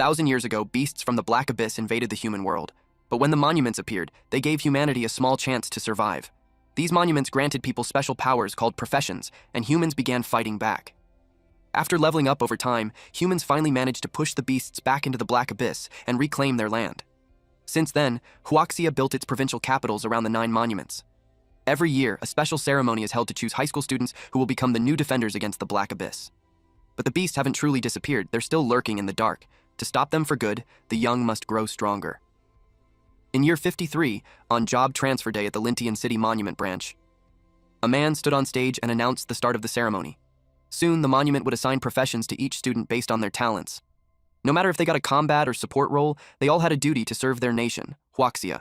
1,000 years ago, beasts from the Black Abyss invaded the human world. But when the monuments appeared, they gave humanity a small chance to survive. These monuments granted people special powers called professions, and humans began fighting back. After leveling up over time, humans finally managed to push the beasts back into the Black Abyss and reclaim their land. Since then, Huaxia built its provincial capitals around the 9 monuments. Every year, a special ceremony is held to choose high school students who will become the new defenders against the Black Abyss. But the beasts haven't truly disappeared, they're still lurking in the dark. To stop them for good, the young must grow stronger. In year 53, on job transfer day at the Lintian City Monument branch, a man stood on stage and announced the start of the ceremony. Soon, the monument would assign professions to each student based on their talents. No matter if they got a combat or support role, they all had a duty to serve their nation, Huaxia.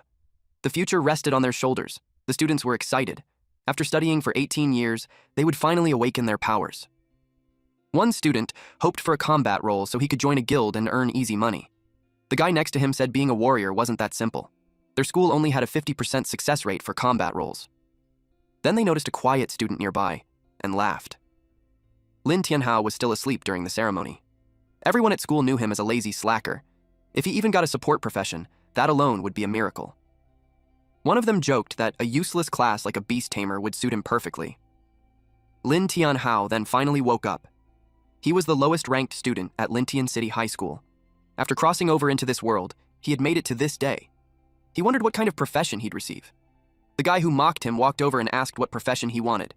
The future rested on their shoulders. The students were excited. After studying for 18 years, they would finally awaken their powers. One student hoped for a combat role so he could join a guild and earn easy money. The guy next to him said being a warrior wasn't that simple. Their school only had a 50% success rate for combat roles. Then they noticed a quiet student nearby and laughed. Lin Tianhao was still asleep during the ceremony. Everyone at school knew him as a lazy slacker. If he even got a support profession, that alone would be a miracle. One of them joked that a useless class like a beast tamer would suit him perfectly. Lin Tianhao then finally woke up. He was the lowest ranked student at Lintian City High School. After crossing over into this world, he had made it to this day. He wondered what kind of profession he'd receive. The guy who mocked him walked over and asked what profession he wanted.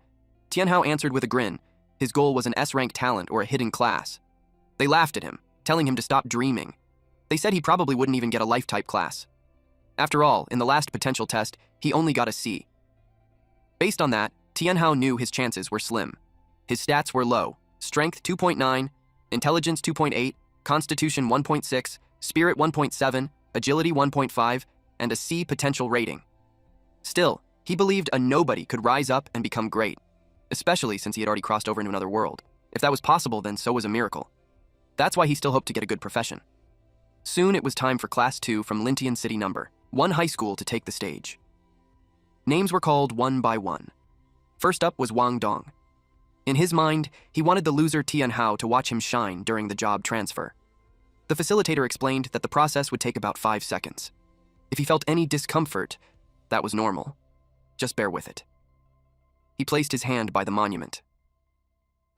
Tianhao answered with a grin. His goal was an S-rank talent or a hidden class. They laughed at him, telling him to stop dreaming. They said he probably wouldn't even get a life-type class. After all, in the last potential test, he only got a C. Based on that, Tianhao knew his chances were slim. His stats were low: Strength 2.9, Intelligence 2.8, Constitution 1.6, Spirit 1.7, Agility 1.5, and a C potential rating. Still, he believed a nobody could rise up and become great, especially since he had already crossed over into another world. If that was possible, then so was a miracle. That's why he still hoped to get a good profession. Soon it was time for Class 2 from Lintian City No. 1 High School to take the stage. Names were called one by one. First up was Wang Dong. In his mind, he wanted the loser Tianhao to watch him shine during the job transfer. The facilitator explained that the process would take about 5 seconds. If he felt any discomfort, that was normal. Just bear with it. He placed his hand by the monument.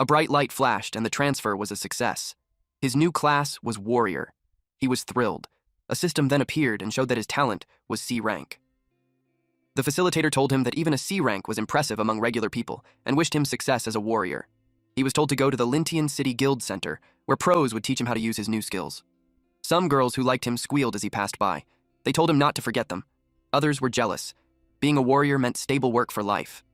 A bright light flashed and the transfer was a success. His new class was Warrior. He was thrilled. A system then appeared and showed that his talent was C rank. The facilitator told him that even a C rank was impressive among regular people and wished him success as a warrior. He was told to go to the Lintian City Guild Center, where pros would teach him how to use his new skills. Some girls who liked him squealed as he passed by. They told him not to forget them. Others were jealous. Being a warrior meant stable work for life.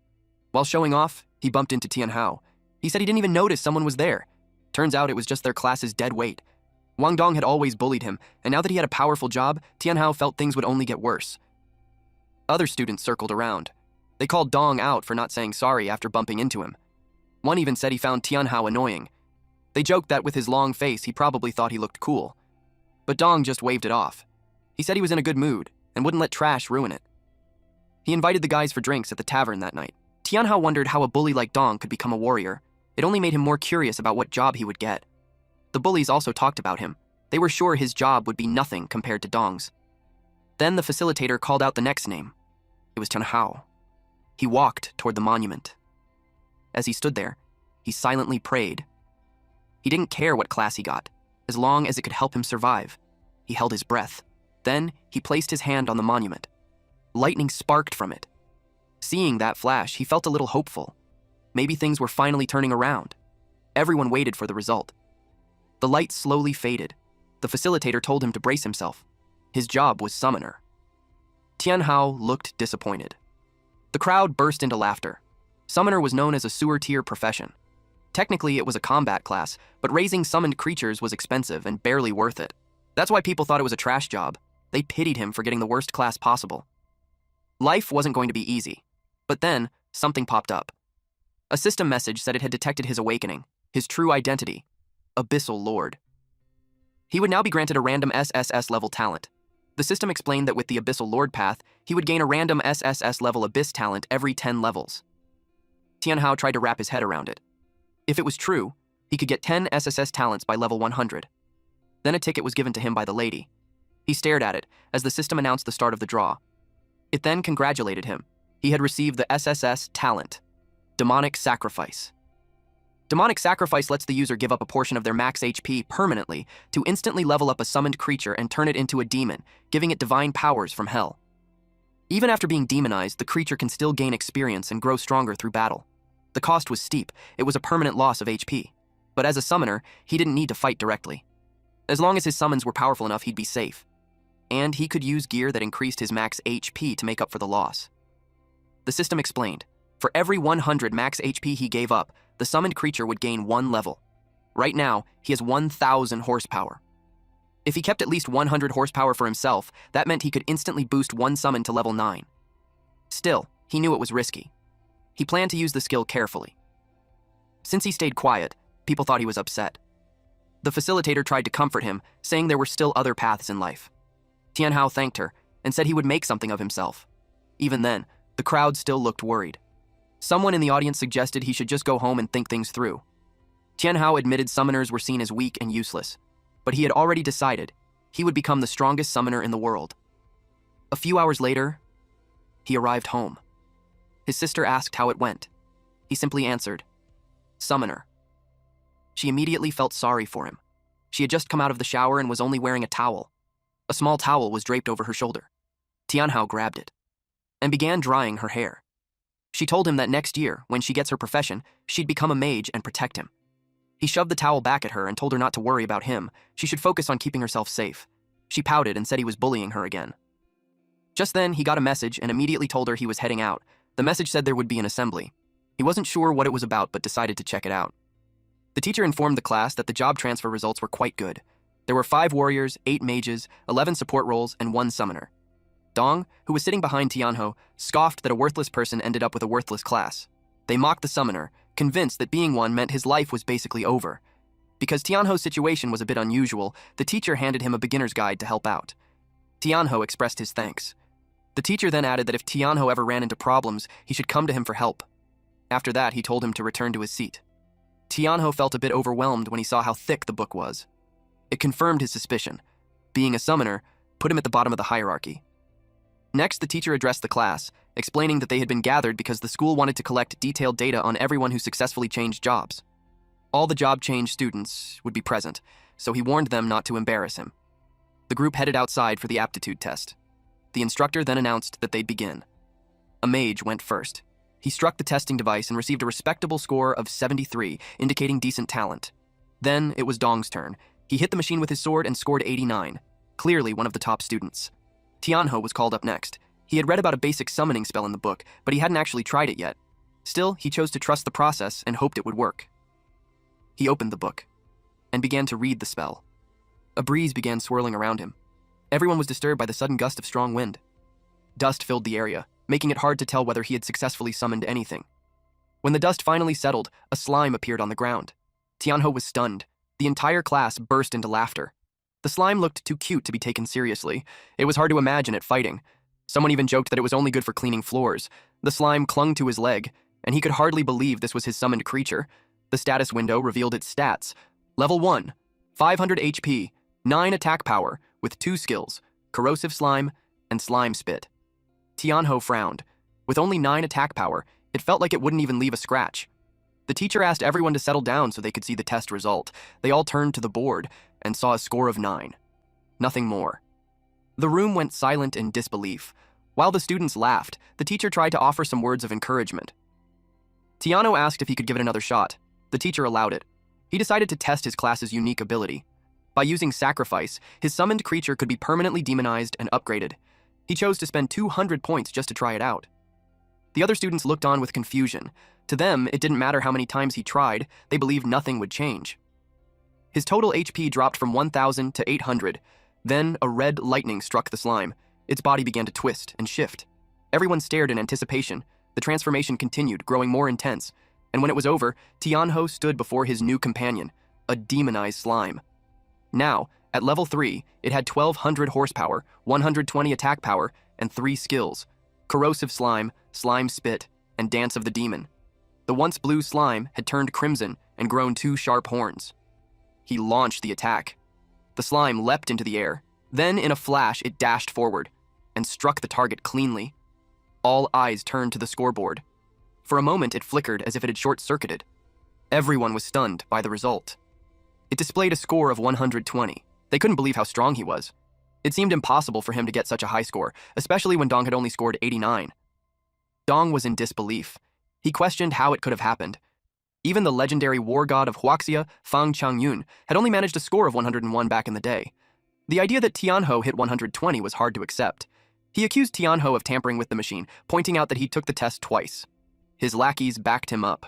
While showing off, he bumped into Tianhao. He said he didn't even notice someone was there. Turns out it was just their class's dead weight. Wang Dong had always bullied him, and now that he had a powerful job, Tianhao felt things would only get worse. Other students circled around. They called Dong out for not saying sorry after bumping into him. One even said he found Tianhao annoying. They joked that with his long face, he probably thought he looked cool. But Dong just waved it off. He said he was in a good mood and wouldn't let trash ruin it. He invited the guys for drinks at the tavern that night. Tianhao wondered how a bully like Dong could become a warrior. It only made him more curious about what job he would get. The bullies also talked about him. They were sure his job would be nothing compared to Dong's. Then the facilitator called out the next name. It was Tianhao. He walked toward the monument. As he stood there, he silently prayed. He didn't care what class he got, as long as it could help him survive. He held his breath. Then he placed his hand on the monument. Lightning sparked from it. Seeing that flash, he felt a little hopeful. Maybe things were finally turning around. Everyone waited for the result. The light slowly faded. The facilitator told him to brace himself. His job was summoner. Tianhao looked disappointed. The crowd burst into laughter. Summoner was known as a sewer-tier profession. Technically, it was a combat class, but raising summoned creatures was expensive and barely worth it. That's why people thought it was a trash job. They pitied him for getting the worst class possible. Life wasn't going to be easy. But then, something popped up. A system message said it had detected his awakening, his true identity, Abyssal Lord. He would now be granted a random SSS-level talent. The system explained that with the Abyssal Lord path, he would gain a random SSS-level Abyss talent every 10 levels. Tianhao tried to wrap his head around it. If it was true, he could get 10 SSS talents by level 100. Then a ticket was given to him by the lady. He stared at it as the system announced the start of the draw. It then congratulated him. He had received the SSS talent, Demonic Sacrifice. Demonic Sacrifice lets the user give up a portion of their max HP permanently to instantly level up a summoned creature and turn it into a demon, giving it divine powers from hell. Even after being demonized, the creature can still gain experience and grow stronger through battle. The cost was steep. It was a permanent loss of HP. But as a summoner, he didn't need to fight directly. As long as his summons were powerful enough, he'd be safe. And he could use gear that increased his max HP to make up for the loss. The system explained, for every 100 max HP he gave up, the summoned creature would gain 1 level. Right now, he has 1,000 horsepower. If he kept at least 100 horsepower for himself, that meant he could instantly boost one summon to level 9. Still, he knew it was risky. He planned to use the skill carefully. Since he stayed quiet, people thought he was upset. The facilitator tried to comfort him, saying there were still other paths in life. Tianhao thanked her and said he would make something of himself. Even then, the crowd still looked worried. Someone in the audience suggested he should just go home and think things through. Tianhao admitted summoners were seen as weak and useless, but he had already decided he would become the strongest summoner in the world. A few hours later, he arrived home. His sister asked how it went. He simply answered, "Summoner." She immediately felt sorry for him. She had just come out of the shower and was only wearing a towel. A small towel was draped over her shoulder. Tianhao grabbed it and began drying her hair. She told him that next year, when she gets her profession, she'd become a mage and protect him. He shoved the towel back at her and told her not to worry about him. She should focus on keeping herself safe. She pouted and said he was bullying her again. Just then, he got a message and immediately told her he was heading out. The message said there would be an assembly. He wasn't sure what it was about, but decided to check it out. The teacher informed the class that the job transfer results were quite good. There were 5 warriors, 8 mages, 11 support roles, and 1 summoner. Dong, who was sitting behind Tianhao, scoffed that a worthless person ended up with a worthless class. They mocked the summoner, convinced that being one meant his life was basically over. Because Tianhao's situation was a bit unusual, the teacher handed him a beginner's guide to help out. Tianhao expressed his thanks. The teacher then added that if Tianhao ever ran into problems, he should come to him for help. After that, he told him to return to his seat. Tianhao felt a bit overwhelmed when he saw how thick the book was. It confirmed his suspicion. Being a summoner put him at the bottom of the hierarchy. Next, the teacher addressed the class, explaining that they had been gathered because the school wanted to collect detailed data on everyone who successfully changed jobs. All the job change students would be present, so he warned them not to embarrass him. The group headed outside for the aptitude test. The instructor then announced that they'd begin. A mage went first. He struck the testing device and received a respectable score of 73, indicating decent talent. Then it was Dong's turn. He hit the machine with his sword and scored 89, clearly one of the top students. Tianhao was called up next. He had read about a basic summoning spell in the book, but he hadn't actually tried it yet. Still, he chose to trust the process and hoped it would work. He opened the book and began to read the spell. A breeze began swirling around him. Everyone was disturbed by the sudden gust of strong wind. Dust filled the area, making it hard to tell whether he had successfully summoned anything. When the dust finally settled, a slime appeared on the ground. Tianhao was stunned. The entire class burst into laughter. The slime looked too cute to be taken seriously. It was hard to imagine it fighting. Someone even joked that it was only good for cleaning floors. The slime clung to his leg, and he could hardly believe this was his summoned creature. The status window revealed its stats. Level 1, 500 HP, 9 attack power, with 2 skills, Corrosive Slime and Slime Spit. Tianhao frowned. With only 9 attack power, it felt like it wouldn't even leave a scratch. The teacher asked everyone to settle down so they could see the test result. They all turned to the board and saw a score of 9. Nothing more. The room went silent in disbelief. While the students laughed, the teacher tried to offer some words of encouragement. Tianhao asked if he could give it another shot. The teacher allowed it. He decided to test his class's unique ability. By using Sacrifice, his summoned creature could be permanently demonized and upgraded. He chose to spend 200 points just to try it out. The other students looked on with confusion. To them, it didn't matter how many times he tried, they believed nothing would change. His total HP dropped from 1,000 to 800. Then, a red lightning struck the slime. Its body began to twist and shift. Everyone stared in anticipation. The transformation continued, growing more intense. And when it was over, Tianhao stood before his new companion, a demonized slime. Now, at level 3, it had 1,200 horsepower, 120 attack power, and 3 skills: Corrosive Slime, Slime Spit, and Dance of the Demon. The once blue slime had turned crimson and grown 2 sharp horns. He launched the attack. The slime leapt into the air. Then, in a flash, it dashed forward and struck the target cleanly. All eyes turned to the scoreboard. For a moment, it flickered as if it had short-circuited. Everyone was stunned by the result. It displayed a score of 120. They couldn't believe how strong he was. It seemed impossible for him to get such a high score, especially when Dong had only scored 89. Dong was in disbelief. He questioned how it could have happened. Even the legendary war god of Huaxia, Fang Changyun, had only managed a score of 101 back in the day. The idea that Tianho hit 120 was hard to accept. He accused Tianho of tampering with the machine, pointing out that he took the test twice. His lackeys backed him up.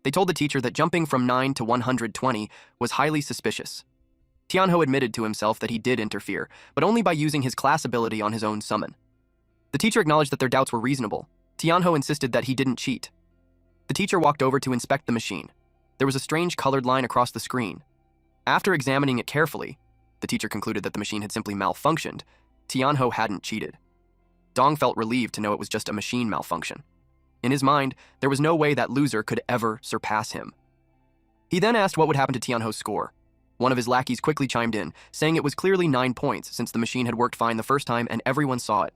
They told the teacher that jumping from 9 to 120 was highly suspicious. Tianho admitted to himself that he did interfere, but only by using his class ability on his own summon. The teacher acknowledged that their doubts were reasonable. Tianho insisted that he didn't cheat. The teacher walked over to inspect the machine. There was a strange colored line across the screen. After examining it carefully, the teacher concluded that the machine had simply malfunctioned. Tianho hadn't cheated. Dong felt relieved to know it was just a machine malfunction. In his mind, there was no way that loser could ever surpass him. He then asked what would happen to Tianho's score. One of his lackeys quickly chimed in, saying it was clearly 9 points since the machine had worked fine the first time and everyone saw it.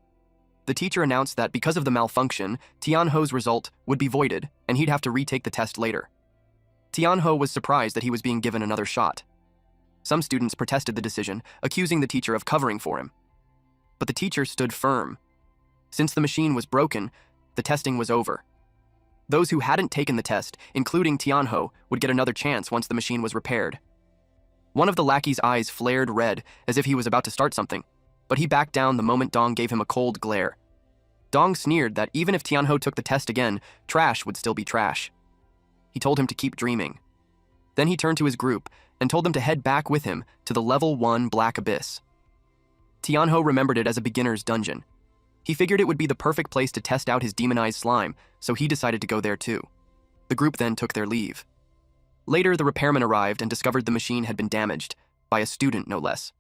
The teacher announced that because of the malfunction, Tianho's result would be voided and he'd have to retake the test later. Tianho was surprised that he was being given another shot. Some students protested the decision, accusing the teacher of covering for him. But the teacher stood firm. Since the machine was broken, the testing was over. Those who hadn't taken the test, including Tianho, would get another chance once the machine was repaired. One of the lackey's eyes flared red, as if he was about to start something, but he backed down the moment Dong gave him a cold glare. Dong sneered that even if Tianho took the test again, trash would still be trash. He told him to keep dreaming. Then he turned to his group and told them to head back with him to the level 1 Black Abyss. Tianho remembered it as a beginner's dungeon. He figured it would be the perfect place to test out his demonized slime, so he decided to go there too. The group then took their leave. Later, the repairman arrived and discovered the machine had been damaged, by a student no less.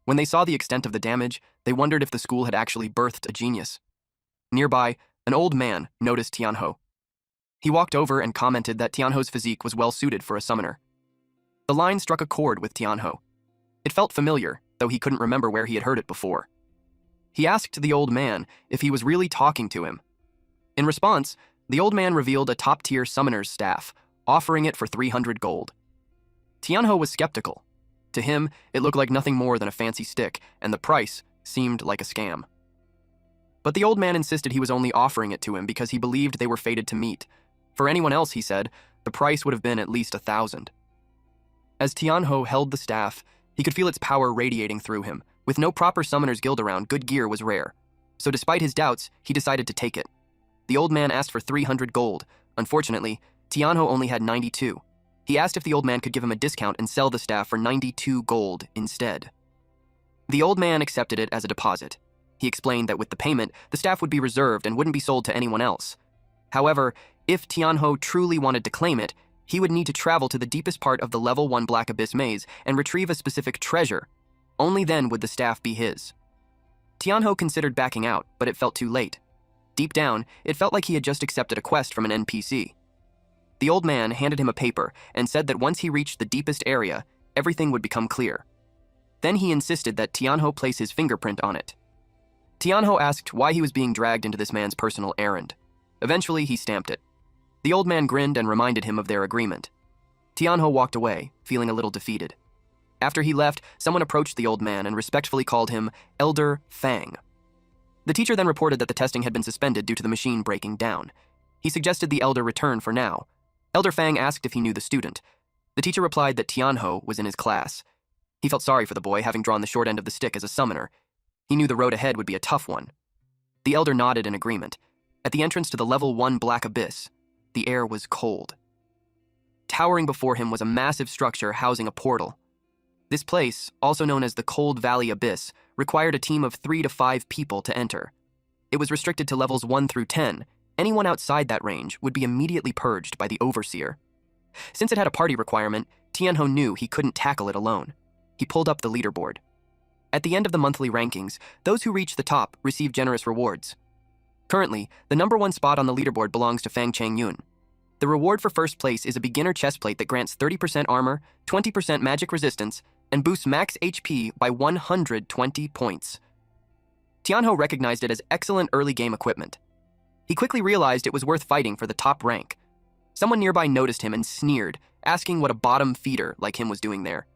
When they saw the extent of the damage, they wondered if the school had actually birthed a genius. Nearby, an old man noticed Tianho. He walked over and commented that Tianho's physique was well suited for a summoner. The line struck a chord with Tianho. It felt familiar, though he couldn't remember where he had heard it before. He asked the old man if he was really talking to him. In response, the old man revealed a top-tier summoner's staff, offering it for 300 gold. Tianho was skeptical. To him, it looked like nothing more than a fancy stick, and the price seemed like a scam. But the old man insisted he was only offering it to him because he believed they were fated to meet. For anyone else, he said, the price would have been at least 1,000. As Tianho held the staff, he could feel its power radiating through him. With no proper summoner's guild around, good gear was rare. So despite his doubts, he decided to take it. The old man asked for 300 gold. Unfortunately, Tianho only had 92. He asked if the old man could give him a discount and sell the staff for 92 gold instead. The old man accepted it as a deposit. He explained that with the payment, the staff would be reserved and wouldn't be sold to anyone else. However, if Tianho truly wanted to claim it, he would need to travel to the deepest part of the level 1 Black Abyss maze and retrieve a specific treasure. Only then would the staff be his. Tianho considered backing out, but it felt too late. Deep down, it felt like he had just accepted a quest from an NPC. The old man handed him a paper and said that once he reached the deepest area, everything would become clear. Then he insisted that Tianho place his fingerprint on it. Tianho asked why he was being dragged into this man's personal errand. Eventually, he stamped it. The old man grinned and reminded him of their agreement. Tianho walked away, feeling a little defeated. After he left, someone approached the old man and respectfully called him Elder Fang. The teacher then reported that the testing had been suspended due to the machine breaking down. He suggested the elder return for now. Elder Fang asked if he knew the student. The teacher replied that Tianho was in his class. He felt sorry for the boy, having drawn the short end of the stick as a summoner. He knew the road ahead would be a tough one. The elder nodded in agreement. At the entrance to the level 1 Black Abyss, the air was cold. Towering before him was a massive structure housing a portal. This place, also known as the Cold Valley Abyss, required a team of 3 to 5 people to enter. It was restricted to levels 1 through 10. Anyone outside that range would be immediately purged by the Overseer. Since it had a party requirement, Tianho knew he couldn't tackle it alone. He pulled up the leaderboard. At the end of the monthly rankings, those who reached the top received generous rewards. Currently, the number 1 spot on the leaderboard belongs to Fang Changyun. The reward for first place is a beginner chestplate that grants 30% armor, 20% magic resistance, and boosts max HP by 120 points. Tianho recognized it as excellent early game equipment. He quickly realized it was worth fighting for the top rank. Someone nearby noticed him and sneered, asking what a bottom feeder like him was doing there.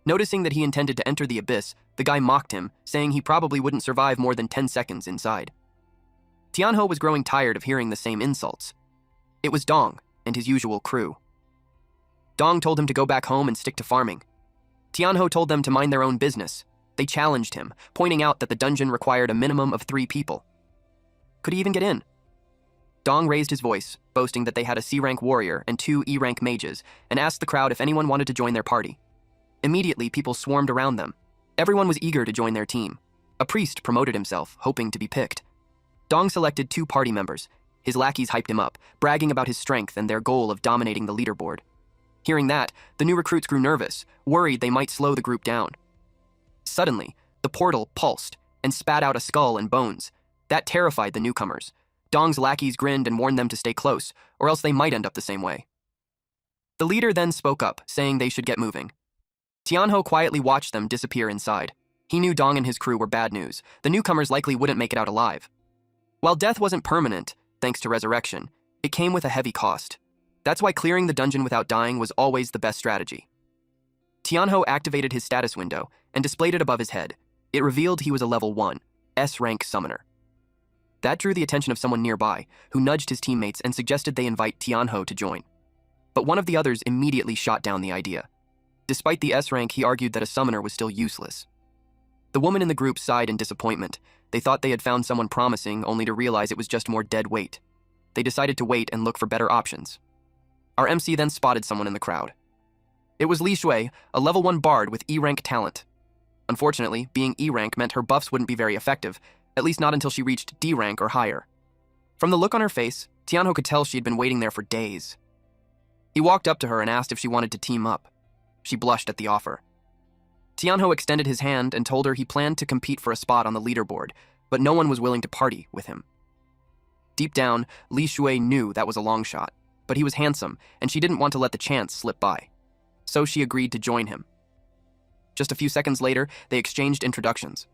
Noticing that he intended to enter the abyss, the guy mocked him, saying he probably wouldn't survive more than 10 seconds inside. Tianho was growing tired of hearing the same insults. It was Dong and his usual crew. Dong told him to go back home and stick to farming. Tianho told them to mind their own business. They challenged him, pointing out that the dungeon required a minimum of 3 people. Could he even get in? Dong raised his voice, boasting that they had a C-rank warrior and 2 E-rank mages, and asked the crowd if anyone wanted to join their party. Immediately, people swarmed around them. Everyone was eager to join their team. A priest promoted himself, hoping to be picked. Dong selected 2 party members. His lackeys hyped him up, bragging about his strength and their goal of dominating the leaderboard. Hearing that, the new recruits grew nervous, worried they might slow the group down. Suddenly, the portal pulsed and spat out a skull and bones. That terrified the newcomers. Dong's lackeys grinned and warned them to stay close, or else they might end up the same way. The leader then spoke up, saying they should get moving. Tianho quietly watched them disappear inside. He knew Dong and his crew were bad news. The newcomers likely wouldn't make it out alive. While death wasn't permanent, thanks to resurrection, it came with a heavy cost. That's why clearing the dungeon without dying was always the best strategy. Tianho activated his status window and displayed it above his head. It revealed he was a level 1, S-rank summoner. That drew the attention of someone nearby, who nudged his teammates and suggested they invite Tianho to join. But one of the others immediately shot down the idea. Despite the S-rank, he argued that a summoner was still useless. The woman in the group sighed in disappointment. They thought they had found someone promising, only to realize it was just more dead weight. They decided to wait and look for better options. Our MC then spotted someone in the crowd. It was Li Shui, a level 1 bard with E-rank talent. Unfortunately, being E-rank meant her buffs wouldn't be very effective, at least not until she reached D-rank or higher. From the look on her face, Tianho could tell she had been waiting there for days. He walked up to her and asked if she wanted to team up. She blushed at the offer. Tianho extended his hand and told her he planned to compete for a spot on the leaderboard, but no one was willing to party with him. Deep down, Li Shui knew that was a long shot, but he was handsome, and she didn't want to let the chance slip by. So she agreed to join him. Just a few seconds later, they exchanged introductions.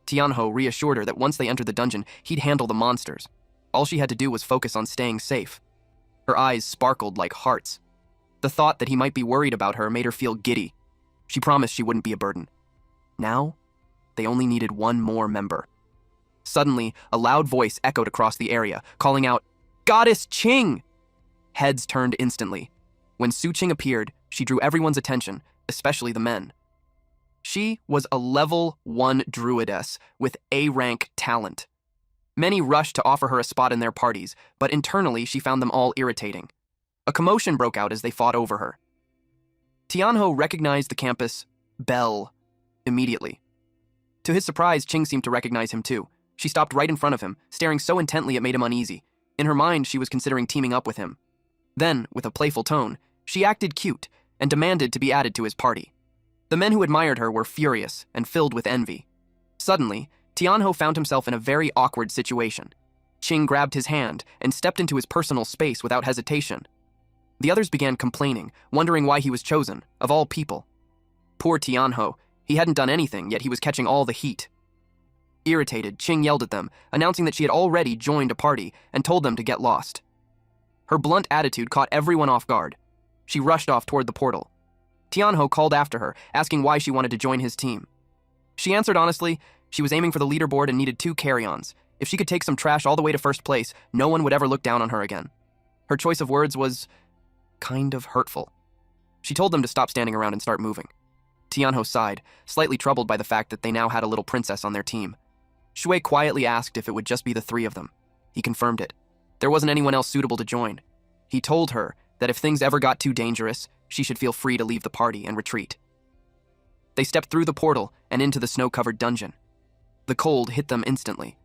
Tianho reassured her that once they entered the dungeon, he'd handle the monsters. All she had to do was focus on staying safe. Her eyes sparkled like hearts. The thought that he might be worried about her made her feel giddy. She promised she wouldn't be a burden. Now, they only needed one more member. Suddenly, a loud voice echoed across the area, calling out, "Goddess Qing!" Heads turned instantly. When Su Qing appeared, she drew everyone's attention, especially the men. She was a level 1 druidess with A-rank talent. Many rushed to offer her a spot in their parties, but internally she found them all irritating. A commotion broke out as they fought over her. Tianho recognized the campus bell immediately. To his surprise, Qing seemed to recognize him too. She stopped right in front of him, staring so intently it made him uneasy. In her mind, she was considering teaming up with him. Then, with a playful tone, she acted cute and demanded to be added to his party. The men who admired her were furious and filled with envy. Suddenly, Tianho found himself in a very awkward situation. Qing grabbed his hand and stepped into his personal space without hesitation. The others began complaining, wondering why he was chosen, of all people. Poor Tianho, he hadn't done anything, yet he was catching all the heat. Irritated, Qing yelled at them, announcing that she had already joined a party and told them to get lost. Her blunt attitude caught everyone off guard. She rushed off toward the portal. Tianho called after her, asking why she wanted to join his team. She answered honestly, she was aiming for the leaderboard and needed 2 carry-ons. If she could take some trash all the way to first place, no one would ever look down on her again. Her choice of words was kind of hurtful. She told them to stop standing around and start moving. Tianho sighed, slightly troubled by the fact that they now had a little princess on their team. Shui quietly asked if it would just be the 3 of them. He confirmed it. There wasn't anyone else suitable to join. He told her that if things ever got too dangerous, she should feel free to leave the party and retreat. They stepped through the portal and into the snow-covered dungeon. The cold hit them instantly.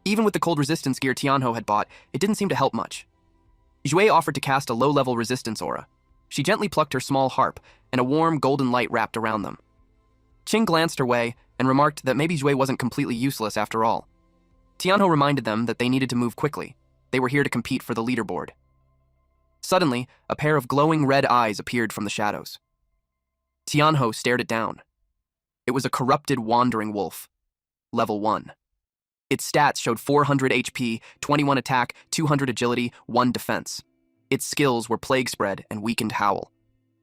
Even with the cold resistance gear Tianho had bought, it didn't seem to help much. Jue offered to cast a low-level resistance aura. She gently plucked her small harp, and a warm golden light wrapped around them. Qing glanced her way and remarked that maybe Jue wasn't completely useless after all. Tianho reminded them that they needed to move quickly. They were here to compete for the leaderboard. Suddenly, a pair of glowing red eyes appeared from the shadows. Tianho stared it down. It was a corrupted wandering wolf. Level 1. Its stats showed 400 HP, 21 attack, 200 agility, 1 defense. Its skills were Plague Spread and Weakened Howl.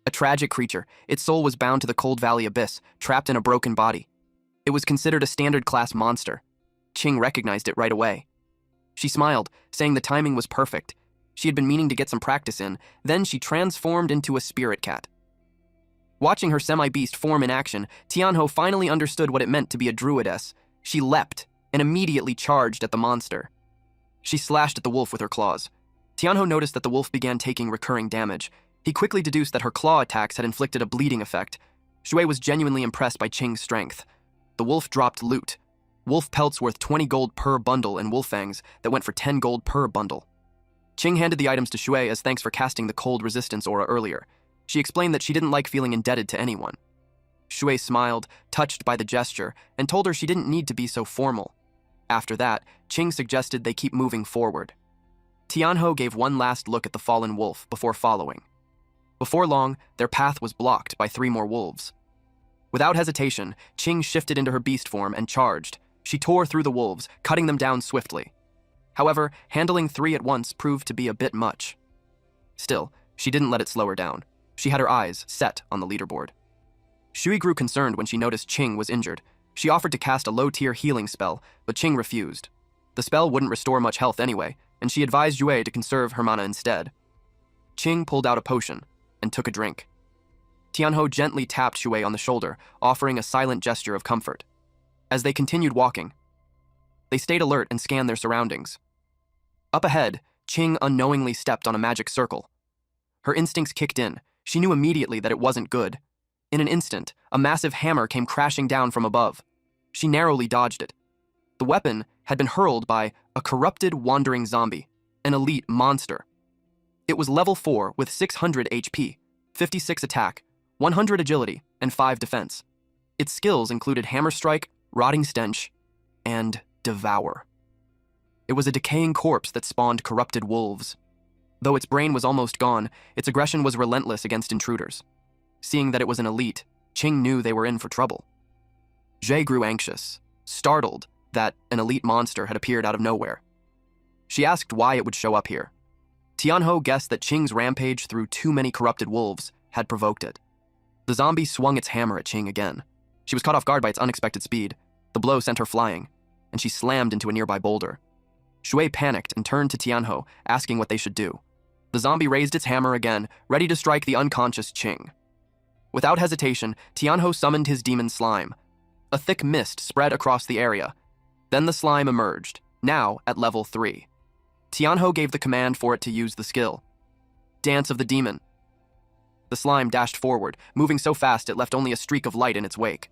A tragic creature, its soul was bound to the Cold Valley Abyss, trapped in a broken body. It was considered a standard class monster. Ching recognized it right away. She smiled, saying the timing was perfect. She had been meaning to get some practice in, then she transformed into a spirit cat. Watching her semi-beast form in action, Tianho finally understood what it meant to be a druidess. She leapt and immediately charged at the monster. She slashed at the wolf with her claws. Tianho noticed that the wolf began taking recurring damage. He quickly deduced that her claw attacks had inflicted a bleeding effect. Shui was genuinely impressed by Ching's strength. The wolf dropped loot. Wolf pelts worth 20 gold per bundle and wolf fangs that went for 10 gold per bundle. Ching handed the items to Shui as thanks for casting the cold resistance aura earlier. She explained that she didn't like feeling indebted to anyone. Shui smiled, touched by the gesture, and told her she didn't need to be so formal. After that, Ching suggested they keep moving forward. Tianho gave one last look at the fallen wolf before following. Before long, their path was blocked by 3 more wolves. Without hesitation, Ching shifted into her beast form and charged. She tore through the wolves, cutting them down swiftly. However, handling 3 at once proved to be a bit much. Still, she didn't let it slow her down. She had her eyes set on the leaderboard. Shui grew concerned when she noticed Ching was injured. She offered to cast a low-tier healing spell, but Ching refused. The spell wouldn't restore much health anyway, and she advised Yue to conserve her mana instead. Ching pulled out a potion and took a drink. Tianho gently tapped Shui on the shoulder, offering a silent gesture of comfort. As they continued walking, they stayed alert and scanned their surroundings. Up ahead, Ching unknowingly stepped on a magic circle. Her instincts kicked in. She knew immediately that it wasn't good. In an instant, a massive hammer came crashing down from above. She narrowly dodged it. The weapon had been hurled by a corrupted wandering zombie, an elite monster. It was level 4 with 600 HP, 56 attack, 100 agility, and 5 defense. Its skills included Hammer Strike, Rotting Stench, and Devour. It was a decaying corpse that spawned corrupted wolves. Though its brain was almost gone, its aggression was relentless against intruders. Seeing that it was an elite, Ching knew they were in for trouble. Jie grew anxious, startled that an elite monster had appeared out of nowhere. She asked why it would show up here. Tianho guessed that Ching's rampage through too many corrupted wolves had provoked it. The zombie swung its hammer at Ching again. She was caught off guard by its unexpected speed. The blow sent her flying, and she slammed into a nearby boulder. Shui panicked and turned to Tianho, asking what they should do. The zombie raised its hammer again, ready to strike the unconscious Ching. Without hesitation, Tianho summoned his demon slime. A thick mist spread across the area. Then the slime emerged, now at level 3. Tianho gave the command for it to use the skill. Dance of the Demon. The slime dashed forward, moving so fast it left only a streak of light in its wake.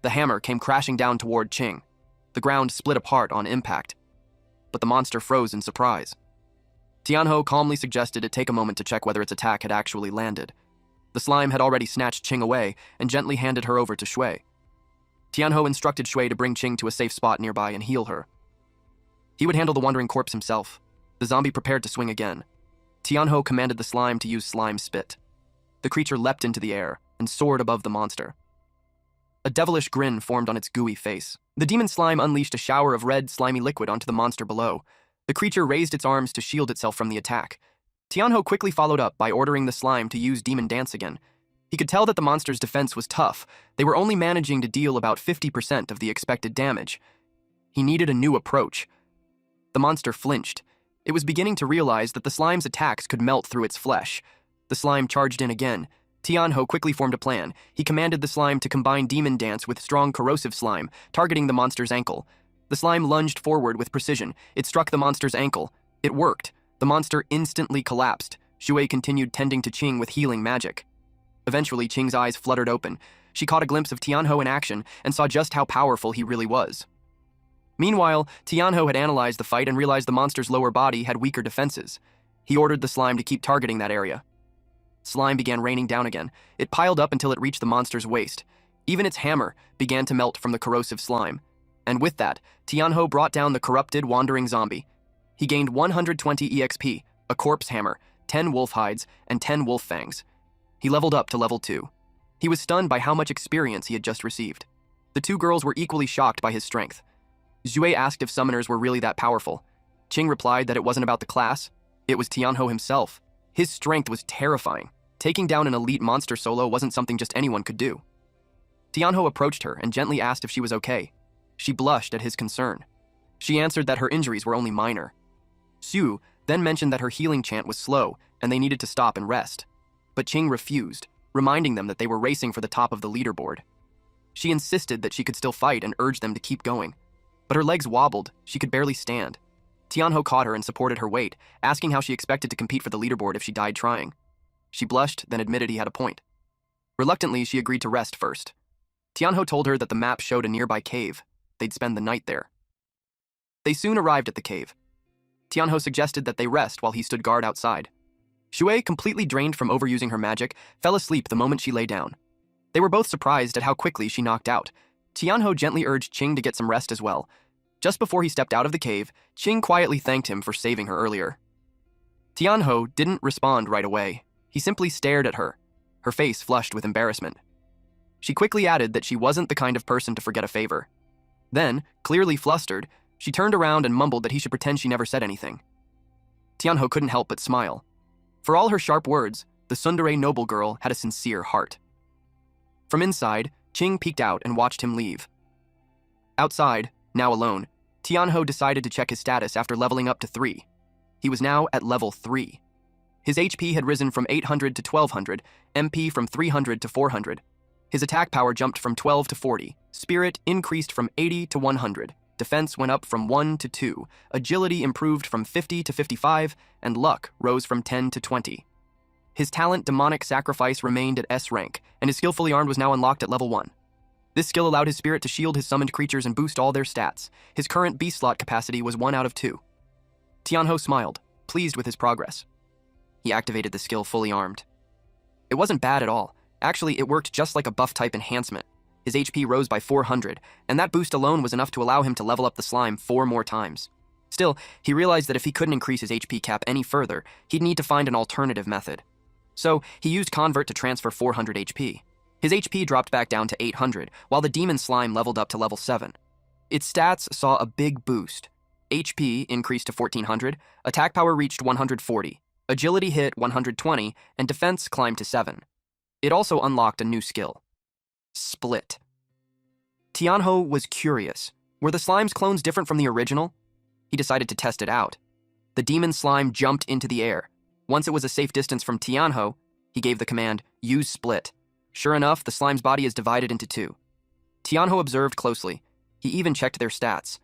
The hammer came crashing down toward Ching. The ground split apart on impact, but the monster froze in surprise. Tianho calmly suggested it take a moment to check whether its attack had actually landed. The slime had already snatched Ching away and gently handed her over to Shui. Tianho instructed Shui to bring Ching to a safe spot nearby and heal her. He would handle the wandering corpse himself. The zombie prepared to swing again. Tianho commanded the slime to use slime spit. The creature leapt into the air and soared above the monster. A devilish grin formed on its gooey face. The demon slime unleashed a shower of red, slimy liquid onto the monster below. The creature raised its arms to shield itself from the attack. Tianho quickly followed up by ordering the slime to use Demon Dance again. He could tell that the monster's defense was tough. They were only managing to deal about 50% of the expected damage. He needed a new approach. The monster flinched. It was beginning to realize that the slime's attacks could melt through its flesh. The slime charged in again. Tianho quickly formed a plan. He commanded the slime to combine Demon Dance with strong corrosive slime, targeting the monster's ankle. The slime lunged forward with precision. It struck the monster's ankle. It worked. The monster instantly collapsed. Shui continued tending to Ching with healing magic. Eventually, Ching's eyes fluttered open. She caught a glimpse of Tianho in action and saw just how powerful he really was. Meanwhile, Tianho had analyzed the fight and realized the monster's lower body had weaker defenses. He ordered the slime to keep targeting that area. Slime began raining down again. It piled up until it reached the monster's waist. Even its hammer began to melt from the corrosive slime. And with that, Tianho brought down the corrupted wandering zombie. He gained 120 EXP, a corpse hammer, 10 wolf hides, and 10 wolf fangs. He leveled up to level 2. He was stunned by how much experience he had just received. The two girls were equally shocked by his strength. Xue asked if summoners were really that powerful. Qing replied that it wasn't about the class, it was Tianhou himself. His strength was terrifying. Taking down an elite monster solo wasn't something just anyone could do. Tianhou approached her and gently asked if she was okay. She blushed at his concern. She answered that her injuries were only minor. Xu then mentioned that her healing chant was slow and they needed to stop and rest. But Qing refused, reminding them that they were racing for the top of the leaderboard. She insisted that she could still fight and urged them to keep going. But her legs wobbled, she could barely stand. Tianhou caught her and supported her weight, asking how she expected to compete for the leaderboard if she died trying. She blushed, then admitted he had a point. Reluctantly, she agreed to rest first. Tianhou told her that the map showed a nearby cave. They'd spend the night there. They soon arrived at the cave. Tianhou suggested that they rest while he stood guard outside. Xue, completely drained from overusing her magic, fell asleep the moment she lay down. They were both surprised at how quickly she knocked out. Tianhou gently urged Qing to get some rest as well. Just before he stepped out of the cave, Qing quietly thanked him for saving her earlier. Tianhou didn't respond right away. He simply stared at her, her face flushed with embarrassment. She quickly added that she wasn't the kind of person to forget a favor. Then, clearly flustered, she turned around and mumbled that he should pretend she never said anything. Tianhou couldn't help but smile. For all her sharp words, the tsundere noble girl had a sincere heart. From inside, Qing peeked out and watched him leave. Outside, now alone, Tianhou decided to check his status after leveling up to 3. He was now at level 3. His HP had risen from 800 to 1200, MP from 300 to 400. His attack power jumped from 12 to 40, spirit increased from 80 to 100, defense went up from 1 to 2, agility improved from 50 to 55, and luck rose from 10 to 20. His talent Demonic Sacrifice remained at S rank, and his skill Fully Armed was now unlocked at level 1. This skill allowed his spirit to shield his summoned creatures and boost all their stats. His current beast slot capacity was 1 out of 2. Tianhou smiled, pleased with his progress. He activated the skill Fully Armed. It wasn't bad at all. Actually, it worked just like a buff-type enhancement. His HP rose by 400, and that boost alone was enough to allow him to level up the slime 4 more times. Still, he realized that if he couldn't increase his HP cap any further, he'd need to find an alternative method. So, he used Convert to transfer 400 HP. His HP dropped back down to 800, while the demon slime leveled up to level 7. Its stats saw a big boost. HP increased to 1400, attack power reached 140, agility hit 120, and defense climbed to 7. It also unlocked a new skill. Split. Tianhou was curious. Were the slime's clones different from the original? He decided to test it out. The demon slime jumped into the air. Once it was a safe distance from Tianhou, he gave the command, use split. Sure enough, the slime's body is divided into 2. Tianhou observed closely. He even checked their stats.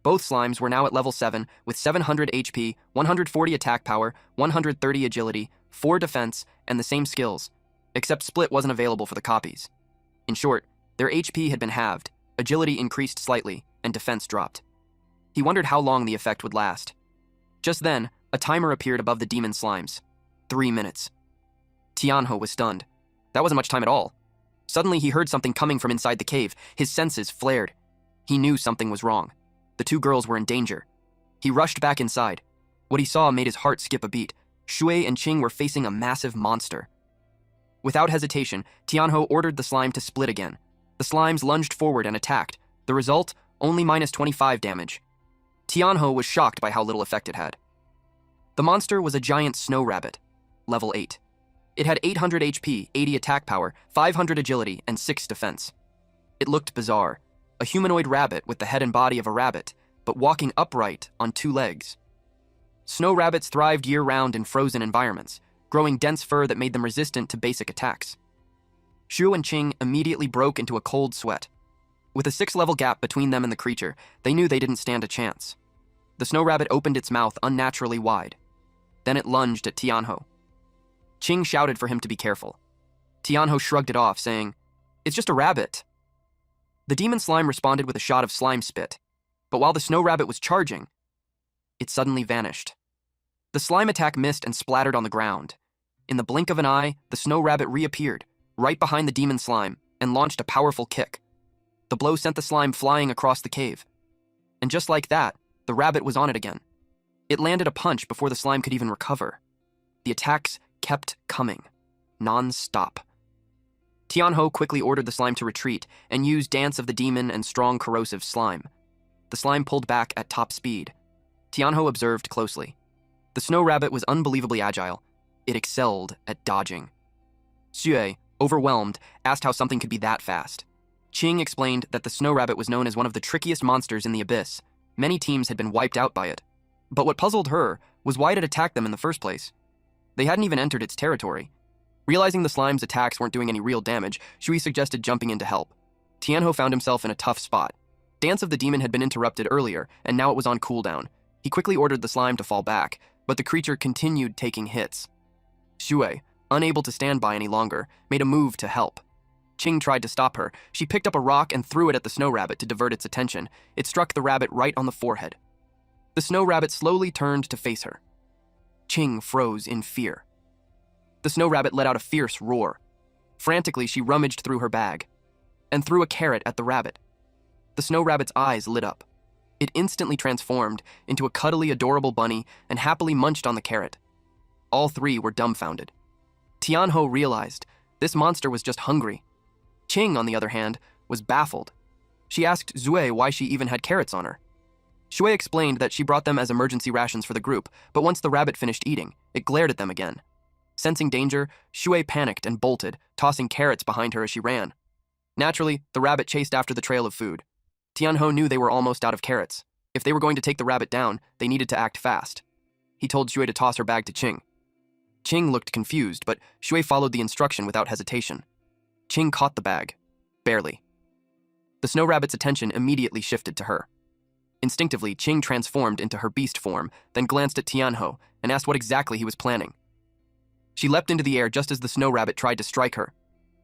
Both slimes were now at level 7 with 700 HP, 140 attack power, 130 agility, 4 defense, and the same skills. Except split wasn't available for the copies. In short, their HP had been halved, agility increased slightly, and defense dropped. He wondered how long the effect would last. Just then, a timer appeared above the demon slimes. 3 minutes. Tianhou was stunned. That wasn't much time at all. Suddenly, he heard something coming from inside the cave. His senses flared. He knew something was wrong. The 2 girls were in danger. He rushed back inside. What he saw made his heart skip a beat. Xue and Qing were facing a massive monster. Without hesitation, Tianhou ordered the slime to split again. The slimes lunged forward and attacked. The result, only minus 25 damage. Tianhou was shocked by how little effect it had. The monster was a giant snow rabbit, level 8. It had 800 HP, 80 attack power, 500 agility, and 6 defense. It looked bizarre, a humanoid rabbit with the head and body of a rabbit, but walking upright on 2 legs. Snow rabbits thrived year-round in frozen environments, growing dense fur that made them resistant to basic attacks. Xu and Qing immediately broke into a cold sweat. With a 6-level gap between them and the creature, they knew they didn't stand a chance. The snow rabbit opened its mouth unnaturally wide. Then it lunged at Tianhou. Qing shouted for him to be careful. Tianhou shrugged it off, saying, "It's just a rabbit." The demon slime responded with a shot of slime spit, but while the snow rabbit was charging, it suddenly vanished. The slime attack missed and splattered on the ground. In the blink of an eye, the snow rabbit reappeared, right behind the demon slime, and launched a powerful kick. The blow sent the slime flying across the cave. And just like that, the rabbit was on it again. It landed a punch before the slime could even recover. The attacks kept coming, non-stop. Tianho quickly ordered the slime to retreat and used Dance of the Demon and strong corrosive slime. The slime pulled back at top speed. Tianho observed closely. The snow rabbit was unbelievably agile. It excelled at dodging. Xue, overwhelmed, asked how something could be that fast. Qing explained that the snow rabbit was known as one of the trickiest monsters in the abyss. Many teams had been wiped out by it. But what puzzled her was why it attacked them in the first place. They hadn't even entered its territory. Realizing the slime's attacks weren't doing any real damage, Shui suggested jumping in to help. Tianho found himself in a tough spot. Dance of the Demon had been interrupted earlier, and now it was on cooldown. He quickly ordered the slime to fall back, but the creature continued taking hits. Shui, unable to stand by any longer, made a move to help. Qing tried to stop her. She picked up a rock and threw it at the snow rabbit to divert its attention. It struck the rabbit right on the forehead. The snow rabbit slowly turned to face her. Qing froze in fear. The snow rabbit let out a fierce roar. Frantically, she rummaged through her bag and threw a carrot at the rabbit. The snow rabbit's eyes lit up. It instantly transformed into a cuddly, adorable bunny and happily munched on the carrot. All three were dumbfounded. Tianho realized this monster was just hungry. Qing, on the other hand, was baffled. She asked Xue why she even had carrots on her. Shui explained that she brought them as emergency rations for the group, but once the rabbit finished eating, it glared at them again. Sensing danger, Shui panicked and bolted, tossing carrots behind her as she ran. Naturally, the rabbit chased after the trail of food. Tianho knew they were almost out of carrots. If they were going to take the rabbit down, they needed to act fast. He told Shui to toss her bag to Qing. Qing looked confused, but Shui followed the instruction without hesitation. Qing caught the bag. Barely. The snow rabbit's attention immediately shifted to her. Instinctively, Qing transformed into her beast form, then glanced at Tianho and asked what exactly he was planning. She leapt into the air just as the snow rabbit tried to strike her.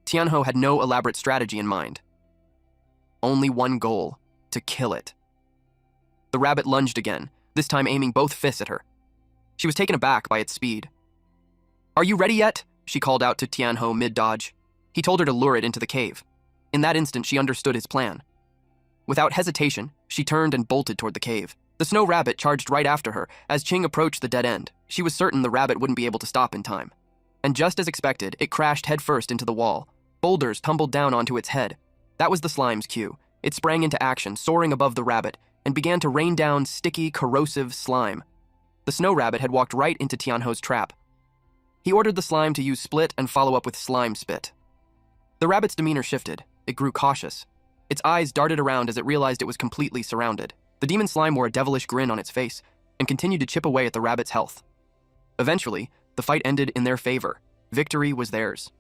Tianho had no elaborate strategy in mind. Only one goal: to kill it. The rabbit lunged again, this time aiming both fists at her. She was taken aback by its speed. "Are you ready yet?" she called out to Tianho mid-dodge. He told her to lure it into the cave. In that instant, she understood his plan. Without hesitation, she turned and bolted toward the cave. The snow rabbit charged right after her. As Qing approached the dead end, she was certain the rabbit wouldn't be able to stop in time. And just as expected, it crashed headfirst into the wall. Boulders tumbled down onto its head. That was the slime's cue. It sprang into action, soaring above the rabbit, and began to rain down sticky, corrosive slime. The snow rabbit had walked right into Tianho's trap. He ordered the slime to use split and follow up with slime spit. The rabbit's demeanor shifted. It grew cautious. Its eyes darted around as it realized it was completely surrounded. The demon slime wore a devilish grin on its face and continued to chip away at the rabbit's health. Eventually, the fight ended in their favor. Victory was theirs.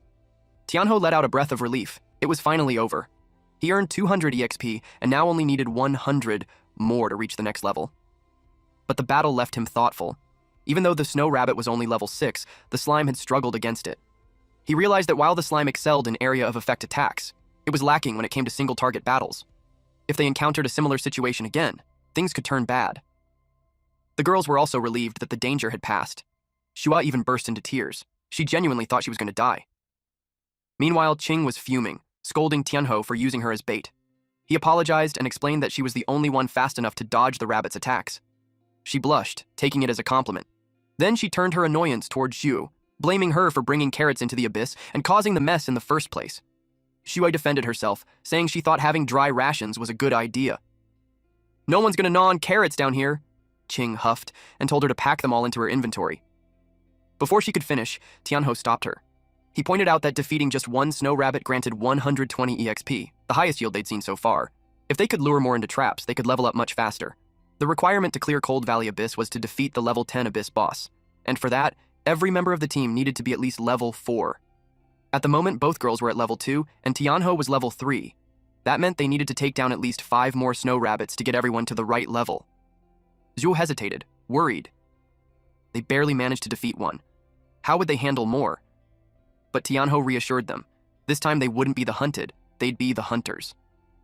Tianho let out a breath of relief. It was finally over. He earned 200 EXP and now only needed 100 more to reach the next level. But the battle left him thoughtful. Even though the snow rabbit was only level 6, the slime had struggled against it. He realized that while the slime excelled in area of effect attacks, it was lacking when it came to single-target battles. If they encountered a similar situation again, things could turn bad. The girls were also relieved that the danger had passed. Shua even burst into tears. She genuinely thought she was going to die. Meanwhile, Qing was fuming, scolding Tianho for using her as bait. He apologized and explained that she was the only one fast enough to dodge the rabbit's attacks. She blushed, taking it as a compliment. Then she turned her annoyance toward Xu, blaming her for bringing carrots into the abyss and causing the mess in the first place. Shui defended herself, saying she thought having dry rations was a good idea. "No one's gonna gnaw on carrots down here," Qing huffed and told her to pack them all into her inventory. Before she could finish, Tianho stopped her. He pointed out that defeating just one snow rabbit granted 120 EXP, the highest yield they'd seen so far. If they could lure more into traps, they could level up much faster. The requirement to clear Cold Valley Abyss was to defeat the level 10 Abyss boss, and for that, every member of the team needed to be at least level 4. At the moment, both girls were at level 2, and Tianho was level 3. That meant they needed to take down at least 5 more snow rabbits to get everyone to the right level. Zhu hesitated, worried. They barely managed to defeat one. How would they handle more? But Tianho reassured them. This time they wouldn't be the hunted, they'd be the hunters.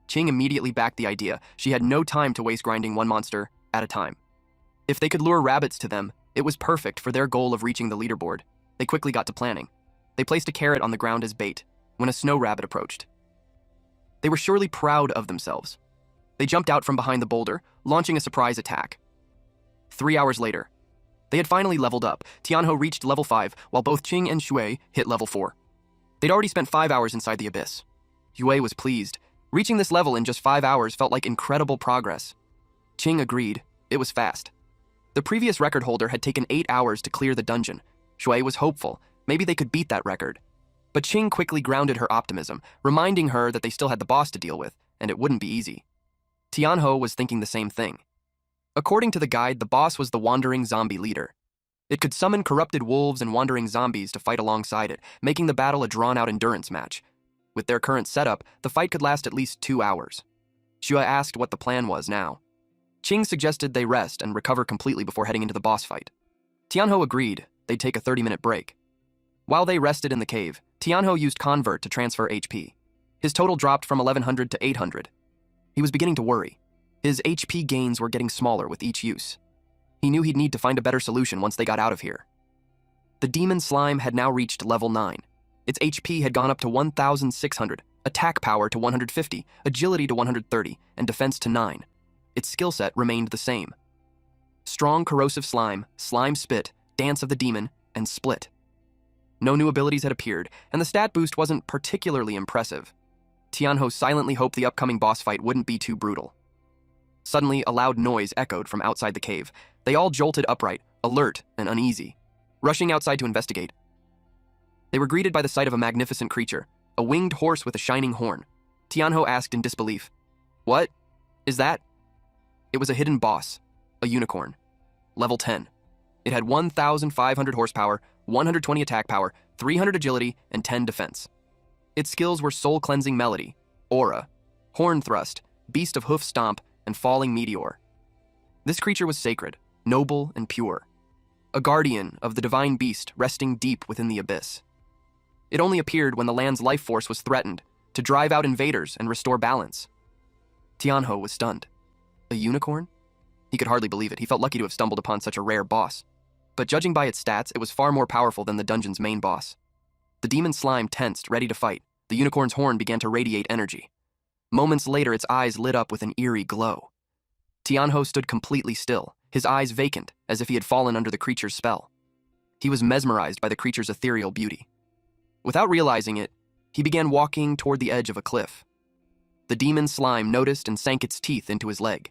Qing immediately backed the idea. She had no time to waste grinding one monster at a time. If they could lure rabbits to them, it was perfect for their goal of reaching the leaderboard. They quickly got to planning. They placed a carrot on the ground as bait when a snow rabbit approached. They were surely proud of themselves. They jumped out from behind the boulder, launching a surprise attack. 3 hours later, they had finally leveled up. Tianho reached level 5, while both Qing and Shui hit level 4. They'd already spent 5 hours inside the abyss. Yue was pleased. Reaching this level in just 5 hours felt like incredible progress. Qing agreed. It was fast. The previous record holder had taken 8 hours to clear the dungeon. Shui was hopeful. Maybe they could beat that record. But Qing quickly grounded her optimism, reminding her that they still had the boss to deal with, and it wouldn't be easy. Tianho was thinking the same thing. According to the guide, the boss was the wandering zombie leader. It could summon corrupted wolves and wandering zombies to fight alongside it, making the battle a drawn-out endurance match. With their current setup, the fight could last at least 2 hours. Xue asked what the plan was now. Qing suggested they rest and recover completely before heading into the boss fight. Tianho agreed. They'd take a 30-minute break. While they rested in the cave, Tianho used Convert to transfer HP. His total dropped from 1100 to 800. He was beginning to worry. His HP gains were getting smaller with each use. He knew he'd need to find a better solution once they got out of here. The demon slime had now reached level 9. Its HP had gone up to 1,600, attack power to 150, agility to 130, and defense to 9. Its skill set remained the same. Strong corrosive slime, slime spit, dance of the demon, and split. No new abilities had appeared, and the stat boost wasn't particularly impressive. Tianho silently hoped the upcoming boss fight wouldn't be too brutal. Suddenly, a loud noise echoed from outside the cave. They all jolted upright, alert and uneasy, rushing outside to investigate. They were greeted by the sight of a magnificent creature, a winged horse with a shining horn. Tianho asked in disbelief, "What is that?" It was a hidden boss, a unicorn. Level 10. It had 1,500 horsepower, 120 attack power, 300 agility, and 10 defense. Its skills were Soul Cleansing Melody, Aura, Horn Thrust, Beast of Hoof Stomp, and Falling Meteor. This creature was sacred, noble, and pure. A guardian of the divine beast resting deep within the abyss. It only appeared when the land's life force was threatened, to drive out invaders and restore balance. Tianho was stunned. A unicorn? He could hardly believe it. He felt lucky to have stumbled upon such a rare boss. But judging by its stats, it was far more powerful than the dungeon's main boss. The demon slime tensed, ready to fight. The unicorn's horn began to radiate energy. Moments later, its eyes lit up with an eerie glow. Tianho stood completely still, his eyes vacant, as if he had fallen under the creature's spell. He was mesmerized by the creature's ethereal beauty. Without realizing it, he began walking toward the edge of a cliff. The demon slime noticed and sank its teeth into his leg.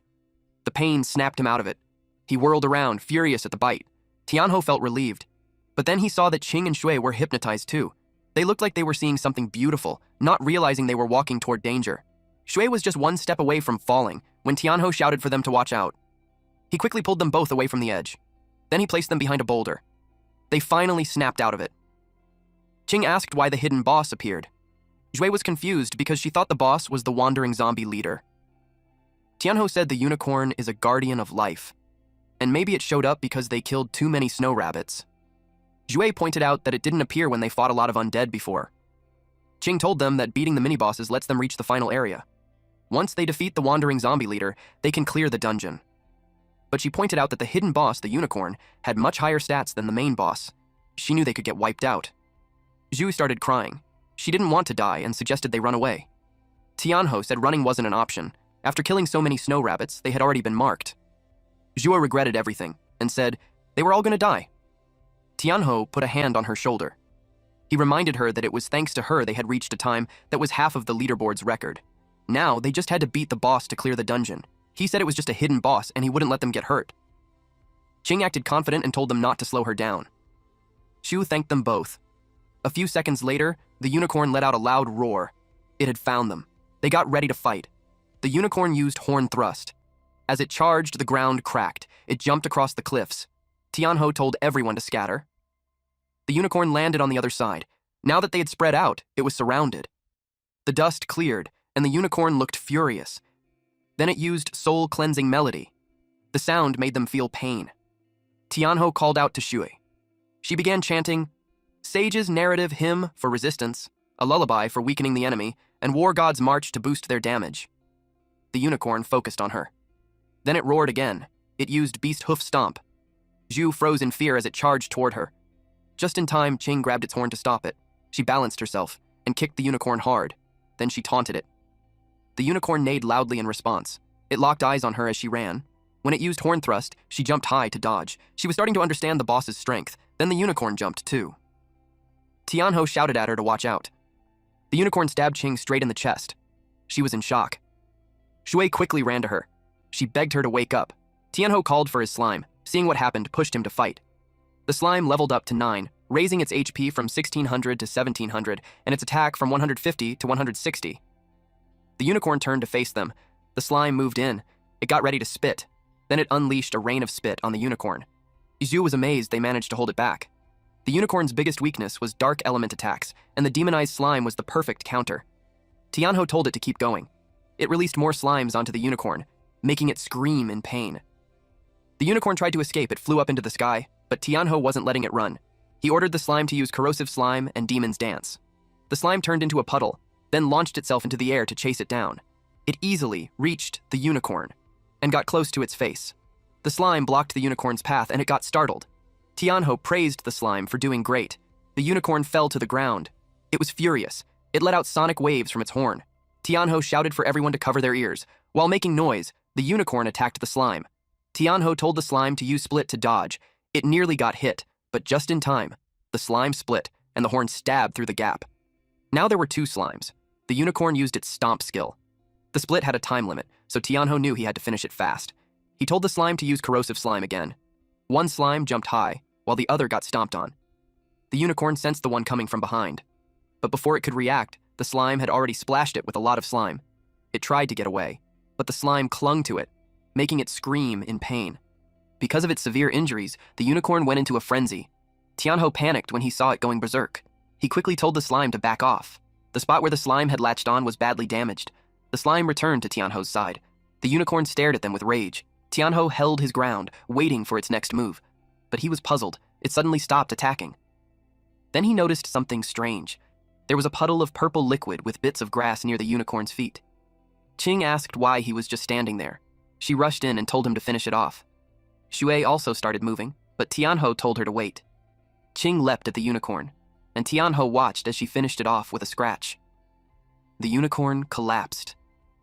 The pain snapped him out of it. He whirled around, furious at the bite. Tianho felt relieved. But then he saw that Qing and Shui were hypnotized too. They looked like they were seeing something beautiful, not realizing they were walking toward danger. Shui was just one step away from falling when Tianho shouted for them to watch out. He quickly pulled them both away from the edge. Then he placed them behind a boulder. They finally snapped out of it. Qing asked why the hidden boss appeared. Shui was confused because she thought the boss was the wandering zombie leader. Tianho said the unicorn is a guardian of life, and maybe it showed up because they killed too many snow rabbits. Zhui pointed out that it didn't appear when they fought a lot of undead before. Qing told them that beating the mini-bosses lets them reach the final area. Once they defeat the wandering zombie leader, they can clear the dungeon. But she pointed out that the hidden boss, the unicorn, had much higher stats than the main boss. She knew they could get wiped out. Zhu started crying. She didn't want to die and suggested they run away. Tianho said running wasn't an option. After killing so many snow rabbits, they had already been marked. Zhuo regretted everything and said they were all going to die. Tianho put a hand on her shoulder. He reminded her that it was thanks to her they had reached a time that was half of the leaderboard's record. Now, they just had to beat the boss to clear the dungeon. He said it was just a hidden boss and he wouldn't let them get hurt. Qing acted confident and told them not to slow her down. Xu thanked them both. A few seconds later, the unicorn let out a loud roar. It had found them. They got ready to fight. The unicorn used Horn Thrust. As it charged, the ground cracked. It jumped across the cliffs. Tianho told everyone to scatter. The unicorn landed on the other side. Now that they had spread out, it was surrounded. The dust cleared, and the unicorn looked furious. Then it used Soul Cleansing Melody. The sound made them feel pain. Tianho called out to Shui. She began chanting, Sage's narrative hymn for resistance, a lullaby for weakening the enemy, and War God's march to boost their damage. The unicorn focused on her. Then it roared again. It used Beast Hoof Stomp. Zhu froze in fear as it charged toward her. Just in time, Qing grabbed its horn to stop it. She balanced herself and kicked the unicorn hard. Then she taunted it. The unicorn neighed loudly in response. It locked eyes on her as she ran. When it used Horn Thrust, she jumped high to dodge. She was starting to understand the boss's strength. Then the unicorn jumped too. Tianho shouted at her to watch out. The unicorn stabbed Qing straight in the chest. She was in shock. Shui quickly ran to her. She begged her to wake up. Tianho called for his slime. Seeing what happened, pushed him to fight. The slime leveled up to 9, raising its HP from 1600 to 1700, and its attack from 150 to 160. The unicorn turned to face them. The slime moved in. It got ready to spit. Then it unleashed a rain of spit on the unicorn. Zhu was amazed they managed to hold it back. The unicorn's biggest weakness was dark element attacks, and the demonized slime was the perfect counter. Tianho told it to keep going. It released more slimes onto the unicorn, making it scream in pain. The unicorn tried to escape. It flew up into the sky, but Tianho wasn't letting it run. He ordered the slime to use corrosive slime and demon's dance. The slime turned into a puddle, then launched itself into the air to chase it down. It easily reached the unicorn and got close to its face. The slime blocked the unicorn's path and it got startled. Tianho praised the slime for doing great. The unicorn fell to the ground. It was furious. It let out sonic waves from its horn. Tianho shouted for everyone to cover their ears. While making noise, the unicorn attacked the slime. Tianho told the slime to use split to dodge. It nearly got hit, but just in time. The slime split, and the horn stabbed through the gap. Now there were 2 slimes. The unicorn used its stomp skill. The split had a time limit, so Tianho knew he had to finish it fast. He told the slime to use corrosive slime again. One slime jumped high, while the other got stomped on. The unicorn sensed the one coming from behind. But before it could react, the slime had already splashed it with a lot of slime. It tried to get away, but the slime clung to it, making it scream in pain. Because of its severe injuries, the unicorn went into a frenzy. Tianho panicked when he saw it going berserk. He quickly told the slime to back off. The spot where the slime had latched on was badly damaged. The slime returned to Tianho's side. The unicorn stared at them with rage. Tianho held his ground, waiting for its next move. But he was puzzled. It suddenly stopped attacking. Then he noticed something strange. There was a puddle of purple liquid with bits of grass near the unicorn's feet. Qing asked why he was just standing there. She rushed in and told him to finish it off. Shui also started moving, but Tianho told her to wait. Qing leapt at the unicorn, and Tianho watched as she finished it off with a scratch. The unicorn collapsed.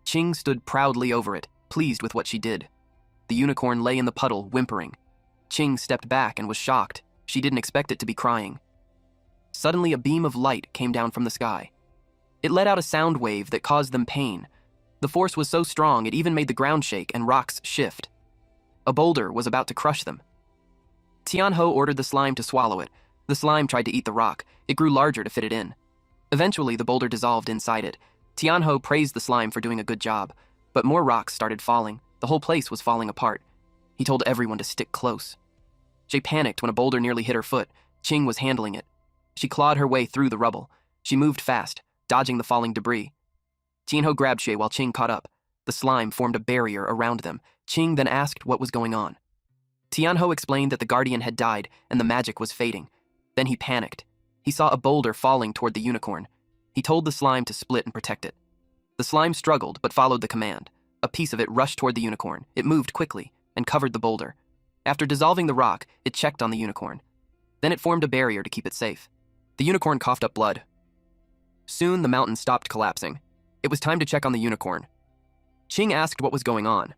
Qing stood proudly over it, pleased with what she did. The unicorn lay in the puddle, whimpering. Qing stepped back and was shocked. She didn't expect it to be crying. Suddenly, a beam of light came down from the sky. It let out a sound wave that caused them pain. The force was so strong it even made the ground shake and rocks shift. A boulder was about to crush them. Tianho ordered the slime to swallow it. The slime tried to eat the rock. It grew larger to fit it in. Eventually, the boulder dissolved inside it. Tianho praised the slime for doing a good job, but more rocks started falling. The whole place was falling apart. He told everyone to stick close. She panicked when a boulder nearly hit her foot. Qing was handling it. She clawed her way through the rubble. She moved fast, dodging the falling debris. Tianho grabbed Shui while Qing caught up. The slime formed a barrier around them. Qing then asked what was going on. Tianho explained that the guardian had died and the magic was fading. Then he panicked. He saw a boulder falling toward the unicorn. He told the slime to split and protect it. The slime struggled but followed the command. A piece of it rushed toward the unicorn. It moved quickly and covered the boulder. After dissolving the rock, it checked on the unicorn. Then it formed a barrier to keep it safe. The unicorn coughed up blood. Soon the mountain stopped collapsing. It was time to check on the unicorn. Qing asked what was going on.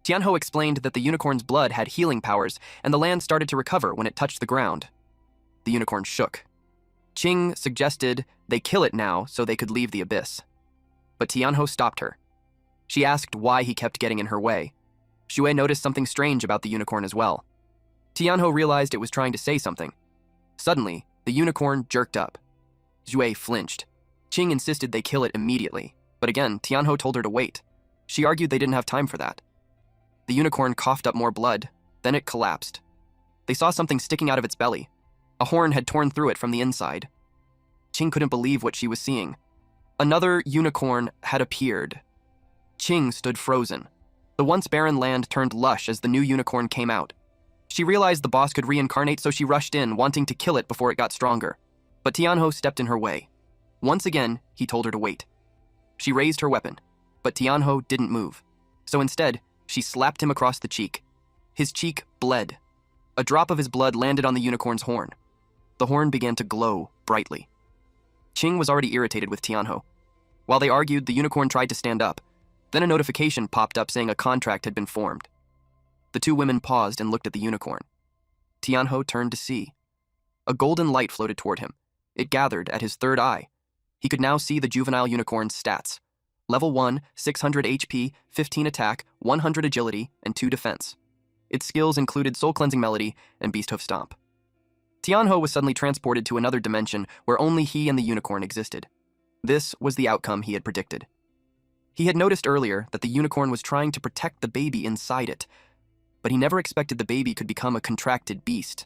Tianho explained that the unicorn's blood had healing powers, and the land started to recover when it touched the ground. The unicorn shook. Qing suggested they kill it now so they could leave the abyss. But Tianho stopped her. She asked why he kept getting in her way. Shui noticed something strange about the unicorn as well. Tianho realized it was trying to say something. Suddenly, the unicorn jerked up. Shui flinched. Qing insisted they kill it immediately, but again, Tianho told her to wait. She argued they didn't have time for that. The unicorn coughed up more blood, then it collapsed. They saw something sticking out of its belly. A horn had torn through it from the inside. Qing couldn't believe what she was seeing. Another unicorn had appeared. Qing stood frozen. The once barren land turned lush as the new unicorn came out. She realized the boss could reincarnate, so she rushed in, wanting to kill it before it got stronger. But Tianho stepped in her way. Once again, he told her to wait. She raised her weapon, but Tianho didn't move. So instead, she slapped him across the cheek. His cheek bled. A drop of his blood landed on the unicorn's horn. The horn began to glow brightly. Qing was already irritated with Tianho. While they argued, the unicorn tried to stand up. Then a notification popped up saying a contract had been formed. The two women paused and looked at the unicorn. Tianho turned to see. A golden light floated toward him. It gathered at his third eye. He could now see the juvenile unicorn's stats. Level 1, 600 HP, 15 attack, 100 agility, and 2 defense. Its skills included Soul Cleansing Melody and Beast Hoof Stomp. Tianho was suddenly transported to another dimension where only he and the unicorn existed. This was the outcome he had predicted. He had noticed earlier that the unicorn was trying to protect the baby inside it, but he never expected the baby could become a contracted beast.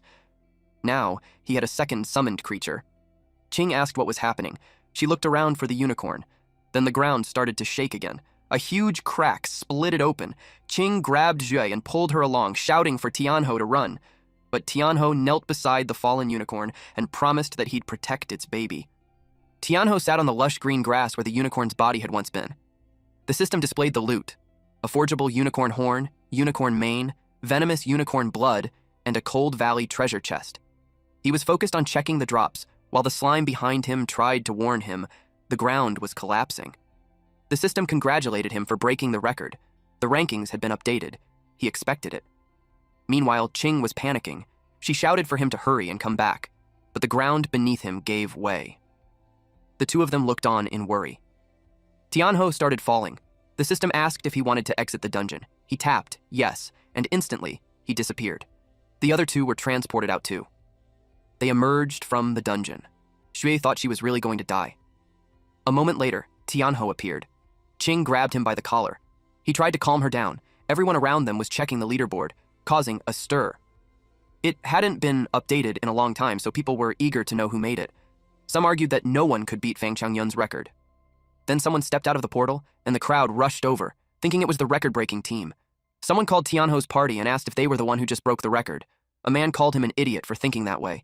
Now, he had a second summoned creature. Qing asked what was happening. She looked around for the unicorn. Then the ground started to shake again. A huge crack split it open. Qing grabbed Jue and pulled her along, shouting for Tianho to run. But Tianho knelt beside the fallen unicorn and promised that he'd protect its baby. Tianho sat on the lush green grass where the unicorn's body had once been. The system displayed the loot: a forgeable unicorn horn, unicorn mane, venomous unicorn blood, and a Cold Valley treasure chest. He was focused on checking the drops, while the slime behind him tried to warn him the ground was collapsing. The system congratulated him for breaking the record. The rankings had been updated. He expected it. Meanwhile, Qing was panicking. She shouted for him to hurry and come back, but the ground beneath him gave way. The two of them looked on in worry. Tianho started falling. The system asked if he wanted to exit the dungeon. He tapped yes, and instantly, he disappeared. The other two were transported out too. They emerged from the dungeon. Xue thought she was really going to die. A moment later, Tianho appeared. Qing grabbed him by the collar. He tried to calm her down. Everyone around them was checking the leaderboard, causing a stir. It hadn't been updated in a long time, so people were eager to know who made it. Some argued that no one could beat Fang Changyun's record. Then someone stepped out of the portal, and the crowd rushed over, thinking it was the record-breaking team. Someone called Tianho's party and asked if they were the one who just broke the record. A man called him an idiot for thinking that way.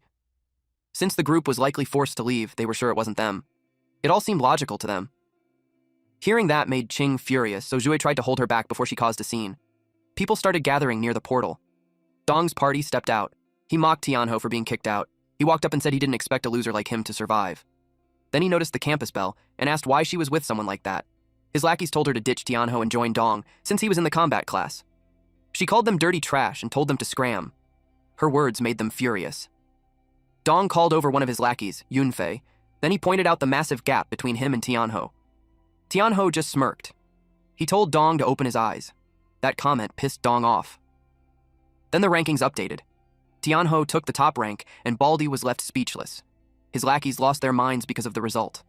Since the group was likely forced to leave, they were sure it wasn't them. It all seemed logical to them. Hearing that made Qing furious, so Zhui tried to hold her back before she caused a scene. People started gathering near the portal. Dong's party stepped out. He mocked Tianho for being kicked out. He walked up and said he didn't expect a loser like him to survive. Then he noticed the campus bell and asked why she was with someone like that. His lackeys told her to ditch Tianho and join Dong, since he was in the combat class. She called them dirty trash and told them to scram. Her words made them furious. Dong called over one of his lackeys, Yunfei. Then he pointed out the massive gap between him and Tianho. Tianho just smirked. He told Dong to open his eyes. That comment pissed Dong off. Then the rankings updated. Tianho took the top rank, and Baldy was left speechless. His lackeys lost their minds because of the result.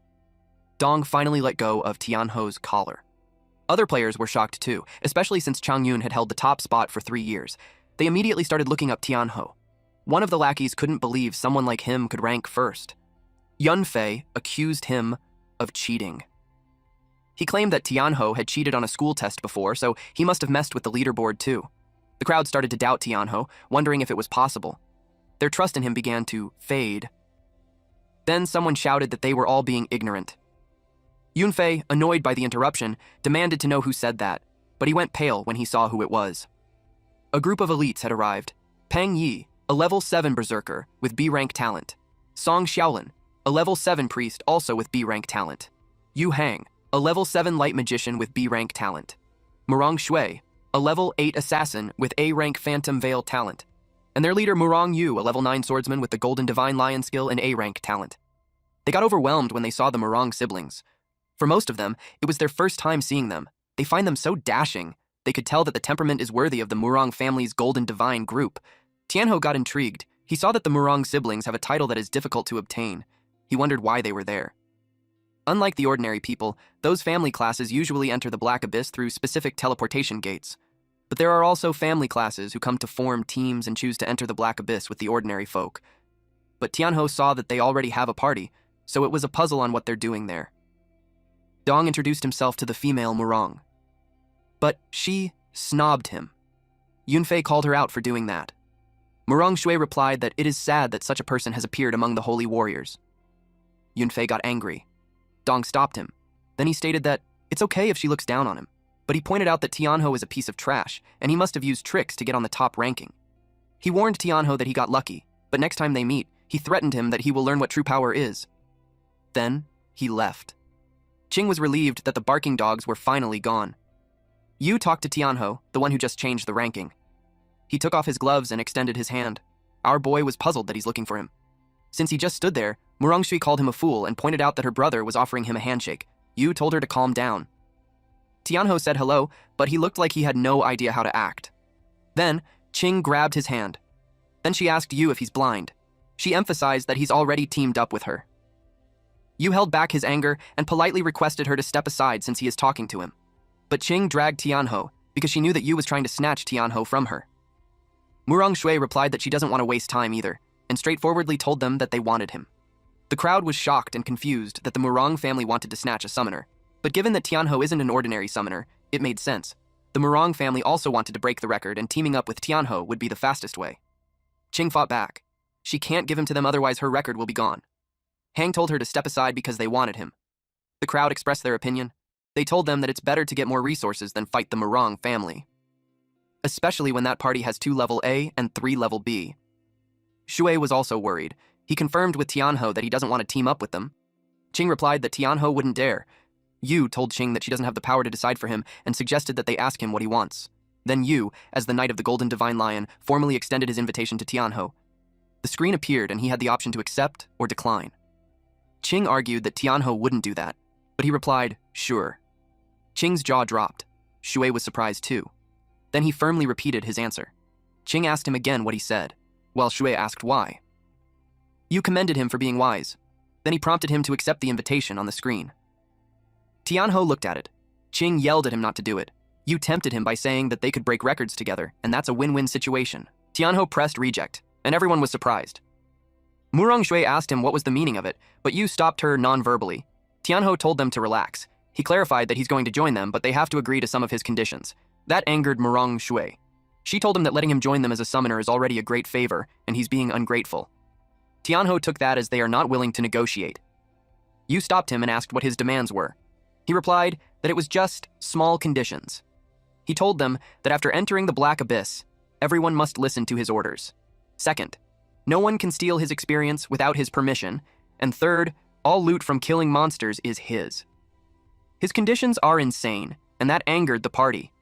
Dong finally let go of Tianho's collar. Other players were shocked too, especially since Changyun had held the top spot for 3 years. They immediately started looking up Tianho. One of the lackeys couldn't believe someone like him could rank first. Yunfei accused him of cheating. He claimed that Tianho had cheated on a school test before, so he must have messed with the leaderboard too. The crowd started to doubt Tianho, wondering if it was possible. Their trust in him began to fade. Then someone shouted that they were all being ignorant. Yunfei, annoyed by the interruption, demanded to know who said that, but he went pale when he saw who it was. A group of elites had arrived. Peng Yi, a level 7 berserker with B-rank talent. Song Xiaolin, a level 7 priest also with B-rank talent. Yu Hang, a level 7 light magician with B-rank talent. Murong Shui, a level 8 assassin with A-rank phantom veil talent. And their leader Murong Yu, a level 9 swordsman with the golden divine lion skill and A-rank talent. They got overwhelmed when they saw the Murong siblings. For most of them, it was their first time seeing them. They find them so dashing. They could tell that the temperament is worthy of the Murong family's golden divine group. Tianho got intrigued. He saw that the Murong siblings have a title that is difficult to obtain. He wondered why they were there. Unlike the ordinary people, those family classes usually enter the Black Abyss through specific teleportation gates. But there are also family classes who come to form teams and choose to enter the Black Abyss with the ordinary folk. But Tianho saw that they already have a party, so it was a puzzle on what they're doing there. Dong introduced himself to the female Murong. But she snobbed him. Yunfei called her out for doing that. Murong Shui replied that it is sad that such a person has appeared among the holy warriors. Yunfei got angry. Dong stopped him. Then he stated that it's okay if she looks down on him, but he pointed out that Tianho is a piece of trash, and he must have used tricks to get on the top ranking. He warned Tianho that he got lucky, but next time they meet, he threatened him that he will learn what true power is. Then, he left. Qing was relieved that the barking dogs were finally gone. Yu talked to Tianho, the one who just changed the ranking. He took off his gloves and extended his hand. Our boy was puzzled that he's looking for him. Since he just stood there, Murong called him a fool and pointed out that her brother was offering him a handshake. Yu told her to calm down. Tianho said hello, but he looked like he had no idea how to act. Then, Qing grabbed his hand. Then she asked Yu if he's blind. She emphasized that he's already teamed up with her. Yu held back his anger and politely requested her to step aside since he is talking to him. But Qing dragged Tianho because she knew that Yu was trying to snatch Tianho from her. Murong Shui replied that she doesn't want to waste time either, and straightforwardly told them that they wanted him. The crowd was shocked and confused that the Murong family wanted to snatch a summoner, but given that Tianho isn't an ordinary summoner, it made sense. The Murong family also wanted to break the record, and teaming up with Tianho would be the fastest way. Qing fought back. She can't give him to them, otherwise her record will be gone. Hang told her to step aside because they wanted him. The crowd expressed their opinion. They told them that it's better to get more resources than fight the Murong family, especially when that party has 2 level A and 3 level B. Shui was also worried. He confirmed with Tianho that he doesn't want to team up with them. Qing replied that Tianho wouldn't dare. Yu told Qing that she doesn't have the power to decide for him and suggested that they ask him what he wants. Then Yu, as the Knight of the Golden Divine Lion, formally extended his invitation to Tianho. The screen appeared and he had the option to accept or decline. Qing argued that Tianho wouldn't do that, but he replied, sure. Qing's jaw dropped. Shui was surprised too. Then he firmly repeated his answer. Qing asked him again what he said, while Shui asked why. Yu commended him for being wise. Then he prompted him to accept the invitation on the screen. Tianho looked at it. Qing yelled at him not to do it. Yu tempted him by saying that they could break records together, and that's a win-win situation. Tianho pressed reject, and everyone was surprised. Murong Shui asked him what was the meaning of it, but Yu stopped her non-verbally. Tianho told them to relax. He clarified that he's going to join them, but they have to agree to some of his conditions. That angered Murong Shui. She told him that letting him join them as a summoner is already a great favor, and he's being ungrateful. Tianho took that as they are not willing to negotiate. Yu stopped him and asked what his demands were. He replied that it was just small conditions. He told them that after entering the Black Abyss, everyone must listen to his orders. Second, no one can steal his experience without his permission. And third, all loot from killing monsters is his. His conditions are insane, and that angered the party.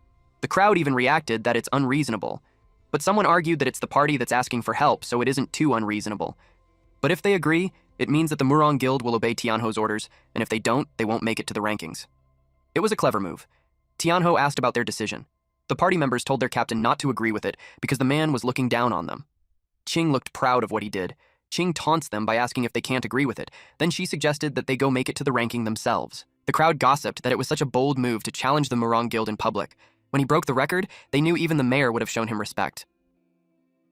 The crowd even reacted that it's unreasonable, but someone argued that it's the party that's asking for help, so it isn't too unreasonable. But if they agree, it means that the Murong Guild will obey Tianho's orders, and if they don't, they won't make it to the rankings. It was a clever move. Tianho asked about their decision. The party members told their captain not to agree with it because the man was looking down on them. Qing looked proud of what he did. Qing taunts them by asking if they can't agree with it. Then she suggested that they go make it to the ranking themselves. The crowd gossiped that it was such a bold move to challenge the Murong Guild in public. When he broke the record, they knew even the mayor would have shown him respect.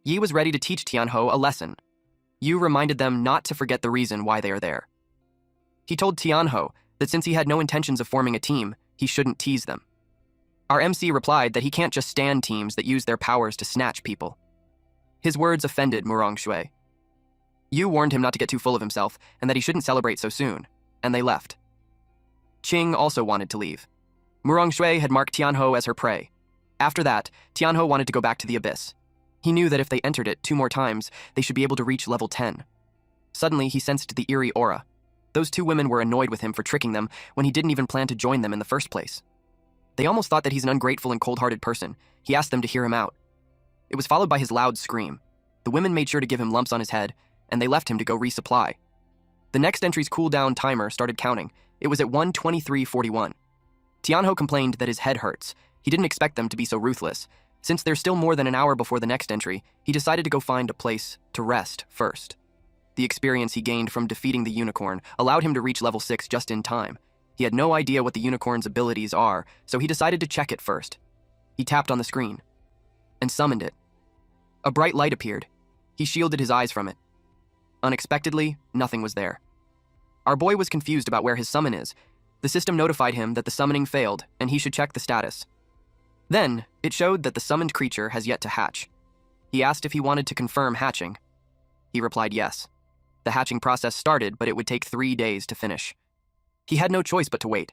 Yi was ready to teach Tianho a lesson. Yu reminded them not to forget the reason why they are there. He told Tianho that since he had no intentions of forming a team, he shouldn't tease them. Our MC replied that he can't just stand teams that use their powers to snatch people. His words offended Murong Shui. Yu warned him not to get too full of himself and that he shouldn't celebrate so soon, and they left. Qing also wanted to leave. Murong Shui had marked Tianho as her prey. After that, Tianho wanted to go back to the abyss. He knew that if they entered it 2 more times, they should be able to reach level 10. Suddenly, he sensed the eerie aura. Those 2 women were annoyed with him for tricking them when he didn't even plan to join them in the first place. They almost thought that he's an ungrateful and cold-hearted person. He asked them to hear him out. It was followed by his loud scream. The women made sure to give him lumps on his head, and they left him to go resupply. The next entry's cooldown timer started counting. It was at 1:23:41. Tianho complained that his head hurts. He didn't expect them to be so ruthless. Since there's still more than an hour before the next entry, he decided to go find a place to rest first. The experience he gained from defeating the unicorn allowed him to reach level 6 just in time. He had no idea what the unicorn's abilities are, so he decided to check it first. He tapped on the screen and summoned it. A bright light appeared. He shielded his eyes from it. Unexpectedly, nothing was there. Our boy was confused about where his summon is. The system notified him that the summoning failed, and he should check the status. Then, it showed that the summoned creature has yet to hatch. He asked if he wanted to confirm hatching. He replied yes. The hatching process started, but it would take 3 days to finish. He had no choice but to wait.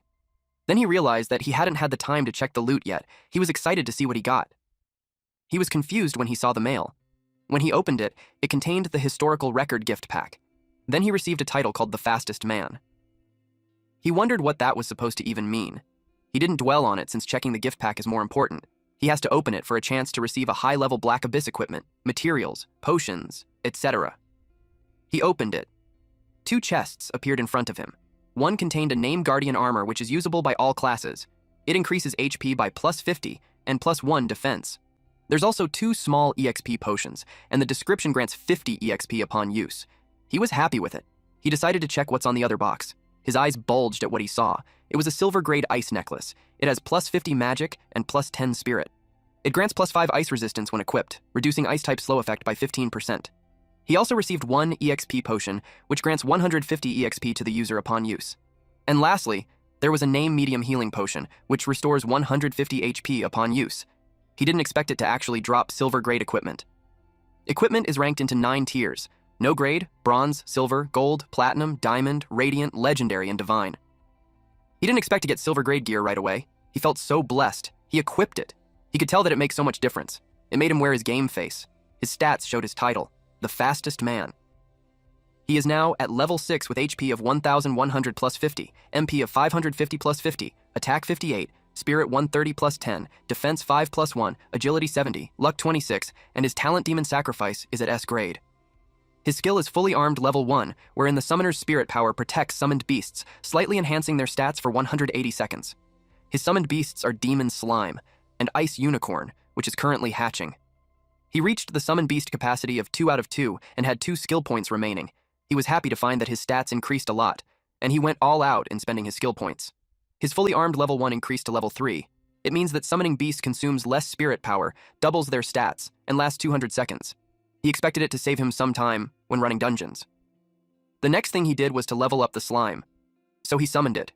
Then he realized that he hadn't had the time to check the loot yet. He was excited to see what he got. He was confused when he saw the mail. When he opened it, it contained the historical record gift pack. Then he received a title called the Fastest Man. He wondered what that was supposed to even mean. He didn't dwell on it since checking the gift pack is more important. He has to open it for a chance to receive a high-level Black Abyss equipment, materials, potions, etc. He opened it. 2 chests appeared in front of him. One contained a Name Guardian armor which is usable by all classes. It increases HP by +50 and +1 defense. There's also 2 small EXP potions, and the description grants 50 EXP upon use. He was happy with it. He decided to check what's on the other box. His eyes bulged at what he saw. It was a silver-grade ice necklace. It has +50 magic and +10 spirit. It grants +5 ice resistance when equipped, reducing ice-type slow effect by 15%. He also received 1 EXP potion, which grants 150 EXP to the user upon use. And lastly, there was a Name Medium Healing Potion, which restores 150 HP upon use. He didn't expect it to actually drop silver-grade equipment. Equipment is ranked into 9 tiers: no grade, bronze, silver, gold, platinum, diamond, radiant, legendary, and divine. He didn't expect to get silver-grade gear right away. He felt so blessed. He equipped it. He could tell that it makes so much difference. It made him wear his game face. His stats showed his title, the fastest man. He is now at level 6 with HP of 1,100 plus 50, MP of 550 plus 50, attack 58, Spirit 130 plus 10, Defense 5 plus 1, Agility 70, Luck 26, and his Talent Demon Sacrifice is at S grade. His skill is Fully Armed level 1, wherein the Summoner's Spirit Power protects summoned beasts, slightly enhancing their stats for 180 seconds. His summoned beasts are Demon Slime and Ice Unicorn, which is currently hatching. He reached the summon beast capacity of 2 out of 2 and had 2 skill points remaining. He was happy to find that his stats increased a lot, and he went all out in spending his skill points. His Fully Armed level 1 increased to level 3. It means that summoning beasts consumes less spirit power, doubles their stats, and lasts 200 seconds. He expected it to save him some time when running dungeons. The next thing he did was to level up the slime, so he summoned it.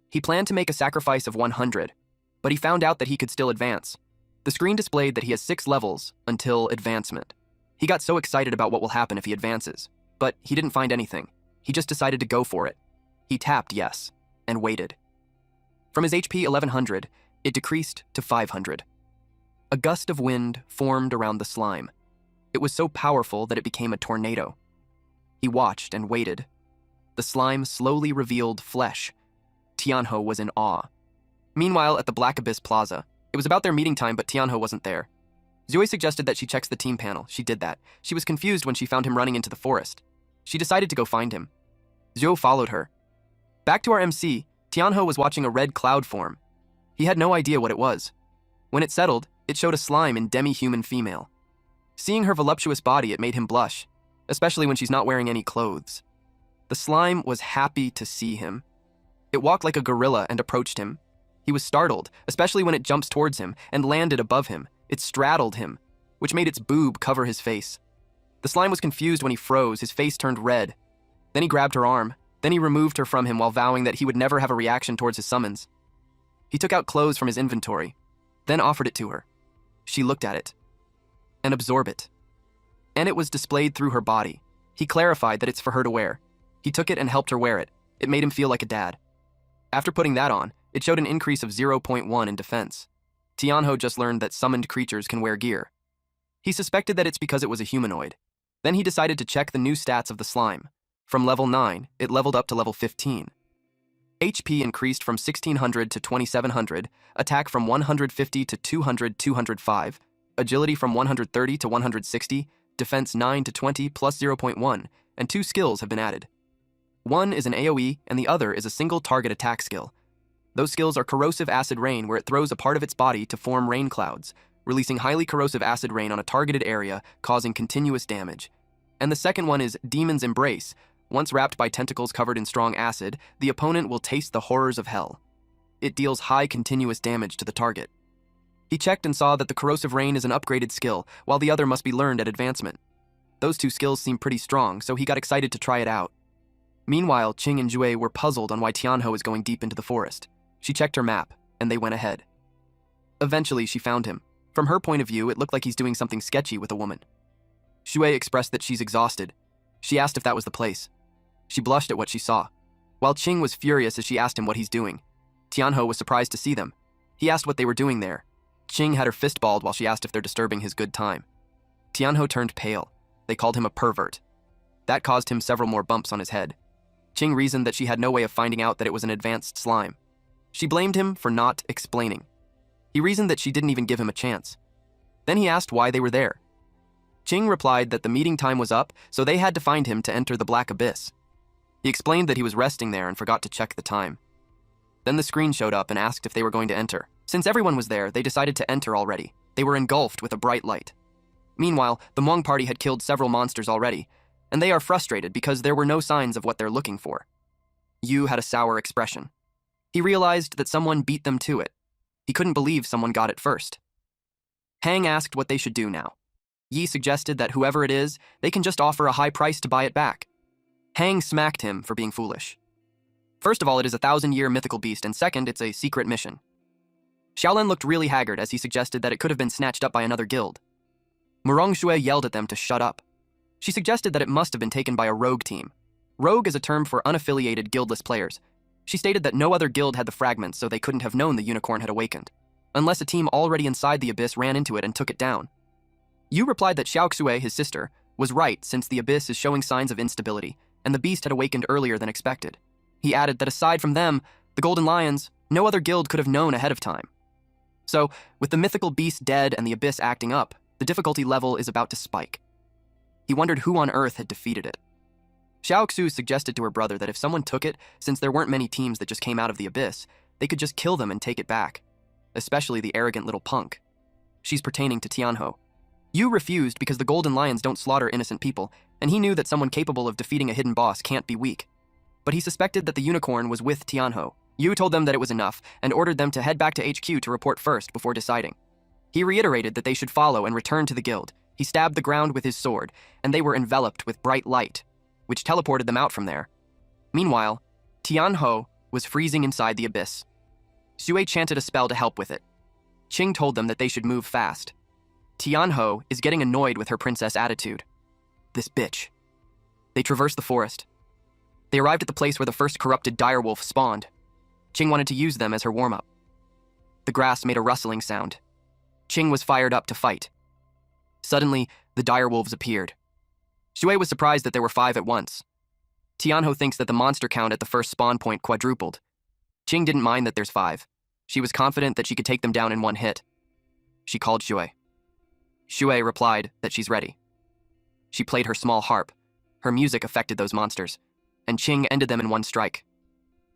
He planned to make a sacrifice of 100, but he found out that he could still advance. The screen displayed that he has 6 levels until advancement. He got so excited about what will happen if he advances, but he didn't find anything. He just decided to go for it. He tapped yes, and waited. From his HP 1100, it decreased to 500. A gust of wind formed around the slime. It was so powerful that it became a tornado. He watched and waited. The slime slowly revealed flesh. Tianho was in awe. Meanwhile, at the Black Abyss Plaza, it was about their meeting time, but Tianho wasn't there. Zoe suggested that she checks the team panel. She did that. She was confused when she found him running into the forest. She decided to go find him. Zhou followed her. Back to our MC, Tianho was watching a red cloud form. He had no idea what it was. When it settled, it showed a slime in demi-human female. Seeing her voluptuous body, it made him blush, especially when she's not wearing any clothes. The slime was happy to see him. It walked like a gorilla and approached him. He was startled, especially when it jumps towards him and landed above him. It straddled him, which made its boob cover his face. The slime was confused when he froze. His face turned red. Then he grabbed her arm. Then he removed her from him while vowing that he would never have a reaction towards his summons. He took out clothes from his inventory, then offered it to her. She looked at it and absorbed it. And it was displayed through her body. He clarified that it's for her to wear. He took it and helped her wear it. It made him feel like a dad. After putting that on, it showed an increase of 0.1 in defense. Tianho just learned that summoned creatures can wear gear. He suspected that it's because it was a humanoid. Then he decided to check the new stats of the slime. From level 9, it leveled up to level 15. HP increased from 1600 to 2700, attack from 150 to 200, 205, agility from 130 to 160, defense 9 to 20 plus 0.1, and 2 skills have been added. One is an AoE, and the other is a single target attack skill. Those skills are Corrosive Acid Rain, where it throws a part of its body to form rain clouds, releasing highly corrosive acid rain on a targeted area, causing continuous damage. And the second one is Demon's Embrace. Once wrapped by tentacles covered in strong acid, the opponent will taste the horrors of hell. It deals high continuous damage to the target. He checked and saw that the Corrosive Rain is an upgraded skill, while the other must be learned at advancement. Those 2 skills seem pretty strong, so he got excited to try it out. Meanwhile, Qing and Jue were puzzled on why Tianho is going deep into the forest. She checked her map, and they went ahead. Eventually, she found him. From her point of view, it looked like he's doing something sketchy with a woman. Xue expressed that she's exhausted. She asked if that was the place. She blushed at what she saw, while Qing was furious as she asked him what he's doing. Tianho was surprised to see them. He asked what they were doing there. Qing had her fist balled while she asked if they're disturbing his good time. Tianho turned pale. They called him a pervert. That caused him several more bumps on his head. Qing reasoned that she had no way of finding out that it was an advanced slime. She blamed him for not explaining. He reasoned that she didn't even give him a chance. Then he asked why they were there. Ching replied that the meeting time was up, so they had to find him to enter the black abyss. He explained that he was resting there and forgot to check the time. Then the screen showed up and asked if they were going to enter. Since everyone was there, they decided to enter already. They were engulfed with a bright light. Meanwhile, the Hmong party had killed several monsters already, and they are frustrated because there were no signs of what they're looking for. Yu had a sour expression. He realized that someone beat them to it. He couldn't believe someone got it first. Hang asked what they should do now. Yi suggested that whoever it is, they can just offer a high price to buy it back. Hang smacked him for being foolish. First of all, it is a 1,000-year mythical beast, and second, it's a secret mission. Xiaolin looked really haggard as he suggested that it could have been snatched up by another guild. Murong Shui yelled at them to shut up. She suggested that it must have been taken by a rogue team. Rogue is a term for unaffiliated guildless players. She stated that no other guild had the fragments, so they couldn't have known the unicorn had awakened, unless a team already inside the abyss ran into it and took it down. Yu replied that Xiaoxue, his sister, was right since the abyss is showing signs of instability, and the beast had awakened earlier than expected. He added that aside from them, the Golden Lions, no other guild could have known ahead of time. So, with the mythical beast dead and the abyss acting up, the difficulty level is about to spike. He wondered who on earth had defeated it. Xiaoxu suggested to her brother that if someone took it, since there weren't many teams that just came out of the abyss, they could just kill them and take it back, especially the arrogant little punk. She's pertaining to Tianho. Yu refused because the Golden Lions don't slaughter innocent people, and he knew that someone capable of defeating a hidden boss can't be weak. But he suspected that the unicorn was with Tianho. Yu told them that it was enough and ordered them to head back to HQ to report first before deciding. He reiterated that they should follow and return to the guild. He stabbed the ground with his sword, and they were enveloped with bright light, which teleported them out from there. Meanwhile, Tianho was freezing inside the abyss. Xue chanted a spell to help with it. Qing told them that they should move fast. Tianho is getting annoyed with her princess attitude. This bitch. They traversed the forest. They arrived at the place where the first corrupted direwolf spawned. Qing wanted to use them as her warm-up. The grass made a rustling sound. Qing was fired up to fight. Suddenly, the direwolves appeared. Xue was surprised that there were 5 at once. Tianho thinks that the monster count at the first spawn point quadrupled. Qing didn't mind that there's 5. She was confident that she could take them down in one hit. She called Xue. Xue replied that she's ready. She played her small harp. Her music affected those monsters, and Qing ended them in one strike.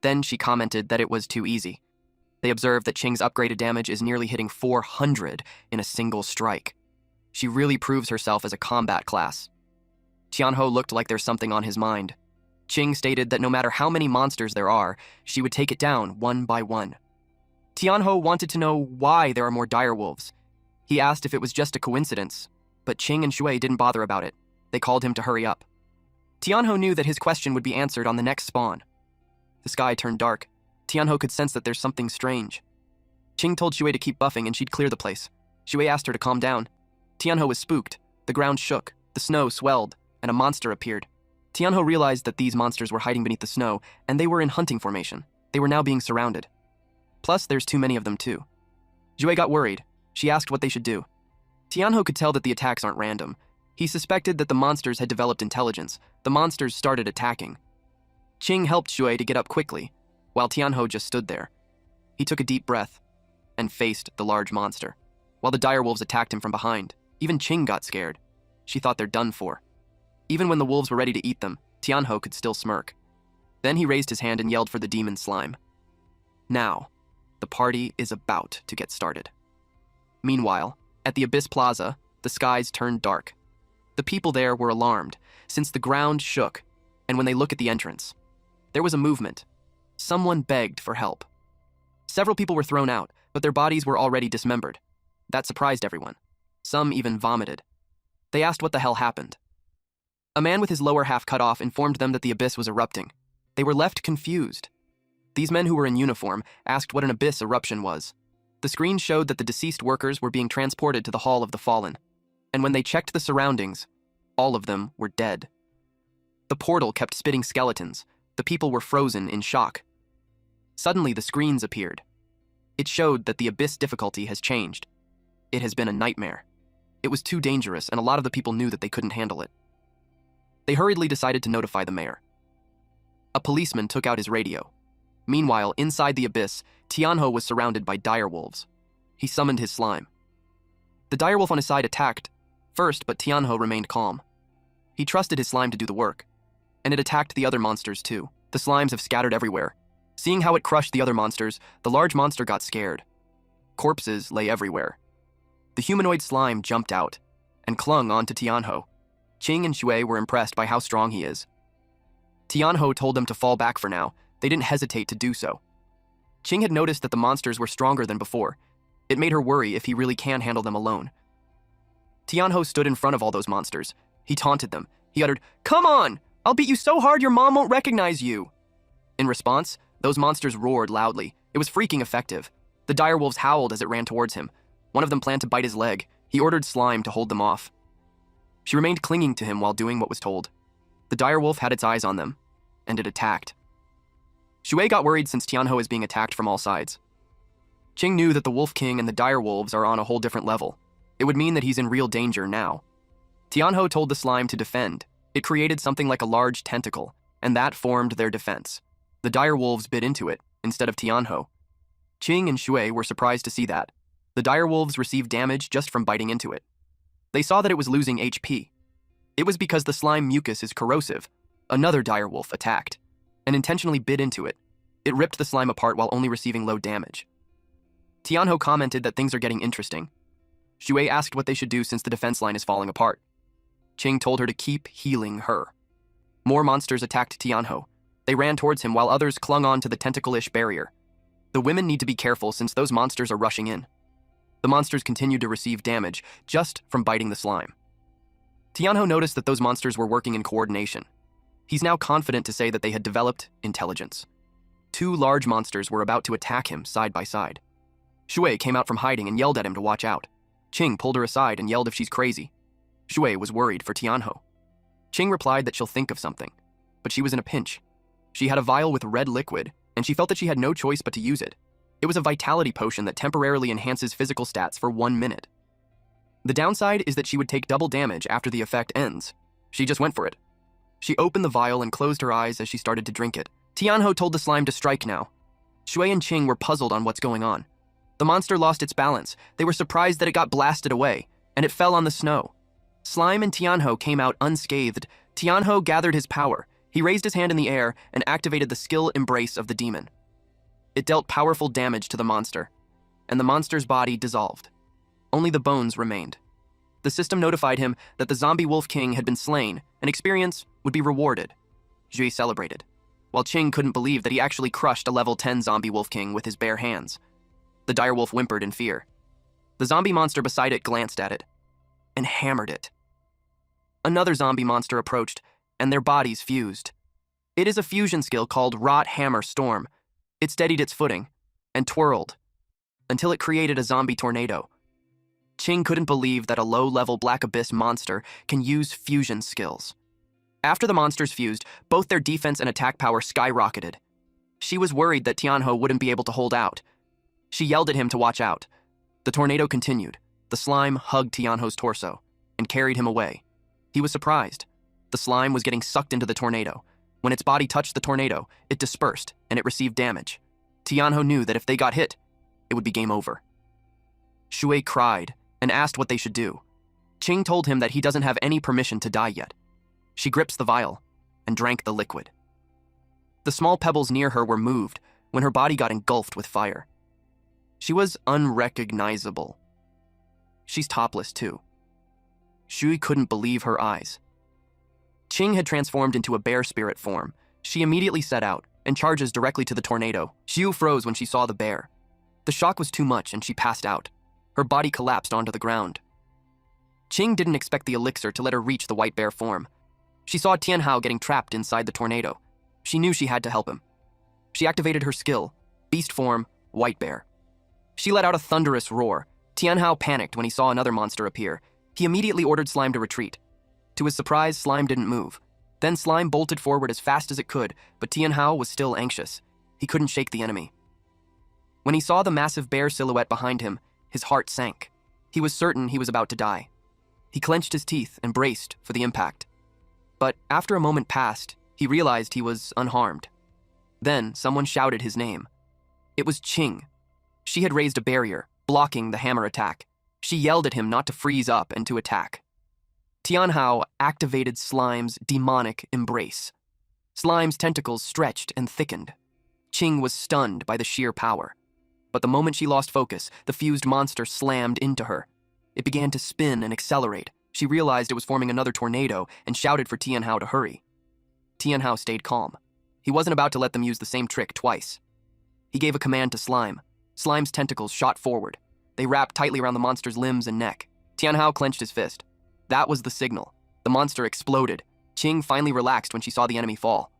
Then she commented that it was too easy. They observed that Qing's upgraded damage is nearly hitting 400 in a single strike. She really proves herself as a combat class. Tianho looked like there's something on his mind. Qing stated that no matter how many monsters there are, she would take it down one by one. Tianho wanted to know why there are more direwolves. He asked if it was just a coincidence, but Qing and Xue didn't bother about it. They called him to hurry up. Tianho knew that his question would be answered on the next spawn. The sky turned dark. Tianho could sense that there's something strange. Qing told Xue to keep buffing and she'd clear the place. Xue asked her to calm down. Tianho was spooked. The ground shook, the snow swelled, and a monster appeared. Tianho realized that these monsters were hiding beneath the snow, and they were in hunting formation. They were now being surrounded. Plus, there's too many of them too. Xue got worried. She asked what they should do. Tianho could tell that the attacks aren't random. He suspected that the monsters had developed intelligence. The monsters started attacking. Qing helped Xue to get up quickly, while Tianho just stood there. He took a deep breath and faced the large monster. While the direwolves attacked him from behind, even Qing got scared. She thought they're done for. Even when the wolves were ready to eat them, Tianho could still smirk. Then he raised his hand and yelled for the demon slime. Now, the party is about to get started. Meanwhile, at the Abyss Plaza, the skies turned dark. The people there were alarmed, since the ground shook, and when they looked at the entrance, there was a movement. Someone begged for help. Several people were thrown out, but their bodies were already dismembered. That surprised everyone. Some even vomited. They asked what the hell happened. A man with his lower half cut off informed them that the abyss was erupting. They were left confused. These men who were in uniform asked what an abyss eruption was. The screen showed that the deceased workers were being transported to the Hall of the Fallen, and when they checked the surroundings, all of them were dead. The portal kept spitting skeletons. The people were frozen in shock. Suddenly, the screens appeared. It showed that the abyss difficulty has changed. It has been a nightmare. It was too dangerous, and a lot of the people knew that they couldn't handle it. They hurriedly decided to notify the mayor. A policeman took out his radio. Meanwhile, inside the abyss, Tianho was surrounded by direwolves. He summoned his slime. The direwolf on his side attacked, first, but Tianho remained calm. He trusted his slime to do the work, and it attacked the other monsters too. The slimes have scattered everywhere. Seeing how it crushed the other monsters, the large monster got scared. Corpses lay everywhere. The humanoid slime jumped out and clung onto Tianho. Qing and Shui were impressed by how strong he is. Tianho told them to fall back for now. They didn't hesitate to do so. Qing had noticed that the monsters were stronger than before. It made her worry if he really can handle them alone. Tianho stood in front of all those monsters. He taunted them. He uttered, "Come on! I'll beat you so hard your mom won't recognize you!" In response, those monsters roared loudly. It was freaking effective. The direwolves howled as it ran towards him. One of them planned to bite his leg. He ordered Slime to hold them off. She remained clinging to him while doing what was told. The direwolf had its eyes on them, and it attacked. Shui got worried since Tianho is being attacked from all sides. Qing knew that the Wolf King and the direwolves are on a whole different level. It would mean that he's in real danger now. Tianho told the slime to defend. It created something like a large tentacle, and that formed their defense. The direwolves bit into it, instead of Tianho. Qing and Shui were surprised to see that. The direwolves received damage just from biting into it. They saw that it was losing HP. It was because the slime mucus is corrosive. Another direwolf attacked, and intentionally bit into it. It ripped the slime apart while only receiving low damage. Tianho commented that things are getting interesting. Shui asked what they should do since the defense line is falling apart. Qing told her to keep healing her. More monsters attacked Tianho. They ran towards him while others clung on to the tentacle-ish barrier. The women need to be careful since those monsters are rushing in. The monsters continued to receive damage just from biting the slime. Tianho noticed that those monsters were working in coordination. He's now confident to say that they had developed intelligence. Two large monsters were about to attack him side by side. Shui came out from hiding and yelled at him to watch out. Qing pulled her aside and yelled if she's crazy. Shui was worried for Tianho. Qing replied that she'll think of something, but she was in a pinch. She had a vial with red liquid, and she felt that she had no choice but to use it. It was a vitality potion that temporarily enhances physical stats for 1 minute. The downside is that she would take double damage after the effect ends. She just went for it. She opened the vial and closed her eyes as she started to drink it. Tianho told the slime to strike now. Shui and Qing were puzzled on what's going on. The monster lost its balance. They were surprised that it got blasted away, and it fell on the snow. Slime and Tianho came out unscathed. Tianho gathered his power. He raised his hand in the air and activated the skill embrace of the demon. It dealt powerful damage to the monster, and the monster's body dissolved. Only the bones remained. The system notified him that the zombie Wolf King had been slain, and experience would be rewarded. Jui celebrated, while Qing couldn't believe that he actually crushed a level 10 zombie Wolf King with his bare hands. The direwolf whimpered in fear. The zombie monster beside it glanced at it and hammered it. Another zombie monster approached, and their bodies fused. It is a fusion skill called Rot Hammer Storm. It steadied its footing and twirled until it created a zombie tornado. Qing couldn't believe that a low-level Black Abyss monster can use fusion skills. After the monsters fused, both their defense and attack power skyrocketed. She was worried that Tianho wouldn't be able to hold out. She yelled at him to watch out. The tornado continued. The slime hugged Tianho's torso and carried him away. He was surprised. The slime was getting sucked into the tornado. When its body touched the tornado, it dispersed and it received damage. Tianho knew that if they got hit, it would be game over. Shui cried and asked what they should do. Qing told him that he doesn't have any permission to die yet. She gripped the vial and drank the liquid. The small pebbles near her were moved when her body got engulfed with fire. She was unrecognizable. She's topless too. Shui couldn't believe her eyes. Qing had transformed into a bear spirit form. She immediately set out and charges directly to the tornado. Xiu froze when she saw the bear. The shock was too much and she passed out. Her body collapsed onto the ground. Qing didn't expect the elixir to let her reach the white bear form. She saw Tianhao getting trapped inside the tornado. She knew she had to help him. She activated her skill, beast form, white bear. She let out a thunderous roar. Tianhao panicked when he saw another monster appear. He immediately ordered Slime to retreat. To his surprise, Slime didn't move. Then Slime bolted forward as fast as it could, but Tianhao was still anxious. He couldn't shake the enemy. When he saw the massive bear silhouette behind him, his heart sank. He was certain he was about to die. He clenched his teeth and braced for the impact. But after a moment passed, he realized he was unharmed. Then someone shouted his name. It was Qing. She had raised a barrier, blocking the hammer attack. She yelled at him not to freeze up and to attack. Tianhao activated Slime's demonic embrace. Slime's tentacles stretched and thickened. Qing was stunned by the sheer power. But the moment she lost focus, the fused monster slammed into her. It began to spin and accelerate. She realized it was forming another tornado and shouted for Tianhao to hurry. Tianhao stayed calm. He wasn't about to let them use the same trick twice. He gave a command to Slime. Slime's tentacles shot forward. They wrapped tightly around the monster's limbs and neck. Tianhao clenched his fist. That was the signal. The monster exploded. Qing finally relaxed when she saw the enemy fall.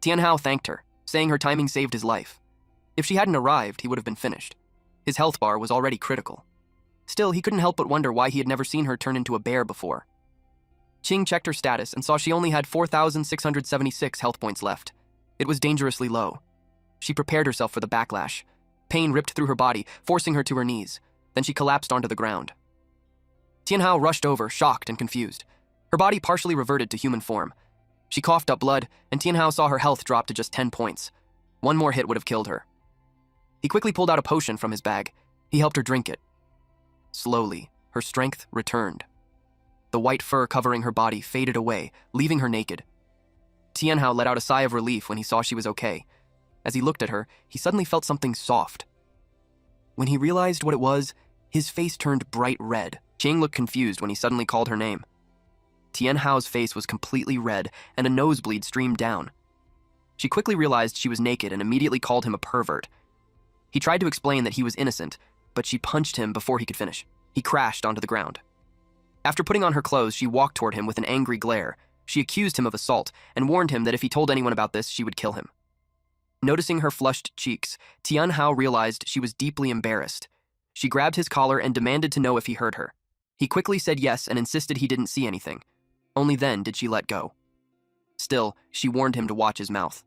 Tianhao thanked her, saying her timing saved his life. If she hadn't arrived, he would have been finished. His health bar was already critical. Still, he couldn't help but wonder why he had never seen her turn into a bear before. Qing checked her status and saw she only had 4,676 health points left. It was dangerously low. She prepared herself for the backlash. Pain ripped through her body, forcing her to her knees. Then she collapsed onto the ground. Tianhao rushed over, shocked and confused. Her body partially reverted to human form. She coughed up blood, and Tianhao saw her health drop to just 10 points. One more hit would have killed her. He quickly pulled out a potion from his bag. He helped her drink it. Slowly, her strength returned. The white fur covering her body faded away, leaving her naked. Tianhao let out a sigh of relief when he saw she was okay. As he looked at her, he suddenly felt something soft. When he realized what it was, his face turned bright red. Qing looked confused when he suddenly called her name. Tianhao's face was completely red, and a nosebleed streamed down. She quickly realized she was naked and immediately called him a pervert. He tried to explain that he was innocent, but she punched him before he could finish. He crashed onto the ground. After putting on her clothes, she walked toward him with an angry glare. She accused him of assault and warned him that if he told anyone about this, she would kill him. Noticing her flushed cheeks, Tianhao realized she was deeply embarrassed. She grabbed his collar and demanded to know if he heard her. He quickly said yes and insisted he didn't see anything. Only then did she let go. Still, she warned him to watch his mouth.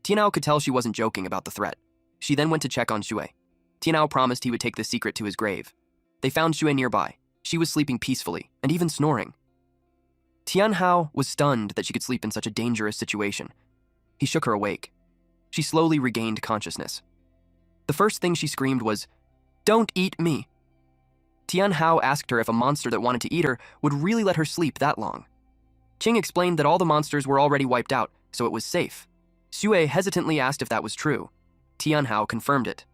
Tianhao could tell she wasn't joking about the threat. She then went to check on Shui. Tianhao promised he would take the secret to his grave. They found Shui nearby. She was sleeping peacefully, and even snoring. Tianhao was stunned that she could sleep in such a dangerous situation. He shook her awake. She slowly regained consciousness. The first thing she screamed was, "Don't eat me!" Tianhao asked her if a monster that wanted to eat her would really let her sleep that long. Qing explained that all the monsters were already wiped out, so it was safe. Sui hesitantly asked if that was true. Tianhao confirmed it.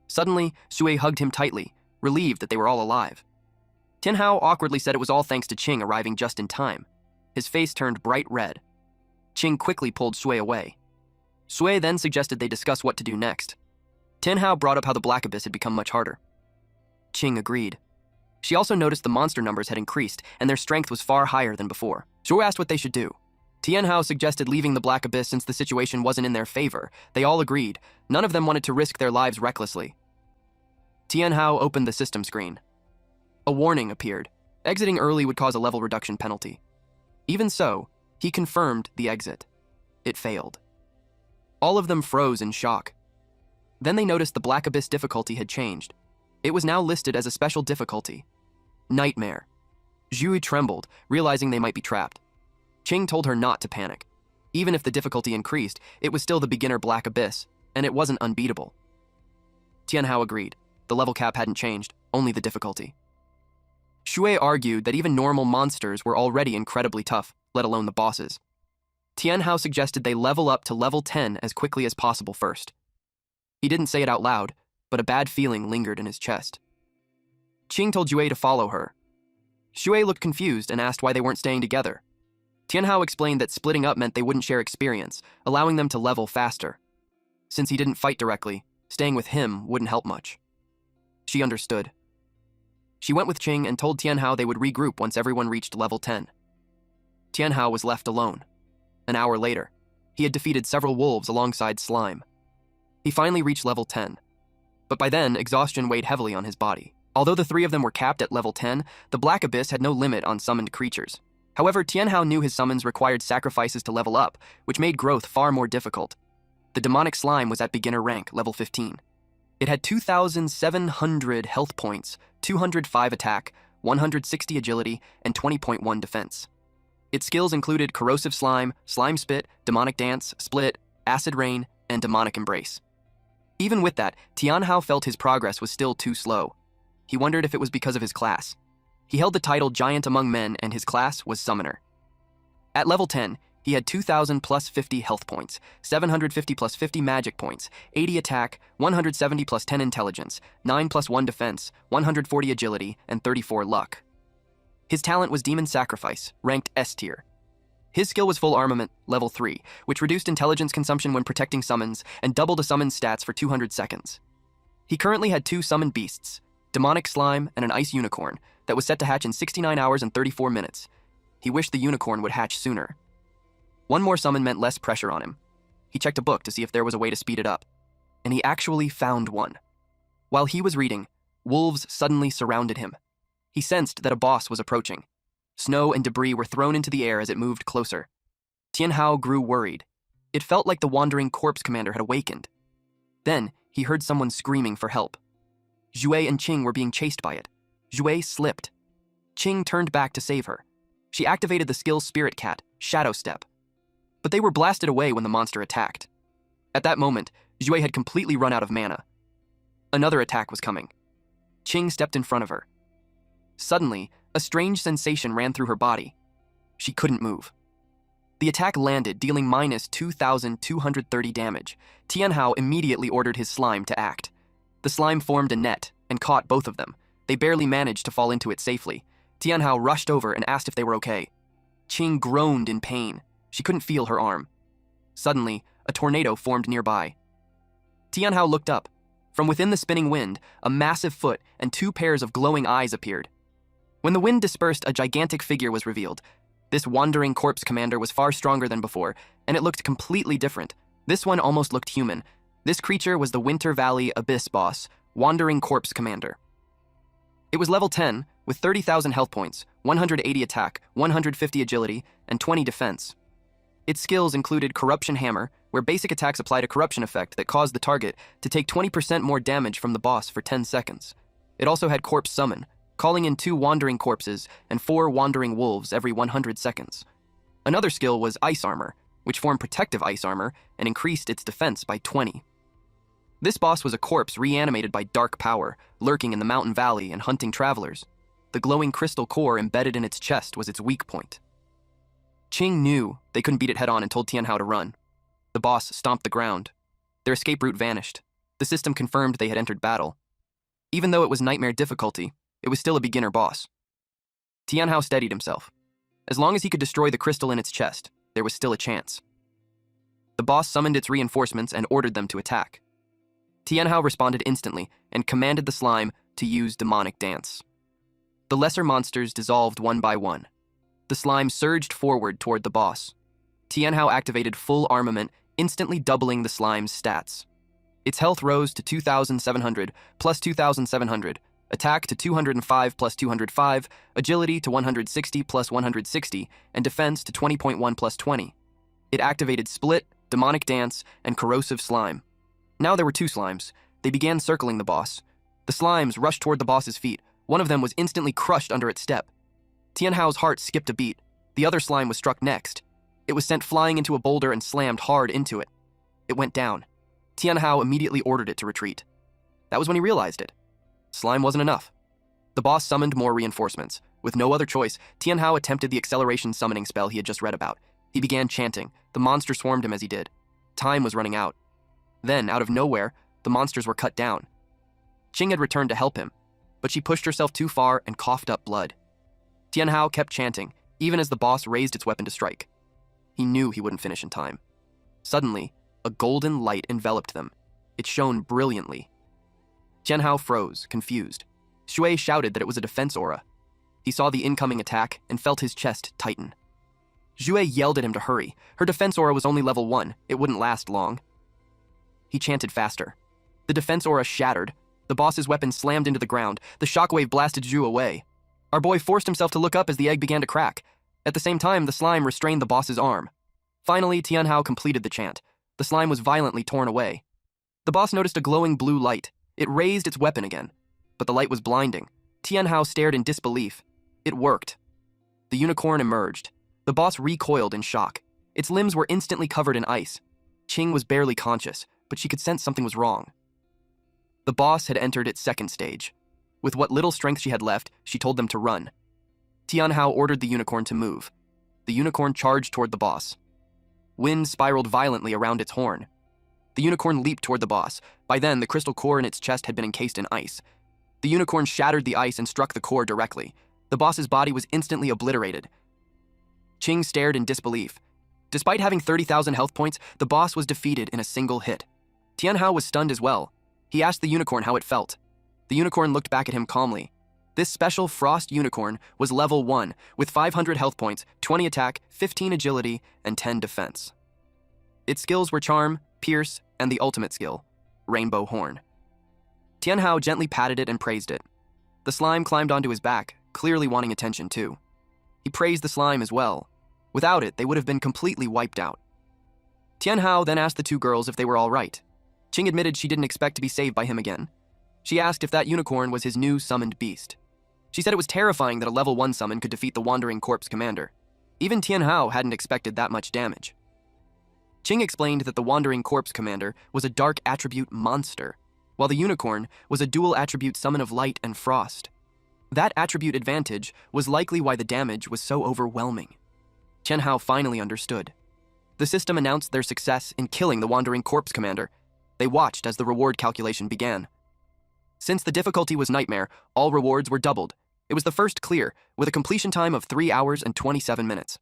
Suddenly, Sui hugged him tightly, relieved that they were all alive. Tianhao awkwardly said it was all thanks to Qing arriving just in time. His face turned bright red. Qing quickly pulled Sui away. Sui then suggested they discuss what to do next. Tianhao brought up how the Black Abyss had become much harder. Qing agreed. She also noticed the monster numbers had increased, and their strength was far higher than before. Sui asked what they should do. Tianhao suggested leaving the Black Abyss since the situation wasn't in their favor. They all agreed. None of them wanted to risk their lives recklessly. Tianhao opened the system screen. A warning appeared. Exiting early would cause a level reduction penalty. Even so, he confirmed the exit. It failed. All of them froze in shock. Then they noticed the Black Abyss difficulty had changed. It was now listed as a special difficulty. Nightmare. Zhui trembled, realizing they might be trapped. Qing told her not to panic. Even if the difficulty increased, it was still the beginner Black Abyss, and it wasn't unbeatable. Tianhao agreed. The level cap hadn't changed, only the difficulty. Shui argued that even normal monsters were already incredibly tough, let alone the bosses. Tianhao suggested they level up to level 10 as quickly as possible first. He didn't say it out loud, but a bad feeling lingered in his chest. Qing told Shui to follow her. Shui looked confused and asked why they weren't staying together. Tianhao explained that splitting up meant they wouldn't share experience, allowing them to level faster. Since he didn't fight directly, staying with him wouldn't help much. She understood. She went with Qing and told Tianhao they would regroup once everyone reached level 10. Tianhao was left alone. An hour later, he had defeated several wolves alongside Slime. He finally reached level 10. But by then, exhaustion weighed heavily on his body. Although the three of them were capped at level 10, the Black Abyss had no limit on summoned creatures. However, Tianhao knew his summons required sacrifices to level up, which made growth far more difficult. The demonic slime was at beginner rank, level 15. It had 2,700 health points, 205 attack, 160 agility, and 20.1 defense. Its skills included corrosive slime, slime spit, demonic dance, split, acid rain, and demonic embrace. Even with that, Tianhao felt his progress was still too slow. He wondered if it was because of his class. He held the title Giant Among Men and his class was Summoner. At level 10, he had 2,000 plus 50 health points, 750 plus 50 magic points, 80 attack, 170 plus 10 intelligence, 9 plus 1 defense, 140 agility, and 34 luck. His talent was Demon Sacrifice, ranked S tier. His skill was Full Armament, level 3, which reduced intelligence consumption when protecting summons and doubled a summon's stats for 200 seconds. He currently had 2 summoned beasts, Demonic Slime and an Ice Unicorn, that was set to hatch in 69 hours and 34 minutes. He wished the unicorn would hatch sooner. One more summon meant less pressure on him. He checked a book to see if there was a way to speed it up, and he actually found one. While he was reading, wolves suddenly surrounded him. He sensed that a boss was approaching. Snow and debris were thrown into the air as it moved closer. Tianhao grew worried. It felt like the wandering corpse commander had awakened. Then, he heard someone screaming for help. Zhui and Qing were being chased by it. Zhui slipped. Qing turned back to save her. She activated the skill Spirit Cat, Shadow Step. But they were blasted away when the monster attacked. At that moment, Zhui had completely run out of mana. Another attack was coming. Qing stepped in front of her. Suddenly, a strange sensation ran through her body. She couldn't move. The attack landed, dealing minus 2,230 damage. Tianhao immediately ordered his slime to act. The slime formed a net and caught both of them. They barely managed to fall into it safely. Tianhao rushed over and asked if they were okay. Qing groaned in pain. She couldn't feel her arm. Suddenly, a tornado formed nearby. Tianhao looked up. From within the spinning wind, a massive foot and 2 pairs of glowing eyes appeared. When the wind dispersed, a gigantic figure was revealed. This wandering corpse commander was far stronger than before, and it looked completely different. This one almost looked human. This creature was the Winter Valley Abyss boss, Wandering Corpse Commander. It was level 10, with 30,000 health points, 180 attack, 150 agility, and 20 defense. Its skills included Corruption Hammer, where basic attacks applied a corruption effect that caused the target to take 20% more damage from the boss for 10 seconds. It also had Corpse Summon, calling in 2 wandering corpses and 4 wandering wolves every 100 seconds. Another skill was Ice Armor, which formed protective ice armor and increased its defense by 20. This boss was a corpse reanimated by dark power, lurking in the mountain valley and hunting travelers. The glowing crystal core embedded in its chest was its weak point. Qing knew they couldn't beat it head-on and told Tianhao to run. The boss stomped the ground. Their escape route vanished. The system confirmed they had entered battle. Even though it was nightmare difficulty, it was still a beginner boss. Tianhao steadied himself. As long as he could destroy the crystal in its chest, there was still a chance. The boss summoned its reinforcements and ordered them to attack. Tianhao responded instantly and commanded the slime to use demonic dance. The lesser monsters dissolved one by one. The slime surged forward toward the boss. Tianhao activated full armament, instantly doubling the slime's stats. Its health rose to 2,700 plus 2,700, attack to 205 plus 205, agility to 160 plus 160, and defense to 20.1 plus 20. It activated Split, Demonic Dance, and Corrosive Slime. Now there were 2 slimes. They began circling the boss. The slimes rushed toward the boss's feet. One of them was instantly crushed under its step. Tianhao's heart skipped a beat. The other slime was struck next. It was sent flying into a boulder and slammed hard into it. It went down. Tianhao immediately ordered it to retreat. That was when he realized it. Slime wasn't enough. The boss summoned more reinforcements. With no other choice, Tianhao attempted the acceleration summoning spell he had just read about. He began chanting. The monster swarmed him as he did. Time was running out. Then, out of nowhere, the monsters were cut down. Qing had returned to help him, but she pushed herself too far and coughed up blood. Tianhao kept chanting, even as the boss raised its weapon to strike. He knew he wouldn't finish in time. Suddenly, a golden light enveloped them. It shone brilliantly. Tianhao froze, confused. Shui shouted that it was a defense aura. He saw the incoming attack and felt his chest tighten. Zhui yelled at him to hurry. Her defense aura was only level 1. It wouldn't last long. He chanted faster. The defense aura shattered. The boss's weapon slammed into the ground. The shockwave blasted Zhu away. Our boy forced himself to look up as the egg began to crack. At the same time, the slime restrained the boss's arm. Finally, Tianhao completed the chant. The slime was violently torn away. The boss noticed a glowing blue light. It raised its weapon again. But the light was blinding. Tianhao stared in disbelief. It worked. The unicorn emerged. The boss recoiled in shock. Its limbs were instantly covered in ice. Qing was barely conscious, but she could sense something was wrong. The boss had entered its second stage. With what little strength she had left, she told them to run. Tianhao ordered the unicorn to move. The unicorn charged toward the boss. Wind spiraled violently around its horn. The unicorn leaped toward the boss. By then, the crystal core in its chest had been encased in ice. The unicorn shattered the ice and struck the core directly. The boss's body was instantly obliterated. Qing stared in disbelief. Despite having 30,000 health points, the boss was defeated in a single hit. Tianhao was stunned as well. He asked the unicorn how it felt. The unicorn looked back at him calmly. This special frost unicorn was level 1, with 500 health points, 20 attack, 15 agility, and 10 defense. Its skills were Charm, Pierce, and the ultimate skill, Rainbow Horn. Tianhao gently patted it and praised it. The slime climbed onto his back, clearly wanting attention too. He praised the slime as well. Without it, they would have been completely wiped out. Tianhao then asked the two girls if they were all right. Qing admitted she didn't expect to be saved by him again. She asked if that unicorn was his new summoned beast. She said it was terrifying that a level 1 summon could defeat the Wandering Corpse commander. Even Tianhao hadn't expected that much damage. Qing explained that the Wandering Corpse commander was a dark attribute monster, while the unicorn was a dual attribute summon of light and frost. That attribute advantage was likely why the damage was so overwhelming. Tianhao finally understood. The system announced their success in killing the Wandering Corpse commander. They watched as the reward calculation began. Since the difficulty was Nightmare, all rewards were doubled. It was the first clear, with a completion time of 3 hours and 27 minutes.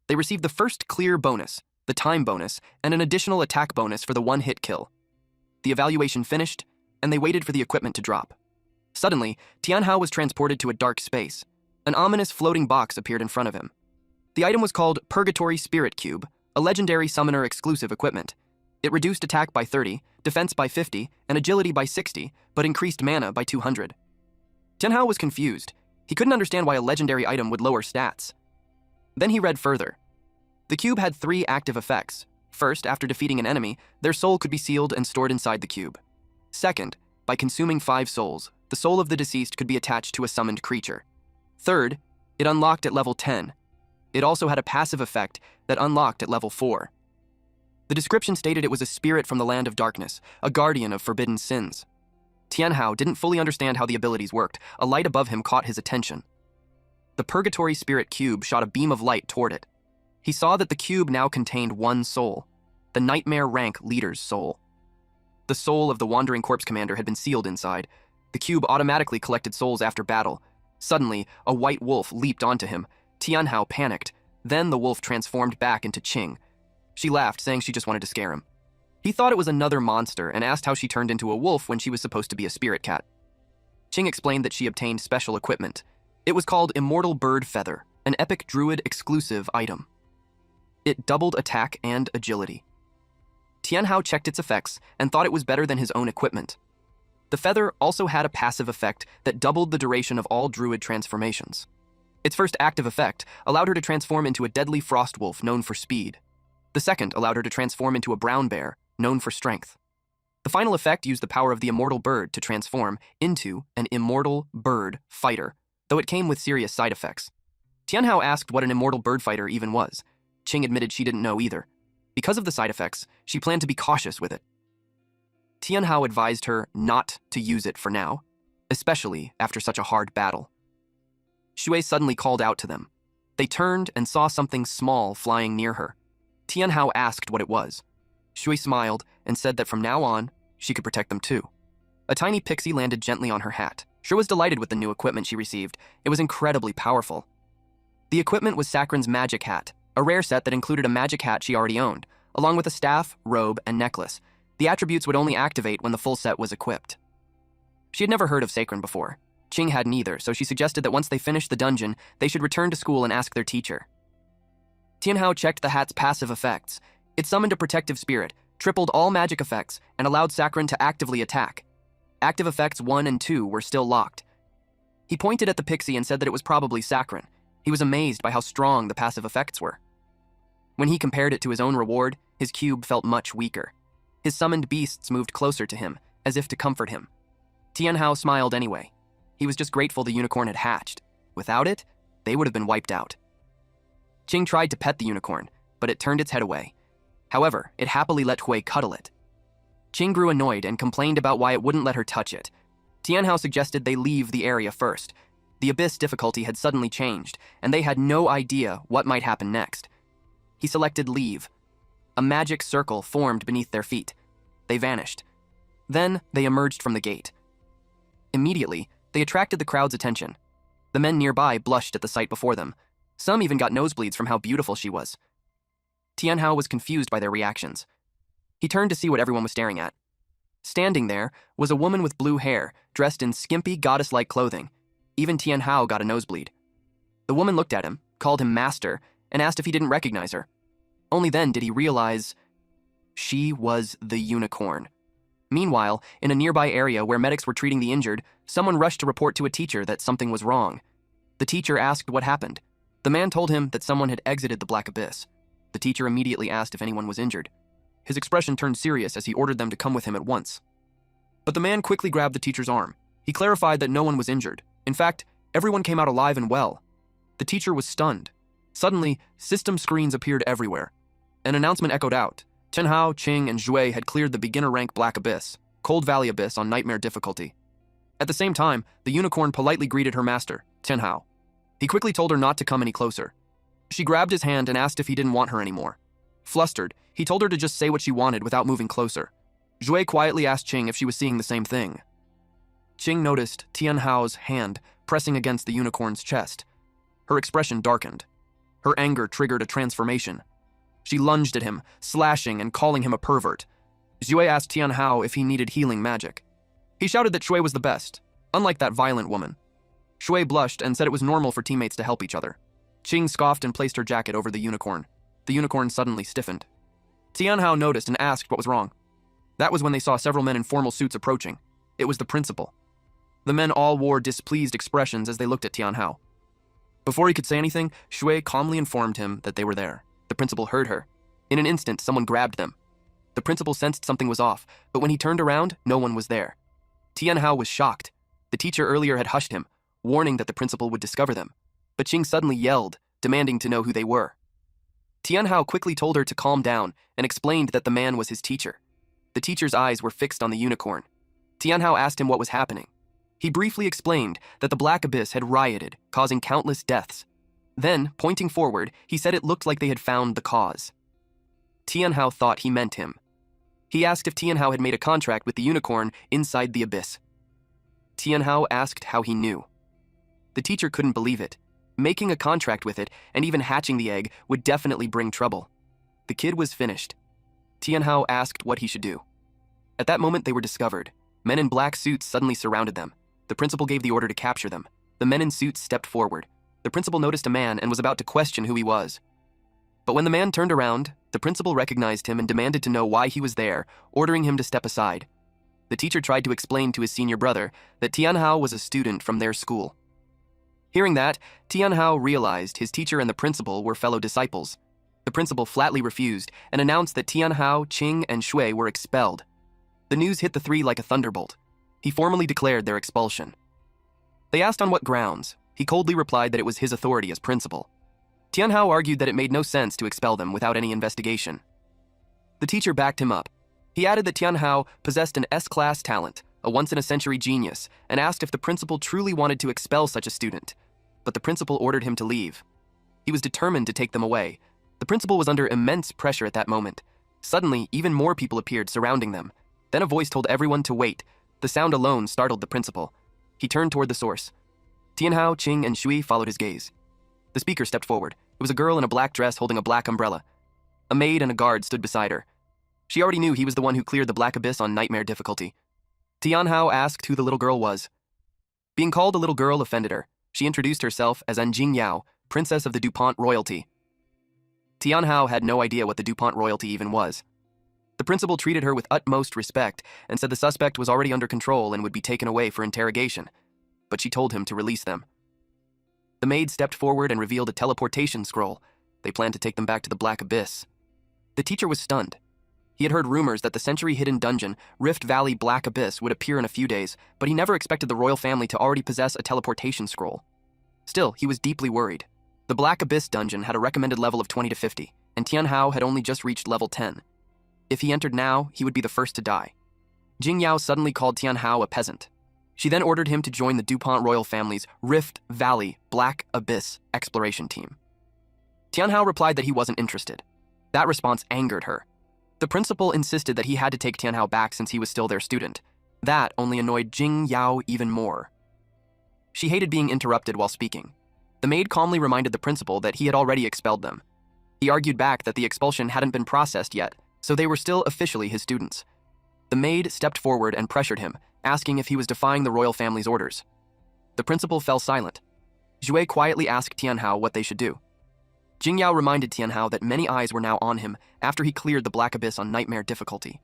They received the first clear bonus, the time bonus, and an additional attack bonus for the one-hit kill. The evaluation finished, and they waited for the equipment to drop. Suddenly, Tianhao was transported to a dark space. An ominous floating box appeared in front of him. The item was called Purgatory Spirit Cube, a legendary summoner exclusive equipment. It reduced attack by 30, defense by 50, and agility by 60, but increased mana by 200. Tianhao was confused. He couldn't understand why a legendary item would lower stats. Then he read further. The cube had 3 active effects. First, after defeating an enemy, their soul could be sealed and stored inside the cube. Second, by consuming 5 souls, the soul of the deceased could be attached to a summoned creature. Third, it unlocked at level 10. It also had a passive effect that unlocked at level 4. The description stated it was a spirit from the land of darkness, a guardian of forbidden sins. Tianhao didn't fully understand how the abilities worked. A light above him caught his attention. The Purgatory Spirit Cube shot a beam of light toward it. He saw that the cube now contained 1 soul, the Nightmare rank leader's soul. The soul of the Wandering Corpse commander had been sealed inside. The cube automatically collected souls after battle. Suddenly, a white wolf leaped onto him. Tianhao panicked. Then the wolf transformed back into Qing. She laughed, saying she just wanted to scare him. He thought it was another monster and asked how she turned into a wolf when she was supposed to be a spirit cat. Qing explained that she obtained special equipment. It was called Immortal Bird Feather, an epic druid exclusive item. It doubled attack and agility. Tianhao checked its effects and thought it was better than his own equipment. The feather also had a passive effect that doubled the duration of all druid transformations. Its first active effect allowed her to transform into a deadly frost wolf known for speed. The second allowed her to transform into a brown bear, known for strength. The final effect used the power of the immortal bird to transform into an immortal bird fighter, though it came with serious side effects. Tianhao asked what an immortal bird fighter even was. Qing admitted she didn't know either. Because of the side effects, she planned to be cautious with it. Tianhao advised her not to use it for now, especially after such a hard battle. Shui suddenly called out to them. They turned and saw something small flying near her. Tianhao asked what it was. Shui smiled and said that from now on, she could protect them too. A tiny pixie landed gently on her hat. Shui was delighted with the new equipment she received. It was incredibly powerful. The equipment was Sakran's magic hat, a rare set that included a magic hat she already owned, along with a staff, robe, and necklace. The attributes would only activate when the full set was equipped. She had never heard of Sakran before. Qing hadn't either, so she suggested that once they finished the dungeon, they should return to school and ask their teacher. Tianhao checked the hat's passive effects. It summoned a protective spirit, tripled all magic effects, and allowed Sakran to actively attack. Active effects 1 and 2 were still locked. He pointed at the pixie and said that it was probably Sakran. He was amazed by how strong the passive effects were. When he compared it to his own reward, his cube felt much weaker. His summoned beasts moved closer to him, as if to comfort him. Tianhao smiled anyway. He was just grateful the unicorn had hatched. Without it, they would have been wiped out. Qing tried to pet the unicorn, but it turned its head away. However, it happily let Hui cuddle it. Qing grew annoyed and complained about why it wouldn't let her touch it. Tianhao suggested they leave the area first. The abyss difficulty had suddenly changed, and they had no idea what might happen next. He selected leave. A magic circle formed beneath their feet. They vanished. Then they emerged from the gate. Immediately, they attracted the crowd's attention. The men nearby blushed at the sight before them. Some even got nosebleeds from how beautiful she was. Tianhao was confused by their reactions. He turned to see what everyone was staring at. Standing there was a woman with blue hair, dressed in skimpy, goddess-like clothing. Even Tianhao got a nosebleed. The woman looked at him, called him master, and asked if he didn't recognize her. Only then did he realize she was the unicorn. Meanwhile, in a nearby area where medics were treating the injured, someone rushed to report to a teacher that something was wrong. The teacher asked what happened. The man told him that someone had exited the black abyss. The teacher immediately asked if anyone was injured. His expression turned serious as he ordered them to come with him at once. But the man quickly grabbed the teacher's arm. He clarified that no one was injured. In fact, everyone came out alive and well. The teacher was stunned. Suddenly, system screens appeared everywhere. An announcement echoed out. Tianhao, Qing, and Zhui had cleared the beginner rank Black Abyss, Cold Valley Abyss on Nightmare difficulty. At the same time, the unicorn politely greeted her master, Tianhao. He quickly told her not to come any closer. She grabbed his hand and asked if he didn't want her anymore. Flustered, he told her to just say what she wanted without moving closer. Zhui quietly asked Qing if she was seeing the same thing. Qing noticed Tianhao's hand pressing against the unicorn's chest. Her expression darkened. Her anger triggered a transformation. She lunged at him, slashing and calling him a pervert. Zhui asked Tianhao if he needed healing magic. He shouted that Shui was the best, unlike that violent woman. Shui blushed and said it was normal for teammates to help each other. Qing scoffed and placed her jacket over the unicorn. The unicorn suddenly stiffened. Tianhao noticed and asked what was wrong. That was when they saw several men in formal suits approaching. It was the principal. The men all wore displeased expressions as they looked at Tianhao. Before he could say anything, Shui calmly informed him that they were there. The principal heard her. In an instant, someone grabbed them. The principal sensed something was off, but when he turned around, no one was there. Tianhao was shocked. The teacher earlier had hushed him, warning that the principal would discover them. But Qing suddenly yelled, demanding to know who they were. Tianhao quickly told her to calm down and explained that the man was his teacher. The teacher's eyes were fixed on the unicorn. Tianhao asked him what was happening. He briefly explained that the Black Abyss had rioted, causing countless deaths. Then, pointing forward, he said it looked like they had found the cause. Tianhao thought he meant him. He asked if Tianhao had made a contract with the unicorn inside the abyss. Tianhao asked how he knew. The teacher couldn't believe it. Making a contract with it, and even hatching the egg, would definitely bring trouble. The kid was finished. Tianhao asked what he should do. At that moment, they were discovered. Men in black suits suddenly surrounded them. The principal gave the order to capture them. The men in suits stepped forward. The principal noticed a man and was about to question who he was. But when the man turned around, the principal recognized him and demanded to know why he was there, ordering him to step aside. The teacher tried to explain to his senior brother that Tianhao was a student from their school. Hearing that, Tianhao realized his teacher and the principal were fellow disciples. The principal flatly refused and announced that Tianhao, Qing, and Shui were expelled. The news hit the three like a thunderbolt. He formally declared their expulsion. They asked on what grounds. He coldly replied that it was his authority as principal. Tianhao argued that it made no sense to expel them without any investigation. The teacher backed him up. He added that Tianhao possessed an S-class talent, a once-in-a-century genius, and asked if the principal truly wanted to expel such a student. But the principal ordered him to leave. He was determined to take them away. The principal was under immense pressure at that moment. Suddenly, even more people appeared surrounding them. Then a voice told everyone to wait. The sound alone startled the principal. He turned toward the source. Tianhao, Qing, and Shui followed his gaze. The speaker stepped forward. It was a girl in a black dress holding a black umbrella. A maid and a guard stood beside her. She already knew he was the one who cleared the Black Abyss on Nightmare difficulty. Tianhao asked who the little girl was. Being called a little girl offended her. She introduced herself as Anjing Yao, princess of the DuPont royalty. Tianhao had no idea what the DuPont royalty even was. The principal treated her with utmost respect and said the suspect was already under control and would be taken away for interrogation. But she told him to release them. The maid stepped forward and revealed a teleportation scroll. They planned to take them back to the Black Abyss. The teacher was stunned. He had heard rumors that the century-hidden dungeon, Rift Valley Black Abyss, would appear in a few days, but he never expected the royal family to already possess a teleportation scroll. Still, he was deeply worried. The Black Abyss dungeon had a recommended level of 20 to 50, and Tianhao had only just reached level 10. If he entered now, he would be the first to die. Jing Yao suddenly called Tianhao a peasant. She then ordered him to join the DuPont royal family's Rift Valley Black Abyss exploration team. Tianhao replied that he wasn't interested. That response angered her. The principal insisted that he had to take Tianhao back since he was still their student. That only annoyed Jing Yao even more. She hated being interrupted while speaking. The maid calmly reminded the principal that he had already expelled them. He argued back that the expulsion hadn't been processed yet, so they were still officially his students. The maid stepped forward and pressured him, asking if he was defying the royal family's orders. The principal fell silent. Zhui quietly asked Tianhao what they should do. Jingyao reminded Tianhao that many eyes were now on him after he cleared the Black Abyss on nightmare difficulty.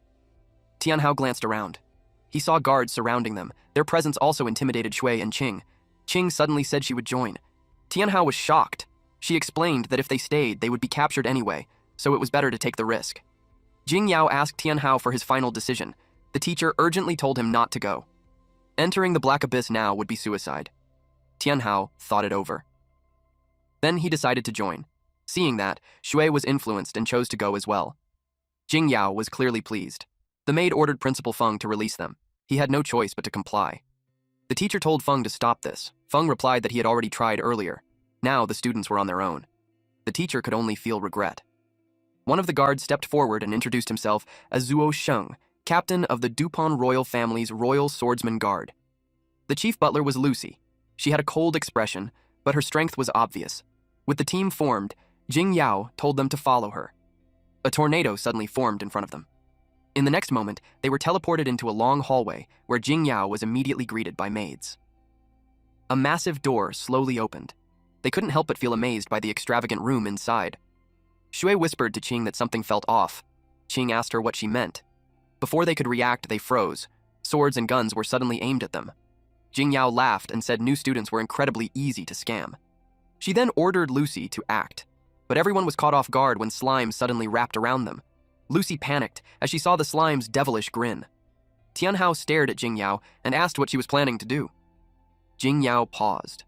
Tianhao glanced around. He saw guards surrounding them. Their presence also intimidated Shui and Qing. Qing suddenly said she would join. Tianhao was shocked. She explained that if they stayed, they would be captured anyway, so it was better to take the risk. Jingyao asked Tianhao for his final decision. The teacher urgently told him not to go. Entering the Black Abyss now would be suicide. Tianhao thought it over. Then he decided to join. Seeing that, Shui was influenced and chose to go as well. Jingyao was clearly pleased. The maid ordered Principal Feng to release them. He had no choice but to comply. The teacher told Feng to stop this. Feng replied that he had already tried earlier. Now the students were on their own. The teacher could only feel regret. One of the guards stepped forward and introduced himself as Zuo Sheng, captain of the DuPont royal family's Royal Swordsman Guard. The chief butler was Lucy. She had a cold expression, but her strength was obvious. With the team formed, Jing Yao told them to follow her. A tornado suddenly formed in front of them. In the next moment, they were teleported into a long hallway where Jing Yao was immediately greeted by maids. A massive door slowly opened. They couldn't help but feel amazed by the extravagant room inside. Shui whispered to Qing that something felt off. Qing asked her what she meant. Before they could react, they froze. Swords and guns were suddenly aimed at them. Jing Yao laughed and said new students were incredibly easy to scam. She then ordered Lucy to act, but everyone was caught off guard when slime suddenly wrapped around them. Lucy panicked as she saw the slime's devilish grin. Tianhao stared at Jing Yao and asked what she was planning to do. Jing Yao paused.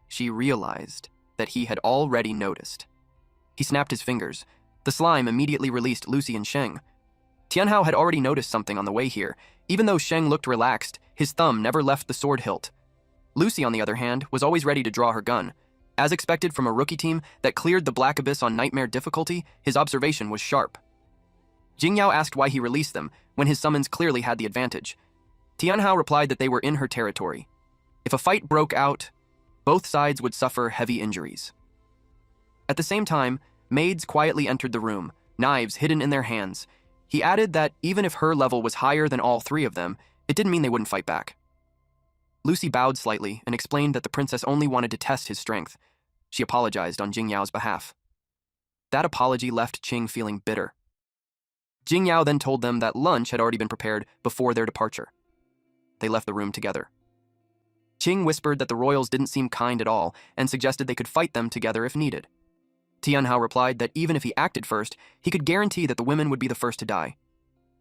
She realized that he had already noticed. He snapped his fingers. The slime immediately released Lucy and Sheng. Tianhao had already noticed something on the way here. Even though Sheng looked relaxed, his thumb never left the sword hilt. Lucy, on the other hand, was always ready to draw her gun. As expected from a rookie team that cleared the Black Abyss on nightmare difficulty, his observation was sharp. Jing Yao asked why he released them, when his summons clearly had the advantage. Tianhao replied that they were in her territory. If a fight broke out, both sides would suffer heavy injuries. At the same time, maids quietly entered the room, knives hidden in their hands. He added that even if her level was higher than all three of them, it didn't mean they wouldn't fight back. Lucy bowed slightly and explained that the princess only wanted to test his strength. She apologized on Jing Yao's behalf. That apology left Qing feeling bitter. Jing Yao then told them that lunch had already been prepared before their departure. They left the room together. Qing whispered that the royals didn't seem kind at all and suggested they could fight them together if needed. Tianhao replied that even if he acted first, he could guarantee that the women would be the first to die.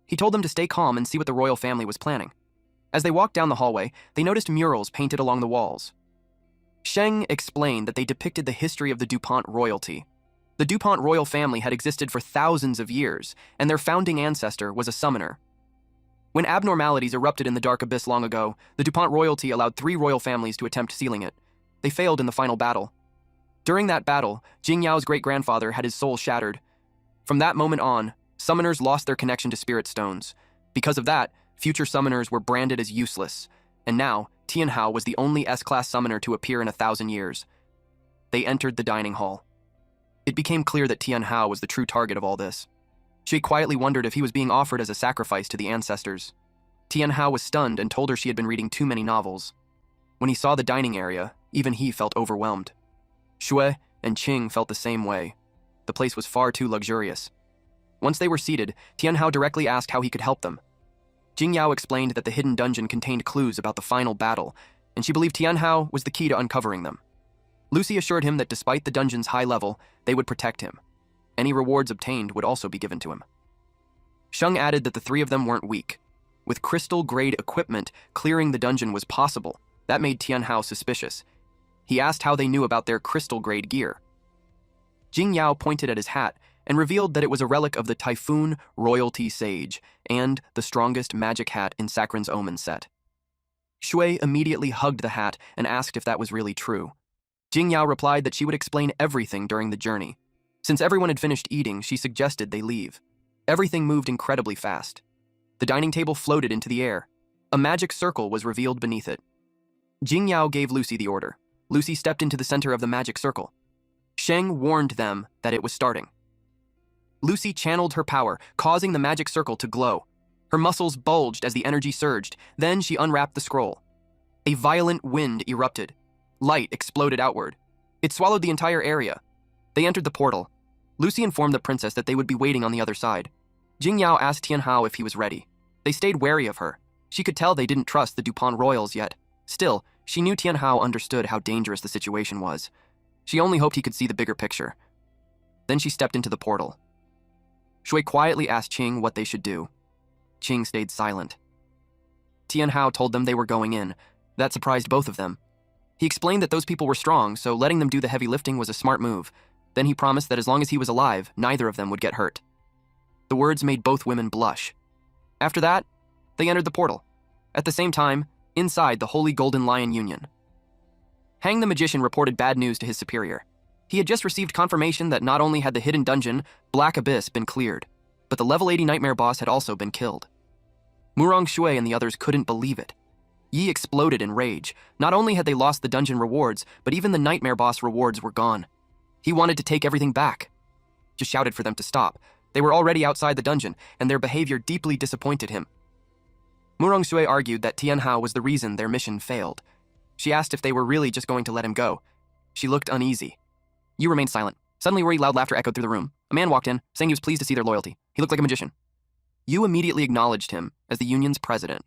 He told them to stay calm and see what the royal family was planning. As they walked down the hallway, they noticed murals painted along the walls. Sheng explained that they depicted the history of the DuPont royalty. The DuPont royal family had existed for thousands of years, and their founding ancestor was a summoner. When abnormalities erupted in the Dark Abyss long ago, the DuPont royalty allowed 3 royal families to attempt sealing it. They failed in the final battle. During that battle, Jing Yao's great-grandfather had his soul shattered. From that moment on, summoners lost their connection to spirit stones. Because of that, future summoners were branded as useless, and now Tianhao was the only S-class summoner to appear in 1,000 years. They entered the dining hall. It became clear that Tianhao was the true target of all this. She quietly wondered if he was being offered as a sacrifice to the ancestors. Tianhao was stunned and told her she had been reading too many novels. When he saw the dining area, even he felt overwhelmed. Shui and Qing felt the same way. The place was far too luxurious. Once they were seated, Tianhao directly asked how he could help them. Jing Yao explained that the hidden dungeon contained clues about the final battle, and she believed Tianhao was the key to uncovering them. Lucy assured him that despite the dungeon's high level, they would protect him. Any rewards obtained would also be given to him. Sheng added that the 3 of them weren't weak. With crystal-grade equipment, clearing the dungeon was possible. That made Tianhao suspicious. He asked how they knew about their crystal-grade gear. Jing Yao pointed at his hat and revealed that it was a relic of the Typhoon Royalty Sage and the strongest magic hat in Sakran's Omen set. Shui immediately hugged the hat and asked if that was really true. Jingyao replied that she would explain everything during the journey. Since everyone had finished eating, she suggested they leave. Everything moved incredibly fast. The dining table floated into the air. A magic circle was revealed beneath it. Jingyao gave Lucy the order. Lucy stepped into the center of the magic circle. Sheng warned them that it was starting. Lucy channeled her power, causing the magic circle to glow. Her muscles bulged as the energy surged. Then she unwrapped the scroll. A violent wind erupted. Light exploded outward. It swallowed the entire area. They entered the portal. Lucy informed the princess that they would be waiting on the other side. Jingyao asked Tianhao if he was ready. They stayed wary of her. She could tell they didn't trust the Dupont royals yet. Still, she knew Tianhao understood how dangerous the situation was. She only hoped he could see the bigger picture. Then she stepped into the portal. Shui quietly asked Qing what they should do. Qing stayed silent. Tianhao told them they were going in. That surprised both of them. He explained that those people were strong, so letting them do the heavy lifting was a smart move. Then he promised that as long as he was alive, neither of them would get hurt. The words made both women blush. After that, they entered the portal. At the same time, inside the Holy Golden Lion Union. Hang the Magician reported bad news to his superior. He had just received confirmation that not only had the hidden dungeon, Black Abyss, been cleared, but the level 80 Nightmare boss had also been killed. Murong Shui and the others couldn't believe it. Yi exploded in rage. Not only had they lost the dungeon rewards, but even the Nightmare boss rewards were gone. He wanted to take everything back. Just shouted for them to stop. They were already outside the dungeon, and their behavior deeply disappointed him. Murong Shui argued that Tianhao was the reason their mission failed. She asked if they were really just going to let him go. She looked uneasy. Yu remained silent. Suddenly, worried loud laughter echoed through the room. A man walked in, saying he was pleased to see their loyalty. He looked like a magician. Yu immediately acknowledged him as the union's president.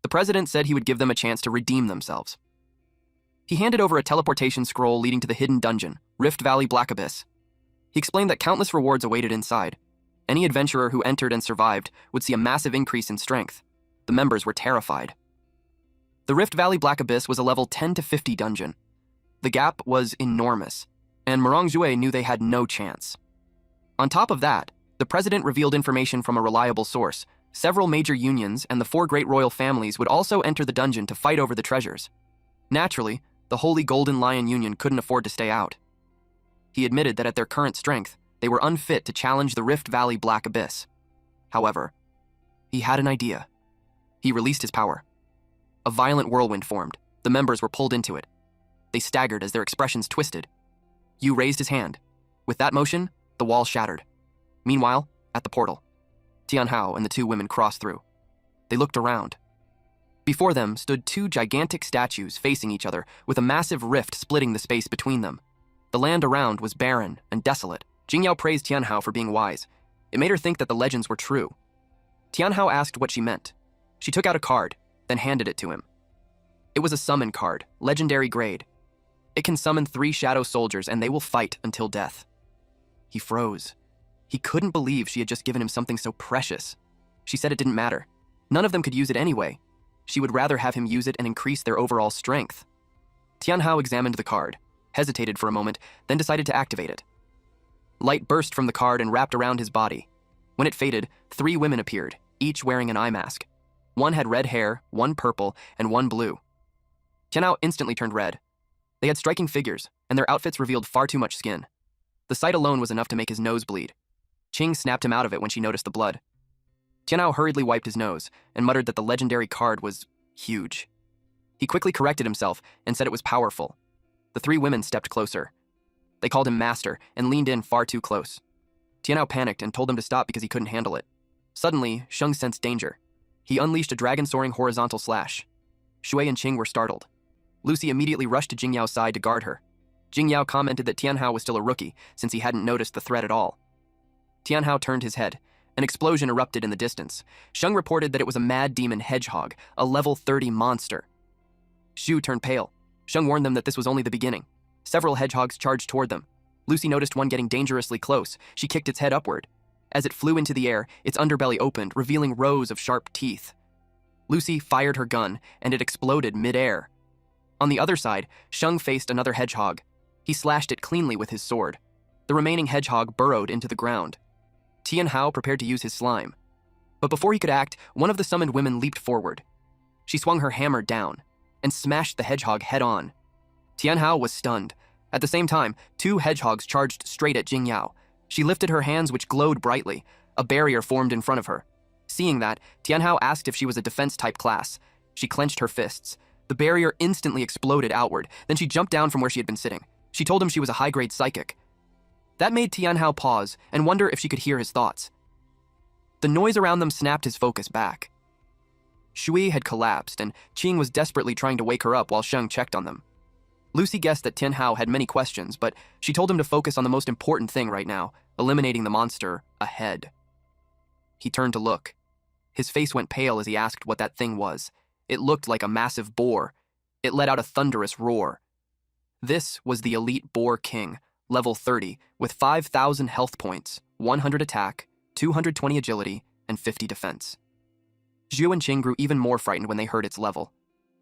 The president said he would give them a chance to redeem themselves. He handed over a teleportation scroll leading to the hidden dungeon, Rift Valley Black Abyss. He explained that countless rewards awaited inside. Any adventurer who entered and survived would see a massive increase in strength. The members were terrified. The Rift Valley Black Abyss was a level 10 to 50 dungeon. The gap was enormous, and Murong Shui knew they had no chance. On top of that, the president revealed information from a reliable source. Several major unions and the 4 great royal families would also enter the dungeon to fight over the treasures. Naturally, the Holy Golden Lion Union couldn't afford to stay out. He admitted that at their current strength, they were unfit to challenge the Rift Valley Black Abyss. However, he had an idea. He released his power. A violent whirlwind formed. The members were pulled into it. They staggered as their expressions twisted. Yu raised his hand. With that motion, the wall shattered. Meanwhile, at the portal, Tianhao and the 2 women crossed through. They looked around. Before them stood 2 gigantic statues facing each other, with a massive rift splitting the space between them. The land around was barren and desolate. Jingyao praised Tianhao for being wise. It made her think that the legends were true. Tianhao asked what she meant. She took out a card, then handed it to him. It was a summon card, legendary grade. It can summon 3 shadow soldiers and they will fight until death. He froze. He couldn't believe she had just given him something so precious. She said it didn't matter. None of them could use it anyway. She would rather have him use it and increase their overall strength. Tianhao examined the card, hesitated for a moment, then decided to activate it. Light burst from the card and wrapped around his body. When it faded, 3 women appeared, each wearing an eye mask. One had red hair, one purple, and one blue. Tianhao instantly turned red. They had striking figures, and their outfits revealed far too much skin. The sight alone was enough to make his nose bleed. Qing snapped him out of it when she noticed the blood. Tianhao hurriedly wiped his nose and muttered that the legendary card was huge. He quickly corrected himself and said it was powerful. The 3 women stepped closer. They called him master and leaned in far too close. Tianhao panicked and told them to stop because he couldn't handle it. Suddenly, Sheng sensed danger. He unleashed a dragon-soaring horizontal slash. Shui and Qing were startled. Lucy immediately rushed to Jingyao's side to guard her. Jingyao commented that Tianhao was still a rookie since he hadn't noticed the threat at all. Tianhao turned his head. An explosion erupted in the distance. Sheng reported that it was a mad demon hedgehog, a level 30 monster. Shu turned pale. Sheng warned them that this was only the beginning. Several hedgehogs charged toward them. Lucy noticed one getting dangerously close. She kicked its head upward. As it flew into the air, its underbelly opened, revealing rows of sharp teeth. Lucy fired her gun, and it exploded mid-air. On the other side, Sheng faced another hedgehog. He slashed it cleanly with his sword. The remaining hedgehog burrowed into the ground. Tianhao prepared to use his slime. But before he could act, one of the summoned women leaped forward. She swung her hammer down and smashed the hedgehog head-on. Tianhao was stunned. At the same time, two hedgehogs charged straight at Jingyao. She lifted her hands, which glowed brightly. A barrier formed in front of her. Seeing that, Tianhao asked if she was a defense-type class. She clenched her fists. The barrier instantly exploded outward. Then she jumped down from where she had been sitting. She told him she was a high-grade psychic. That made Tianhao pause and wonder if she could hear his thoughts. The noise around them snapped his focus back. Shui had collapsed, and Qing was desperately trying to wake her up while Sheng checked on them. Lucy guessed that Tianhao had many questions, but she told him to focus on the most important thing right now, eliminating the monster ahead. He turned to look. His face went pale as he asked what that thing was. It looked like a massive boar. It let out a thunderous roar. This was the elite Boar King, level 30, with 5,000 health points, 100 attack, 220 agility, and 50 defense. Zhu and Qing grew even more frightened when they heard its level.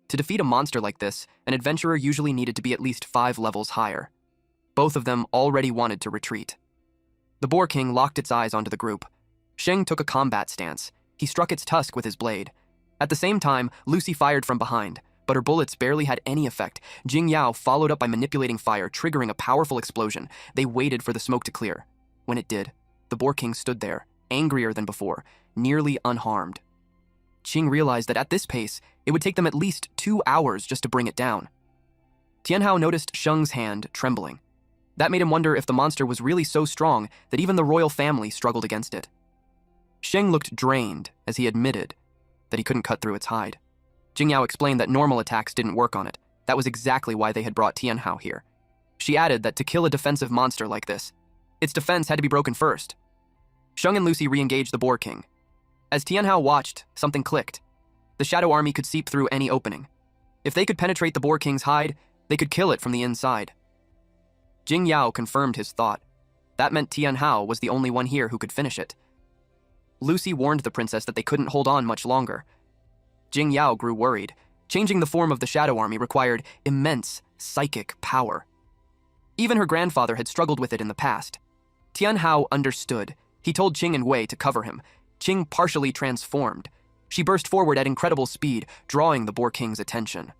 To defeat a monster like this, an adventurer usually needed to be at least 5 levels higher. Both of them already wanted to retreat. The Boar King locked its eyes onto the group. Sheng took a combat stance. He struck its tusk with his blade. At the same time, Lucy fired from behind, but her bullets barely had any effect. Jingyao followed up by manipulating fire, triggering a powerful explosion. They waited for the smoke to clear. When it did, the Boar King stood there, angrier than before, nearly unharmed. Qing realized that at this pace, it would take them at least 2 hours just to bring it down. Tianhao noticed Sheng's hand trembling. That made him wonder if the monster was really so strong that even the royal family struggled against it. Sheng looked drained as he admitted that he couldn't cut through its hide. Jingyao explained that normal attacks didn't work on it. That was exactly why they had brought Tianhao here. She added that to kill a defensive monster like this, its defense had to be broken first. Sheng and Lucy re-engaged the Boar King. As Tianhao watched, something clicked. The Shadow Army could seep through any opening. If they could penetrate the Boar King's hide, they could kill it from the inside. Jingyao confirmed his thought. That meant Tianhao was the only one here who could finish it. Lucy warned the princess that they couldn't hold on much longer. Jingyao grew worried. Changing the form of the Shadow Army required immense psychic power. Even her grandfather had struggled with it in the past. Tianhao understood. He told Qing and Wei to cover him. Qing partially transformed. She burst forward at incredible speed, drawing the Boar King's attention.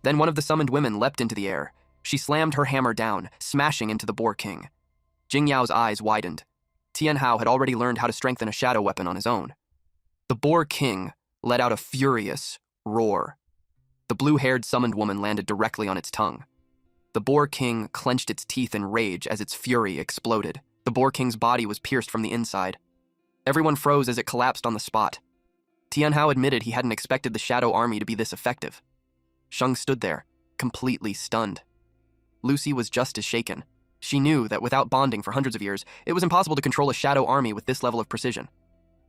Then one of the summoned women leapt into the air. She slammed her hammer down, smashing into the Boar King. Jingyao's eyes widened. Tianhao had already learned how to strengthen a shadow weapon on his own. The Boar King let out a furious roar. The blue-haired summoned woman landed directly on its tongue. The Boar King clenched its teeth in rage as its fury exploded. The Boar King's body was pierced from the inside. Everyone froze as it collapsed on the spot. Tianhao admitted he hadn't expected the Shadow Army to be this effective. Sheng stood there, completely stunned. Lucy was just as shaken. She knew that without bonding for hundreds of years, it was impossible to control a Shadow Army with this level of precision.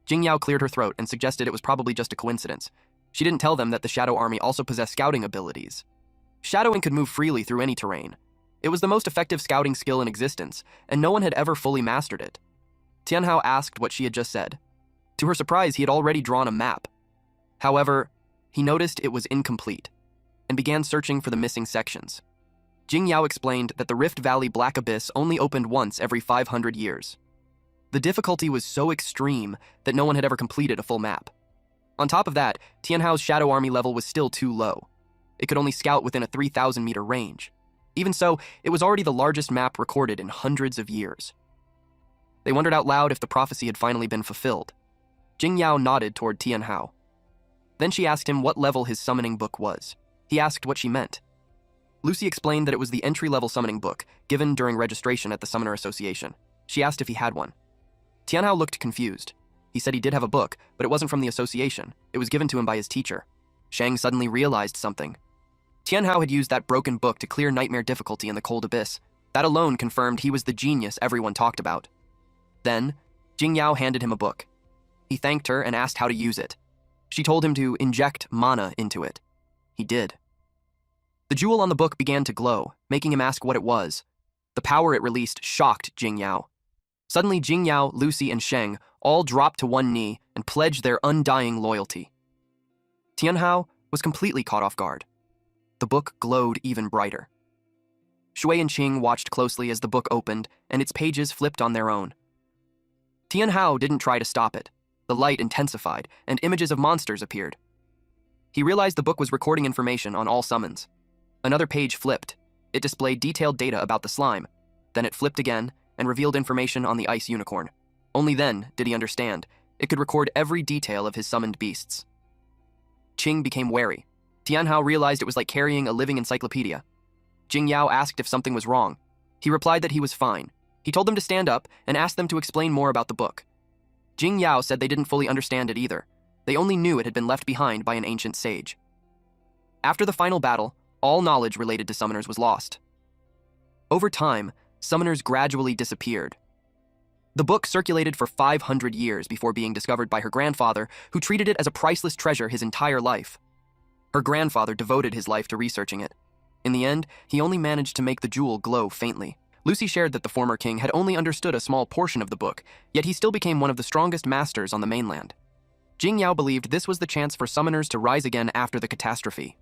Jingyao cleared her throat and suggested it was probably just a coincidence. She didn't tell them that the Shadow Army also possessed scouting abilities. Shadowing could move freely through any terrain. It was the most effective scouting skill in existence, and no one had ever fully mastered it. Tianhao asked what she had just said. To her surprise, he had already drawn a map. However, he noticed it was incomplete, and began searching for the missing sections. Jingyao explained that the Rift Valley Black Abyss only opened once every 500 years. The difficulty was so extreme that no one had ever completed a full map. On top of that, Tianhao's Shadow Army level was still too low. It could only scout within a 3,000-meter range. Even so, it was already the largest map recorded in hundreds of years. They wondered out loud if the prophecy had finally been fulfilled. Jingyao nodded toward Tianhao. Then she asked him what level his summoning book was. He asked what she meant. Lucy explained that it was the entry-level summoning book, given during registration at the Summoner Association. She asked if he had one. Tianhao looked confused. He said he did have a book, but it wasn't from the association. It was given to him by his teacher. Shang suddenly realized something. Tianhao had used that broken book to clear nightmare difficulty in the cold abyss. That alone confirmed he was the genius everyone talked about. Then, Jingyao handed him a book. He thanked her and asked how to use it. She told him to inject mana into it. He did. The jewel on the book began to glow, making him ask what it was. The power it released shocked Jingyao. Suddenly, Jingyao, Lucy, and Sheng all dropped to one knee and pledged their undying loyalty. Tianhao was completely caught off guard. The book glowed even brighter. Shui and Qing watched closely as the book opened and its pages flipped on their own. Tianhao didn't try to stop it. The light intensified, and images of monsters appeared. He realized the book was recording information on all summons. Another page flipped. It displayed detailed data about the slime. Then it flipped again and revealed information on the ice unicorn. Only then did he understand. It could record every detail of his summoned beasts. Qing became wary. Tianhao realized it was like carrying a living encyclopedia. Jingyao asked if something was wrong. He replied that he was fine. He told them to stand up and asked them to explain more about the book. Jingyao said they didn't fully understand it either. They only knew it had been left behind by an ancient sage. After the final battle, all knowledge related to summoners was lost. Over time, summoners gradually disappeared. The book circulated for 500 years before being discovered by her grandfather, who treated it as a priceless treasure his entire life. Her grandfather devoted his life to researching it. In the end, he only managed to make the jewel glow faintly. Lucy shared that the former king had only understood a small portion of the book, yet he still became one of the strongest masters on the mainland. Jingyao believed this was the chance for summoners to rise again after the catastrophe.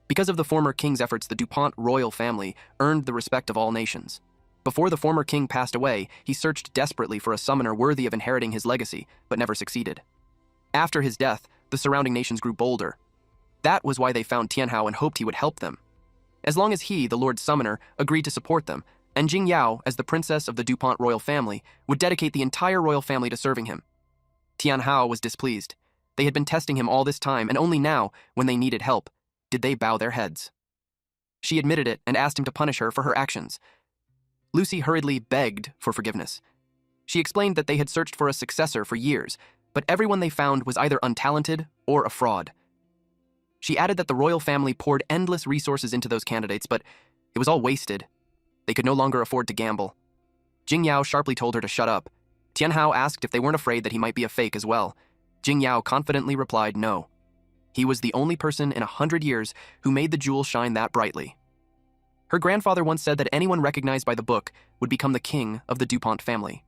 Because of the former king's efforts, the DuPont royal family earned the respect of all nations. Before the former king passed away, he searched desperately for a summoner worthy of inheriting his legacy, but never succeeded. After his death, the surrounding nations grew bolder. That was why they found Tianhao and hoped he would help them. As long as he, the Lord Summoner, agreed to support them, and Jingyao, as the princess of the DuPont royal family, would dedicate the entire royal family to serving him. Tianhao was displeased. They had been testing him all this time, and only now, when they needed help, did they bow their heads. She admitted it and asked him to punish her for her actions. Lucy hurriedly begged for forgiveness. She explained that they had searched for a successor for years, but everyone they found was either untalented or a fraud. She added that the royal family poured endless resources into those candidates, but it was all wasted. They could no longer afford to gamble. Jingyao sharply told her to shut up. Tianhao asked if they weren't afraid that he might be a fake as well. Jingyao confidently replied no. He was the only person in 100 years who made the jewel shine that brightly. Her grandfather once said that anyone recognized by the book would become the king of the DuPont family.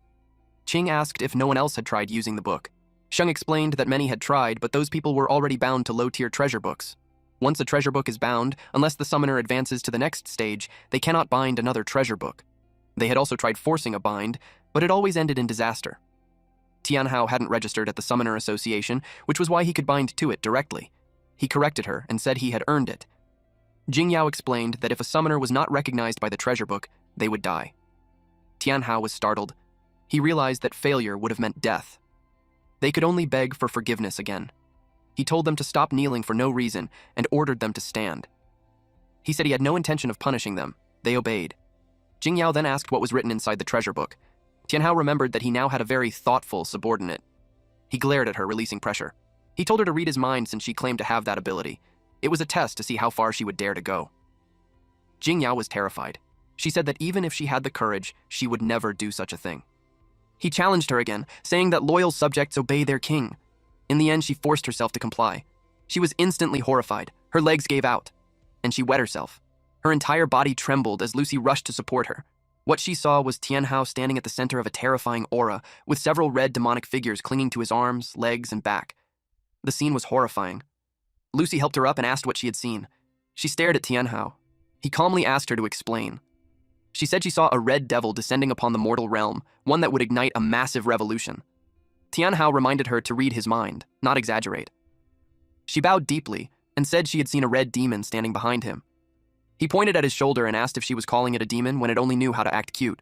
Qing asked if no one else had tried using the book. Sheng explained that many had tried, but those people were already bound to low-tier treasure books. Once a treasure book is bound, unless the summoner advances to the next stage, they cannot bind another treasure book. They had also tried forcing a bind, but it always ended in disaster. Tianhao hadn't registered at the Summoner Association, which was why he could bind to it directly. He corrected her and said he had earned it. Jingyao explained that if a summoner was not recognized by the treasure book, they would die. Tianhao was startled. He realized that failure would have meant death. They could only beg for forgiveness again. He told them to stop kneeling for no reason and ordered them to stand. He said he had no intention of punishing them. They obeyed. Jingyao then asked what was written inside the treasure book. Tianhao remembered that he now had a very thoughtful subordinate. He glared at her, releasing pressure. He told her to read his mind since she claimed to have that ability. It was a test to see how far she would dare to go. Jingyao was terrified. She said that even if she had the courage, she would never do such a thing. He challenged her again, saying that loyal subjects obey their king. In the end, she forced herself to comply. She was instantly horrified. Her legs gave out, and she wet herself. Her entire body trembled as Lucy rushed to support her. What she saw was Tianhao standing at the center of a terrifying aura, with several red demonic figures clinging to his arms, legs, and back. The scene was horrifying. Lucy helped her up and asked what she had seen. She stared at Tianhao. He calmly asked her to explain. She said she saw a red devil descending upon the mortal realm, one that would ignite a massive revolution. Tianhao reminded her to read his mind, not exaggerate. She bowed deeply and said she had seen a red demon standing behind him. He pointed at his shoulder and asked if she was calling it a demon when it only knew how to act cute.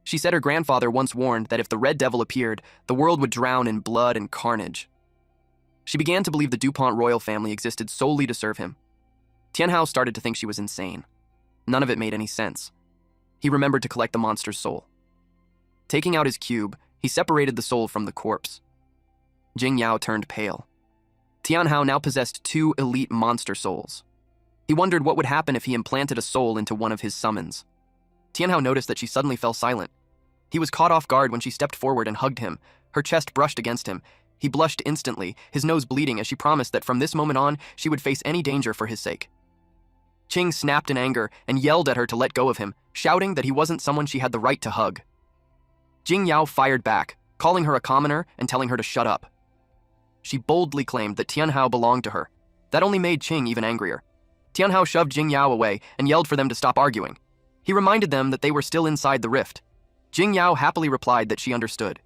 She said her grandfather once warned that if the red devil appeared, the world would drown in blood and carnage. She began to believe the DuPont royal family existed solely to serve him. Tianhao started to think she was insane. None of it made any sense. He remembered to collect the monster's soul. Taking out his cube, he separated the soul from the corpse. Jingyao turned pale. Tianhao now possessed 2 elite monster souls. He wondered what would happen if he implanted a soul into one of his summons. Tianhao noticed that she suddenly fell silent. He was caught off guard when she stepped forward and hugged him. Her chest brushed against him. He blushed instantly, his nose bleeding as she promised that from this moment on, she would face any danger for his sake. Qing snapped in anger and yelled at her to let go of him, shouting that he wasn't someone she had the right to hug. Jingyao fired back, calling her a commoner and telling her to shut up. She boldly claimed that Tianhao belonged to her. That only made Qing even angrier. Tianhao shoved Jingyao away and yelled for them to stop arguing. He reminded them that they were still inside the rift. Jingyao happily replied that she understood.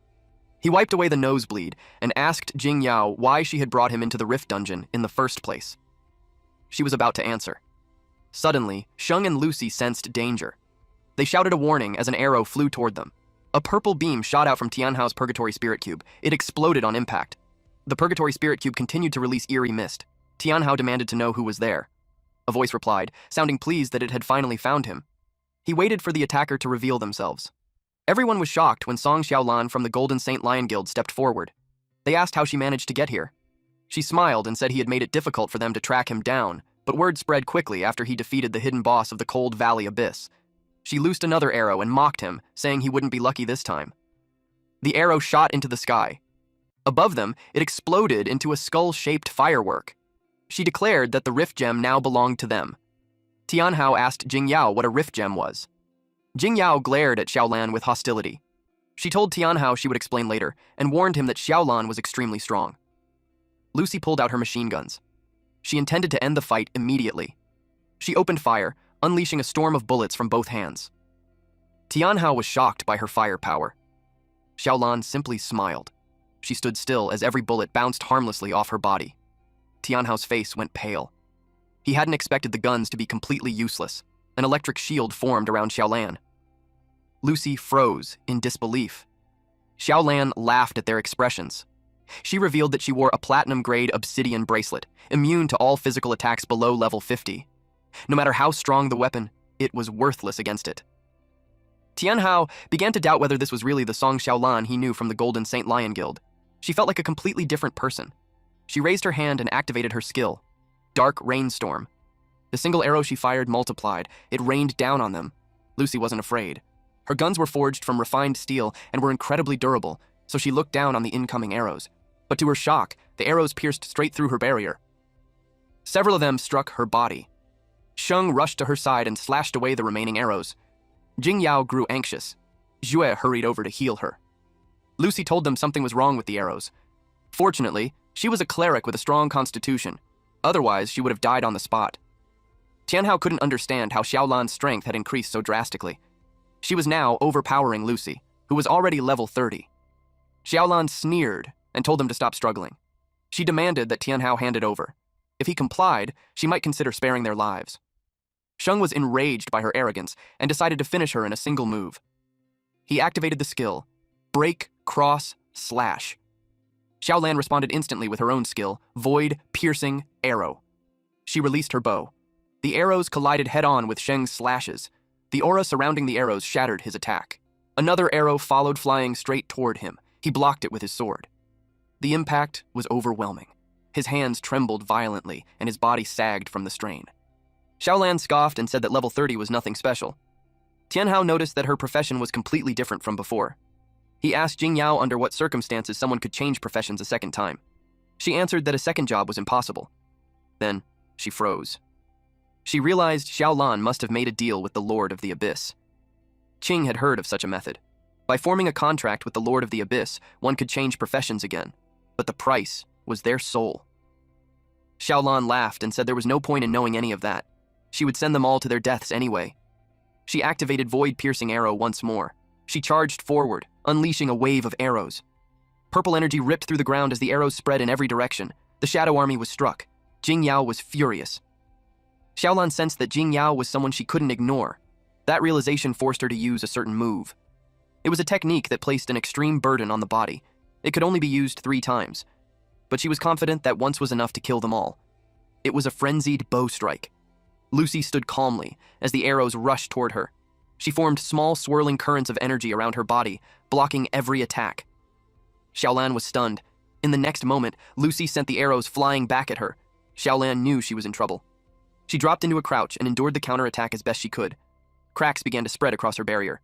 He wiped away the nosebleed and asked Jing Yao why she had brought him into the rift dungeon in the first place. She was about to answer. Suddenly, Sheng and Lucy sensed danger. They shouted a warning as an arrow flew toward them. A purple beam shot out from Tianhao's Purgatory Spirit Cube. It exploded on impact. The Purgatory Spirit Cube continued to release eerie mist. Tianhao demanded to know who was there. A voice replied, sounding pleased that it had finally found him. He waited for the attacker to reveal themselves. Everyone was shocked when Song Xiaolan from the Golden Saint Lion Guild stepped forward. They asked how she managed to get here. She smiled and said he had made it difficult for them to track him down, but word spread quickly after he defeated the hidden boss of the Cold Valley Abyss. She loosed another arrow and mocked him, saying he wouldn't be lucky this time. The arrow shot into the sky. Above them, it exploded into a skull-shaped firework. She declared that the Rift Gem now belonged to them. Tianhao asked Jing Yao what a Rift Gem was. Jing Yao glared at Xiaolan with hostility. She told Tianhao she would explain later, and warned him that Xiaolan was extremely strong. Lucy pulled out her machine guns. She intended to end the fight immediately. She opened fire, unleashing a storm of bullets from both hands. Tianhao was shocked by her firepower. Xiaolan simply smiled. She stood still as every bullet bounced harmlessly off her body. Tianhao's face went pale. He hadn't expected the guns to be completely useless. An electric shield formed around Xiaolan. Lucy froze in disbelief. Xiaolan laughed at their expressions. She revealed that she wore a platinum-grade obsidian bracelet, immune to all physical attacks below level 50. No matter how strong the weapon, it was worthless against it. Tianhao began to doubt whether this was really the Song Xiaolan he knew from the Golden Saint Lion Guild. She felt like a completely different person. She raised her hand and activated her skill, Dark Rainstorm. The single arrow she fired multiplied. It rained down on them. Lucy wasn't afraid. Her guns were forged from refined steel and were incredibly durable, so she looked down on the incoming arrows. But to her shock, the arrows pierced straight through her barrier. Several of them struck her body. Sheng rushed to her side and slashed away the remaining arrows. Jing Yao grew anxious. Jue hurried over to heal her. Lucy told them something was wrong with the arrows. Fortunately, she was a cleric with a strong constitution. Otherwise, she would have died on the spot. Tianhao couldn't understand how Xiaolan's strength had increased so drastically. She was now overpowering Lucy, who was already level 30. Xiaolan sneered and told them to stop struggling. She demanded that Tianhao hand it over. If he complied, she might consider sparing their lives. Sheng was enraged by her arrogance and decided to finish her in a single move. He activated the skill, Break, Cross, Slash. Xiaolan responded instantly with her own skill, Void, Piercing, Arrow. She released her bow. The arrows collided head-on with Sheng's slashes. The aura surrounding the arrows shattered his attack. Another arrow followed, flying straight toward him. He blocked it with his sword. The impact was overwhelming. His hands trembled violently, and his body sagged from the strain. Xiaolan scoffed and said that level 30 was nothing special. Tianhao noticed that her profession was completely different from before. He asked Jing Yao under what circumstances someone could change professions a second time. She answered that a second job was impossible. Then, she froze. She realized Xiaolan must have made a deal with the Lord of the Abyss. Qing had heard of such a method. By forming a contract with the Lord of the Abyss, one could change professions again, but the price was their soul. Xiaolan laughed and said there was no point in knowing any of that. She would send them all to their deaths anyway. She activated Void-Piercing Arrow once more. She charged forward, unleashing a wave of arrows. Purple energy ripped through the ground as the arrows spread in every direction. The Shadow Army was struck. Jing Yao was furious. Xiaolan sensed that Jing Yao was someone she couldn't ignore. That realization forced her to use a certain move. It was a technique that placed an extreme burden on the body. It could only be used 3 times, but she was confident that once was enough to kill them all. It was a frenzied bow strike. Lucy stood calmly as the arrows rushed toward her. She formed small swirling currents of energy around her body, blocking every attack. Xiaolan was stunned. In the next moment, Lucy sent the arrows flying back at her. Xiaolan knew she was in trouble. She dropped into a crouch and endured the counterattack as best she could. Cracks began to spread across her barrier.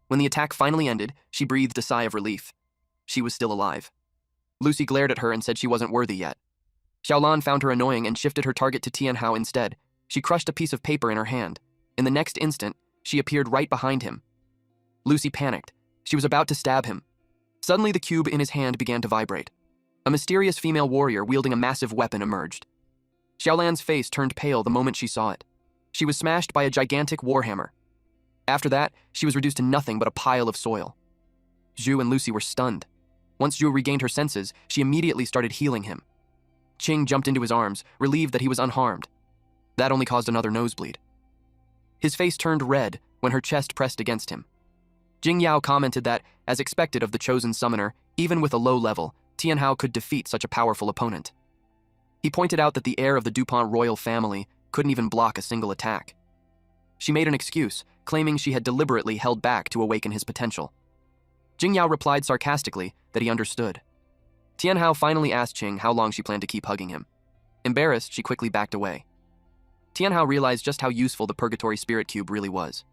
When the attack finally ended, she breathed a sigh of relief. She was still alive. Lucy glared at her and said she wasn't worthy yet. Xiaolan found her annoying and shifted her target to Tianhao instead. She crushed a piece of paper in her hand. In the next instant, she appeared right behind him. Lucy panicked. She was about to stab him. Suddenly, the cube in his hand began to vibrate. A mysterious female warrior wielding a massive weapon emerged. Xiaolan's face turned pale the moment she saw it. She was smashed by a gigantic warhammer. After that, she was reduced to nothing but a pile of soil. Zhu and Lucy were stunned. Once Zhu regained her senses, she immediately started healing him. Qing jumped into his arms, relieved that he was unharmed. That only caused another nosebleed. His face turned red when her chest pressed against him. Jing Yao commented that, as expected of the chosen summoner, even with a low level, Tianhao could defeat such a powerful opponent. He pointed out that the heir of the DuPont royal family couldn't even block a single attack. She made an excuse, claiming she had deliberately held back to awaken his potential. Jing Yao replied sarcastically that he understood. Tianhao finally asked Qing how long she planned to keep hugging him. Embarrassed, she quickly backed away. Tianhao realized just how useful the Purgatory Spirit Cube really was.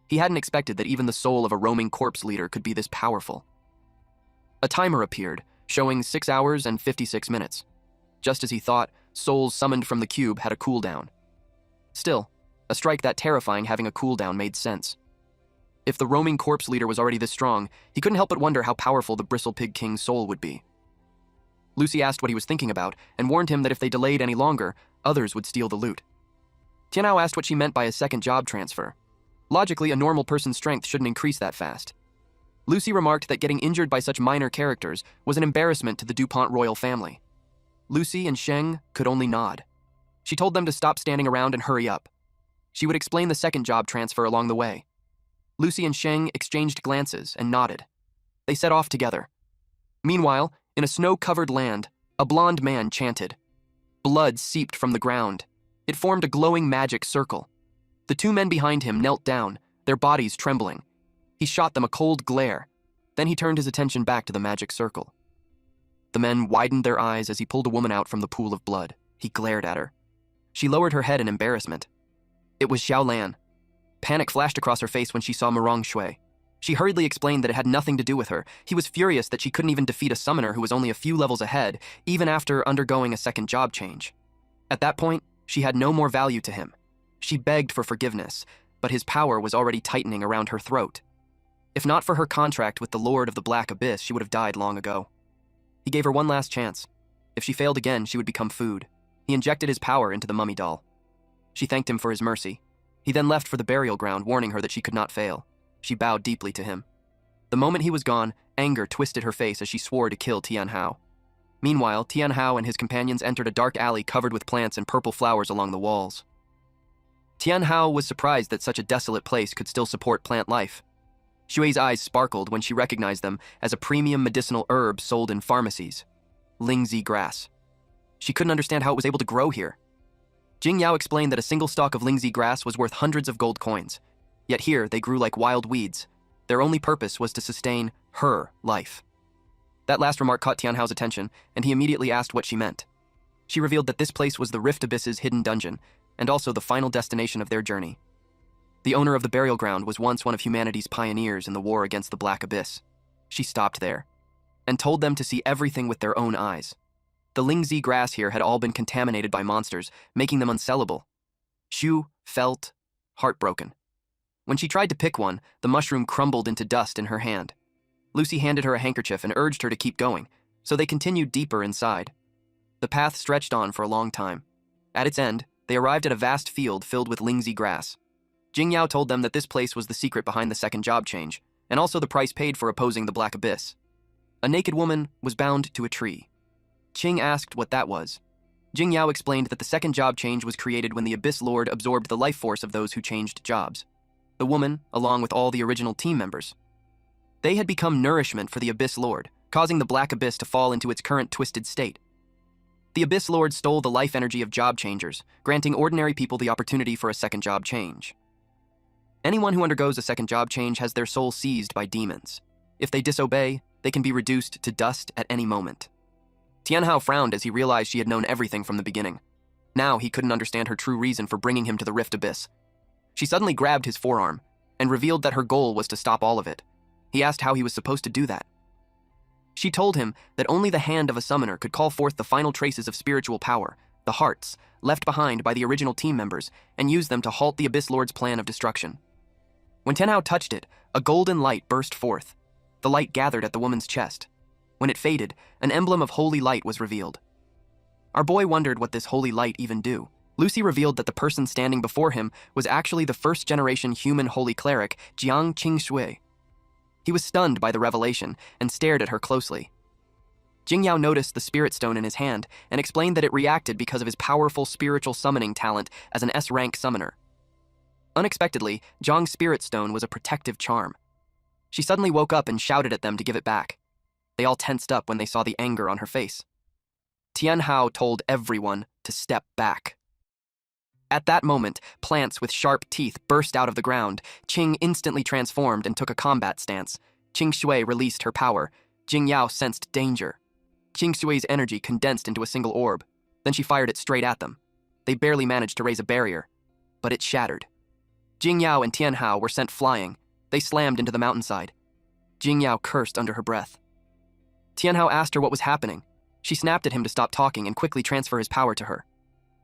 He hadn't expected that even the soul of a roaming corpse leader could be this powerful. A timer appeared, showing 6 hours and 56 minutes. Just as he thought, souls summoned from the cube had a cooldown. Still, a strike that terrifying having a cooldown made sense. If the roaming corpse leader was already this strong, he couldn't help but wonder how powerful the Bristle Pig King's soul would be. Lucy asked what he was thinking about and warned him that if they delayed any longer, others would steal the loot. Tianhao asked what she meant by a second job transfer. Logically, a normal person's strength shouldn't increase that fast. Lucy remarked that getting injured by such minor characters was an embarrassment to the DuPont royal family. Lucy and Sheng could only nod. She told them to stop standing around and hurry up. She would explain the second job transfer along the way. Lucy and Sheng exchanged glances and nodded. They set off together. Meanwhile, in a snow-covered land, a blond man chanted. Blood seeped from the ground. It formed a glowing magic circle. The two men behind him knelt down, their bodies trembling. He shot them a cold glare. Then he turned his attention back to the magic circle. The men widened their eyes as he pulled a woman out from the pool of blood. He glared at her. She lowered her head in embarrassment. It was Xiao Lan. Panic flashed across her face when she saw Murong Shui. She hurriedly explained that it had nothing to do with her. He was furious that she couldn't even defeat a summoner who was only a few levels ahead, even after undergoing a second job change. At that point, she had no more value to him. She begged for forgiveness, but his power was already tightening around her throat. If not for her contract with the Lord of the Black Abyss, she would have died long ago. He gave her one last chance. If she failed again, she would become food. He injected his power into the mummy doll. She thanked him for his mercy. He then left for the burial ground, warning her that she could not fail. She bowed deeply to him. The moment he was gone, anger twisted her face as she swore to kill Tianhao. Meanwhile, Tianhao and his companions entered a dark alley covered with plants and purple flowers along the walls. Tianhao was surprised that such a desolate place could still support plant life. Xue's eyes sparkled when she recognized them as a premium medicinal herb sold in pharmacies. Lingzi grass. She couldn't understand how it was able to grow here. Jing Yao explained that a single stalk of Lingzi grass was worth hundreds of gold coins. Yet here, they grew like wild weeds. Their only purpose was to sustain her life. That last remark caught Tianhao's attention, and he immediately asked what she meant. She revealed that this place was the Rift Abyss's hidden dungeon, and also the final destination of their journey. The owner of the burial ground was once one of humanity's pioneers in the war against the Black Abyss. She stopped there, and told them to see everything with their own eyes. The Lingzi grass here had all been contaminated by monsters, making them unsellable. Xu felt heartbroken. When she tried to pick one, the mushroom crumbled into dust in her hand. Lucy handed her a handkerchief and urged her to keep going, so they continued deeper inside. The path stretched on for a long time. At its end, they arrived at a vast field filled with Lingzi grass. Jing Yao told them that this place was the secret behind the second job change, and also the price paid for opposing the Black Abyss. A naked woman was bound to a tree. Qing asked what that was. Jing Yao explained that the second job change was created when the Abyss Lord absorbed the life force of those who changed jobs. The woman, along with all the original team members. They had become nourishment for the Abyss Lord, causing the Black Abyss to fall into its current twisted state. The Abyss Lord stole the life energy of job changers, granting ordinary people the opportunity for a second job change. Anyone who undergoes a second job change has their soul seized by demons. If they disobey, they can be reduced to dust at any moment. Tianhao frowned as he realized she had known everything from the beginning. Now he couldn't understand her true reason for bringing him to the Rift Abyss. She suddenly grabbed his forearm and revealed that her goal was to stop all of it. He asked how he was supposed to do that. She told him that only the hand of a summoner could call forth the final traces of spiritual power, the hearts, left behind by the original team members, and use them to halt the Abyss Lord's plan of destruction. When Tianhao touched it, a golden light burst forth. The light gathered at the woman's chest. When it faded, an emblem of holy light was revealed. Our boy wondered what this holy light even do. Lucy revealed that the person standing before him was actually the first-generation human holy cleric, Jiang Qingshui. He was stunned by the revelation and stared at her closely. Jingyao noticed the spirit stone in his hand and explained that it reacted because of his powerful spiritual summoning talent as an S-rank summoner. Unexpectedly, Zhang's spirit stone was a protective charm. She suddenly woke up and shouted at them to give it back. They all tensed up when they saw the anger on her face. Tianhao told everyone to step back. At that moment, plants with sharp teeth burst out of the ground. Qing instantly transformed and took a combat stance. Qing Shui released her power. Jingyao sensed danger. Qing Shui's energy condensed into a single orb. Then she fired it straight at them. They barely managed to raise a barrier, but it shattered. Jingyao and Tianhao were sent flying. They slammed into the mountainside. Jingyao cursed under her breath. Tianhao asked her what was happening. She snapped at him to stop talking and quickly transfer his power to her.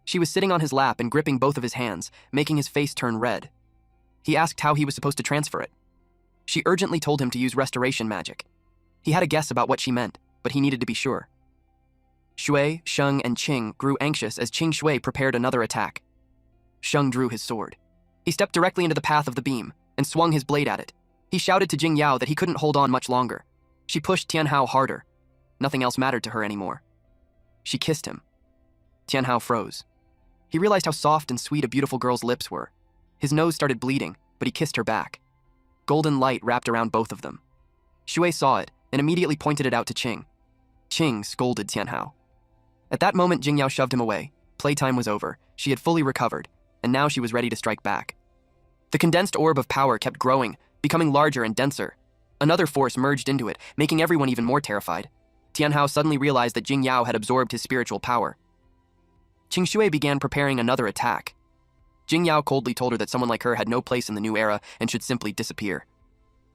She was sitting on his lap and gripping both of his hands, making his face turn red. He asked how he was supposed to transfer it. She urgently told him to use restoration magic. He had a guess about what she meant, but he needed to be sure. Shui, Sheng, and Qing grew anxious as Qing Shui prepared another attack. Sheng drew his sword. He stepped directly into the path of the beam and swung his blade at it. He shouted to Jingyao that he couldn't hold on much longer. She pushed Tianhao harder. Nothing else mattered to her anymore. She kissed him. Tianhao froze. He realized how soft and sweet a beautiful girl's lips were. His nose started bleeding, but he kissed her back. Golden light wrapped around both of them. Shui saw it and immediately pointed it out to Qing. Qing scolded Tianhao. At that moment, Jingyao shoved him away. Playtime was over. She had fully recovered, and now she was ready to strike back. The condensed orb of power kept growing, becoming larger and denser. Another force merged into it, making everyone even more terrified. Tianhao suddenly realized that Jingyao had absorbed his spiritual power. Qing Shui began preparing another attack. Jingyao coldly told her that someone like her had no place in the new era and should simply disappear.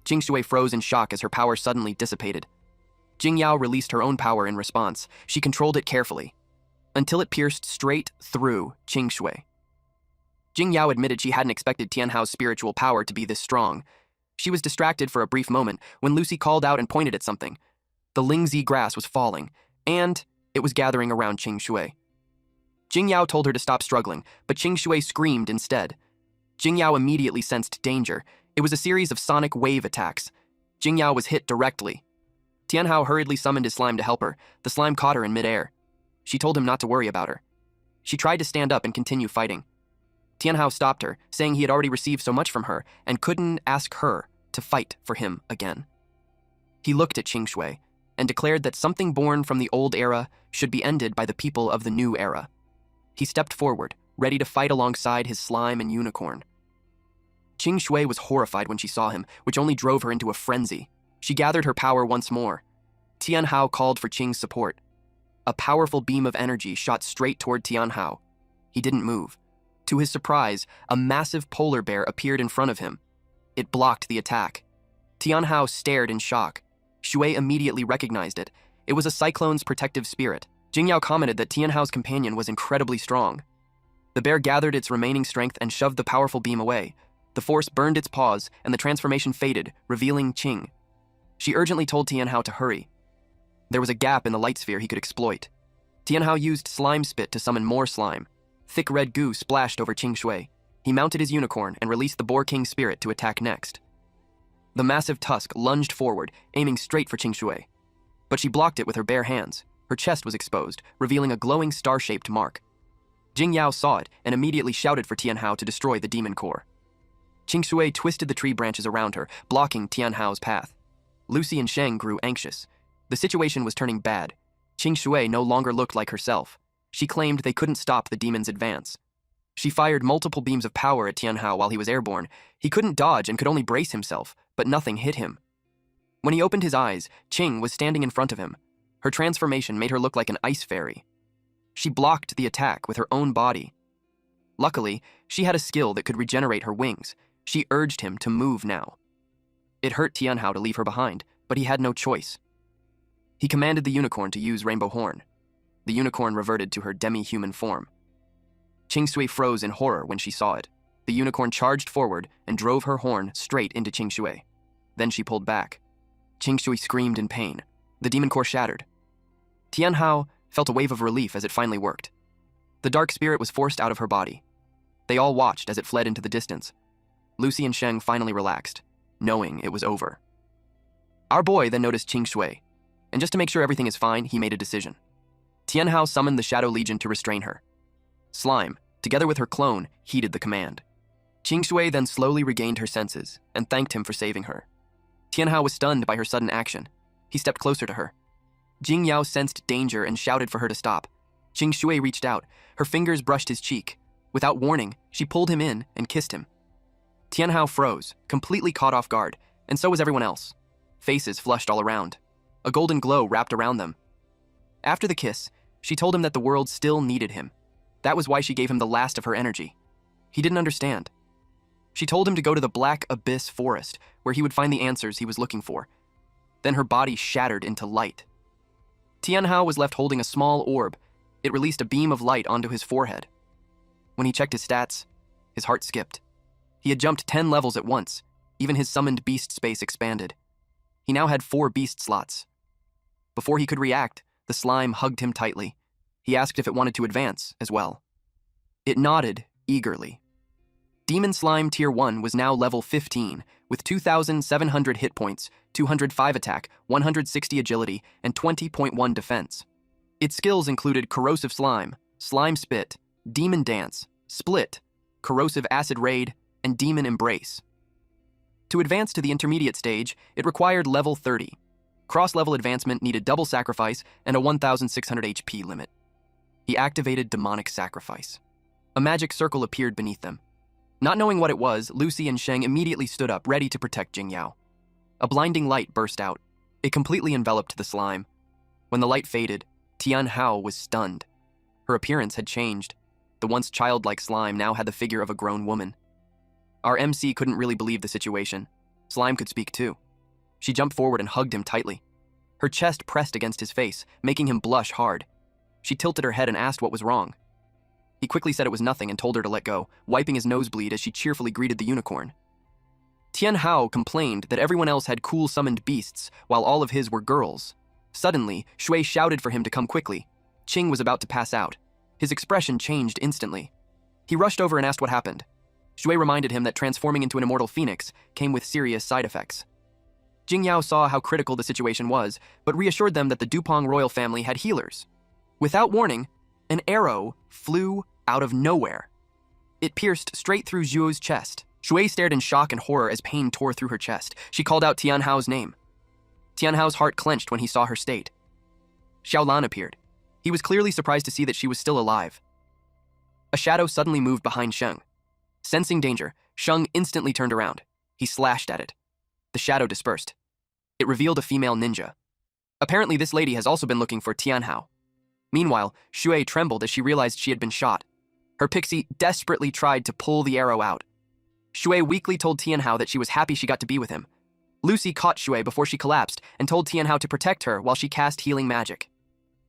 Qing Shui froze in shock as her power suddenly dissipated. Jingyao released her own power in response. She controlled it carefully, until it pierced straight through Qing Shui. Jingyao admitted she hadn't expected Tianhao's spiritual power to be this strong. She was distracted for a brief moment when Lucy called out and pointed at something. The Lingzi grass was falling, and it was gathering around Qing Shui. Jingyao told her to stop struggling, but Qing Shui screamed instead. Jingyao immediately sensed danger. It was a series of sonic wave attacks. Jingyao was hit directly. Tianhao hurriedly summoned his slime to help her. The slime caught her in midair. She told him not to worry about her. She tried to stand up and continue fighting. Tianhao stopped her, saying he had already received so much from her and couldn't ask her to fight for him again. He looked at Qing Shui and declared that something born from the old era should be ended by the people of the new era. He stepped forward, ready to fight alongside his slime and unicorn. Qing Shui was horrified when she saw him, which only drove her into a frenzy. She gathered her power once more. Tianhao called for Qing's support. A powerful beam of energy shot straight toward Tianhao. He didn't move. To his surprise, a massive polar bear appeared in front of him. It blocked the attack. Tianhao stared in shock. Shui immediately recognized it. It was a cyclone's protective spirit. Jingyao commented that Tianhao's companion was incredibly strong. The bear gathered its remaining strength and shoved the powerful beam away. The force burned its paws, and the transformation faded, revealing Qing. She urgently told Tianhao to hurry. There was a gap in the light sphere he could exploit. Tianhao used slime spit to summon more slime. Thick red goo splashed over Qing Shui. He mounted his unicorn and released the Boar King spirit to attack next. The massive tusk lunged forward, aiming straight for Qing Shui. But she blocked it with her bare hands. Her chest was exposed, revealing a glowing star-shaped mark. Jingyao saw it and immediately shouted for Tianhao to destroy the demon core. Qing Shui twisted the tree branches around her, blocking Tianhao's path. Lucy and Sheng grew anxious. The situation was turning bad. Qing Shui no longer looked like herself. She claimed they couldn't stop the demon's advance. She fired multiple beams of power at Tianhao while he was airborne. He couldn't dodge and could only brace himself, but nothing hit him. When he opened his eyes, Qing was standing in front of him. Her transformation made her look like an ice fairy. She blocked the attack with her own body. Luckily, she had a skill that could regenerate her wings. She urged him to move now. It hurt Tianhao to leave her behind, but he had no choice. He commanded the unicorn to use Rainbow Horn. The unicorn reverted to her demi-human form. Qing Shui froze in horror when she saw it. The unicorn charged forward and drove her horn straight into Qing Shui. Then she pulled back. Qing Shui screamed in pain. The demon core shattered. Tianhao felt a wave of relief as it finally worked. The dark spirit was forced out of her body. They all watched as it fled into the distance. Lucy and Sheng finally relaxed, knowing it was over. Our boy then noticed Qing Shui. and just to make sure everything is fine, he made a decision. Tianhao summoned the Shadow Legion to restrain her. Slime, together with her clone, heeded the command. Qingshui then slowly regained her senses and thanked him for saving her. Tianhao was stunned by her sudden action. He stepped closer to her. Jingyao sensed danger and shouted for her to stop. Qingshui reached out. Her fingers brushed his cheek. Without warning, she pulled him in and kissed him. Tianhao froze, completely caught off guard, and so was everyone else. Faces flushed all around. A golden glow wrapped around them. After the kiss, she told him that the world still needed him. That was why she gave him the last of her energy. He didn't understand. She told him to go to the Black Abyss forest, where he would find the answers he was looking for. Then her body shattered into light. Tianhao was left holding a small orb. It released a beam of light onto his forehead. When he checked his stats, his heart skipped. He had jumped 10 levels at once. Even his summoned beast space expanded. He now had 4 beast slots. Before he could react, the slime hugged him tightly. He asked if it wanted to advance as well. It nodded eagerly. Demon Slime Tier 1 was now level 15, with 2,700 hit points, 205 attack, 160 agility, and 20.1 defense. Its skills included Corrosive Slime, Slime Spit, Demon Dance, Split, Corrosive Acid Raid, and Demon Embrace. To advance to the intermediate stage, it required level 30. Cross-level advancement needed double sacrifice and a 1,600 HP limit. He activated Demonic Sacrifice. A magic circle appeared beneath them. Not knowing what it was, Lucy and Sheng immediately stood up, ready to protect Jingyao. A blinding light burst out. It completely enveloped the slime. When the light faded, Tianhao was stunned. Her appearance had changed. The once childlike slime now had the figure of a grown woman. Our MC couldn't really believe the situation. Slime could speak too. She jumped forward and hugged him tightly. Her chest pressed against his face, making him blush hard. She tilted her head and asked what was wrong. He quickly said it was nothing and told her to let go, wiping his nosebleed as she cheerfully greeted the unicorn. Tianhao complained that everyone else had cool summoned beasts, while all of his were girls. Suddenly, Shui shouted for him to come quickly. Qing was about to pass out. His expression changed instantly. He rushed over and asked what happened. Shui reminded him that transforming into an immortal phoenix came with serious side effects. Jingyao saw how critical the situation was, but reassured them that the Dupong royal family had healers. Without warning, an arrow flew out of nowhere. It pierced straight through Zhuo's chest. Shui stared in shock and horror as pain tore through her chest. She called out Tianhao's name. Tianhao's heart clenched when he saw her state. Xiaolan appeared. He was clearly surprised to see that she was still alive. A shadow suddenly moved behind Sheng. Sensing danger, Sheng instantly turned around. He slashed at it. The shadow dispersed. It revealed a female ninja. Apparently this lady has also been looking for Tianhao. Meanwhile, Shui trembled as she realized she had been shot. Her pixie desperately tried to pull the arrow out. Shui weakly told Tianhao that she was happy she got to be with him. Lucy caught Shui before she collapsed and told Tianhao to protect her while she cast healing magic.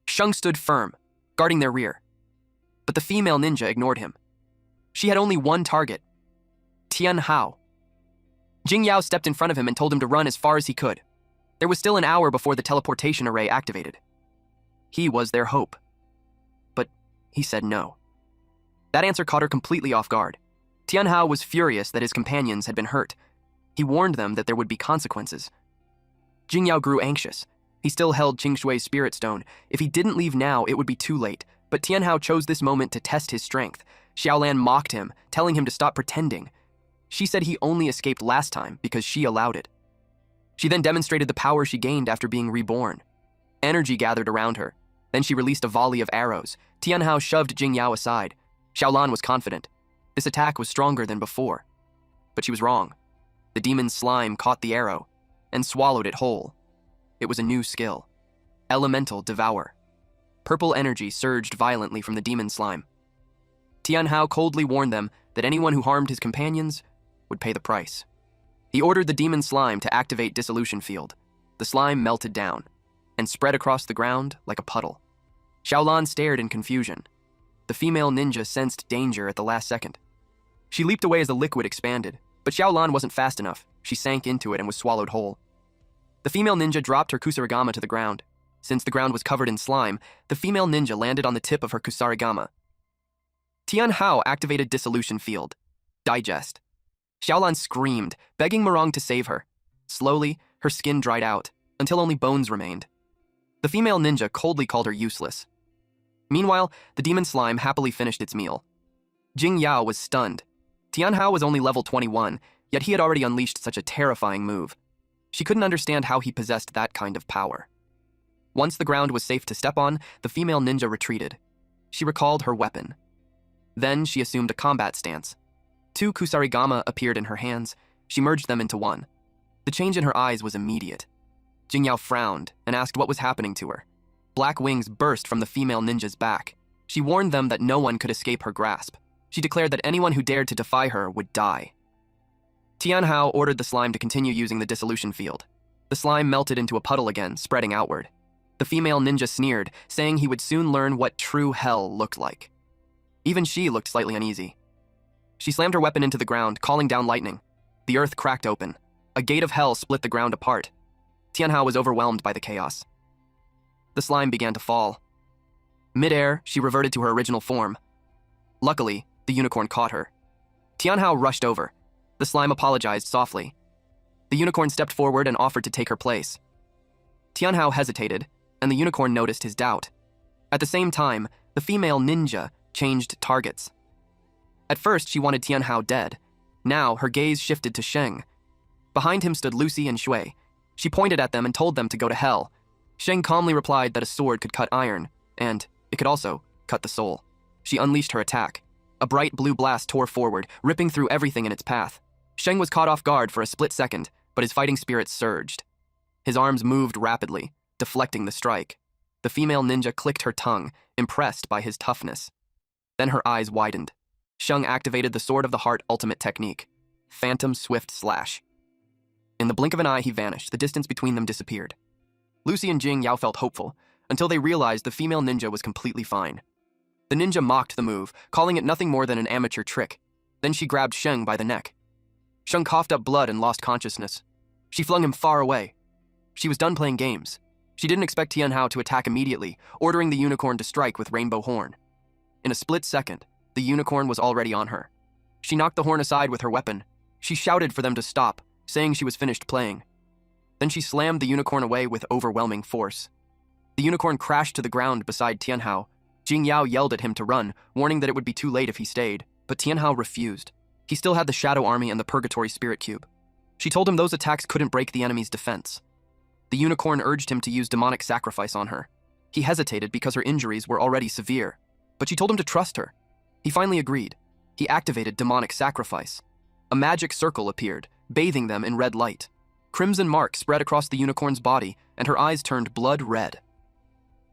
Sheng stood firm, guarding their rear. But the female ninja ignored him. She had only one target, Tianhao. Jingyao stepped in front of him and told him to run as far as he could. There was still an hour before the teleportation array activated. He was their hope. But he said no. That answer caught her completely off guard. Tianhao was furious that his companions had been hurt. He warned them that there would be consequences. Jingyao grew anxious. He still held Qingshui's spirit stone. If he didn't leave now, it would be too late. But Tianhao chose this moment to test his strength. Xiaolan mocked him, telling him to stop pretending. She said he only escaped last time because she allowed it. She then demonstrated the power she gained after being reborn. Energy gathered around her. Then she released a volley of arrows. Tianhao shoved Jingyao aside. Xiaolan was confident. This attack was stronger than before. But she was wrong. The demon's slime caught the arrow and swallowed it whole. It was a new skill. Elemental Devour. Purple energy surged violently from the demon slime. Tianhao coldly warned them that anyone who harmed his companions would pay the price. He ordered the demon slime to activate Dissolution Field. The slime melted down and spread across the ground like a puddle. Xiaolan stared in confusion. The female ninja sensed danger at the last second. She leaped away as the liquid expanded, but Xiaolan wasn't fast enough. She sank into it and was swallowed whole. The female ninja dropped her kusarigama to the ground. Since the ground was covered in slime, the female ninja landed on the tip of her kusarigama. Tianhao activated Dissolution Field. Digest. Xiaolan screamed, begging Murong to save her. Slowly, her skin dried out, until only bones remained. The female ninja coldly called her useless. Meanwhile, the demon slime happily finished its meal. Jing Yao was stunned. Tianhao was only level 21, yet he had already unleashed such a terrifying move. She couldn't understand how he possessed that kind of power. Once the ground was safe to step on, the female ninja retreated. She recalled her weapon. Then she assumed a combat stance. 2 kusarigama appeared in her hands. She merged them into one. The change in her eyes was immediate. Jing Yao frowned and asked what was happening to her. Black wings burst from the female ninja's back. She warned them that no one could escape her grasp. She declared that anyone who dared to defy her would die. Tianhao ordered the slime to continue using the dissolution field. The slime melted into a puddle again, spreading outward. The female ninja sneered, saying he would soon learn what true hell looked like. Even she looked slightly uneasy. She slammed her weapon into the ground, calling down lightning. The earth cracked open. A gate of hell split the ground apart. Tianhao was overwhelmed by the chaos. The slime began to fall. Mid-air, she reverted to her original form. Luckily, the unicorn caught her. Tianhao rushed over. The slime apologized softly. The unicorn stepped forward and offered to take her place. Tianhao hesitated, and the unicorn noticed his doubt. At the same time, the female ninja changed targets. At first, she wanted Tianhao dead. Now, her gaze shifted to Sheng. Behind him stood Lucy and Shui. She pointed at them and told them to go to hell. Sheng calmly replied that a sword could cut iron, and it could also cut the soul. She unleashed her attack. A bright blue blast tore forward, ripping through everything in its path. Sheng was caught off guard for a split second, but his fighting spirit surged. His arms moved rapidly, deflecting the strike. The female ninja clicked her tongue, impressed by his toughness. Then her eyes widened. Sheng activated the Sword of the Heart ultimate technique, Phantom Swift Slash. In the blink of an eye, he vanished. The distance between them disappeared. Lucy and Jing Yao felt hopeful, until they realized the female ninja was completely fine. The ninja mocked the move, calling it nothing more than an amateur trick. Then she grabbed Sheng by the neck. Sheng coughed up blood and lost consciousness. She flung him far away. She was done playing games. She didn't expect Tianhao to attack immediately, ordering the unicorn to strike with Rainbow Horn. In a split second, the unicorn was already on her. She knocked the horn aside with her weapon. She shouted for them to stop, saying she was finished playing. Then she slammed the unicorn away with overwhelming force. The unicorn crashed to the ground beside Tianhao. Jing Yao yelled at him to run, warning that it would be too late if he stayed, but Tianhao refused. He still had the Shadow Army and the Purgatory Spirit Cube. She told him those attacks couldn't break the enemy's defense. The unicorn urged him to use demonic sacrifice on her. He hesitated because her injuries were already severe, but she told him to trust her. He finally agreed. He activated demonic sacrifice. A magic circle appeared, bathing them in red light. Crimson marks spread across the unicorn's body, and her eyes turned blood red.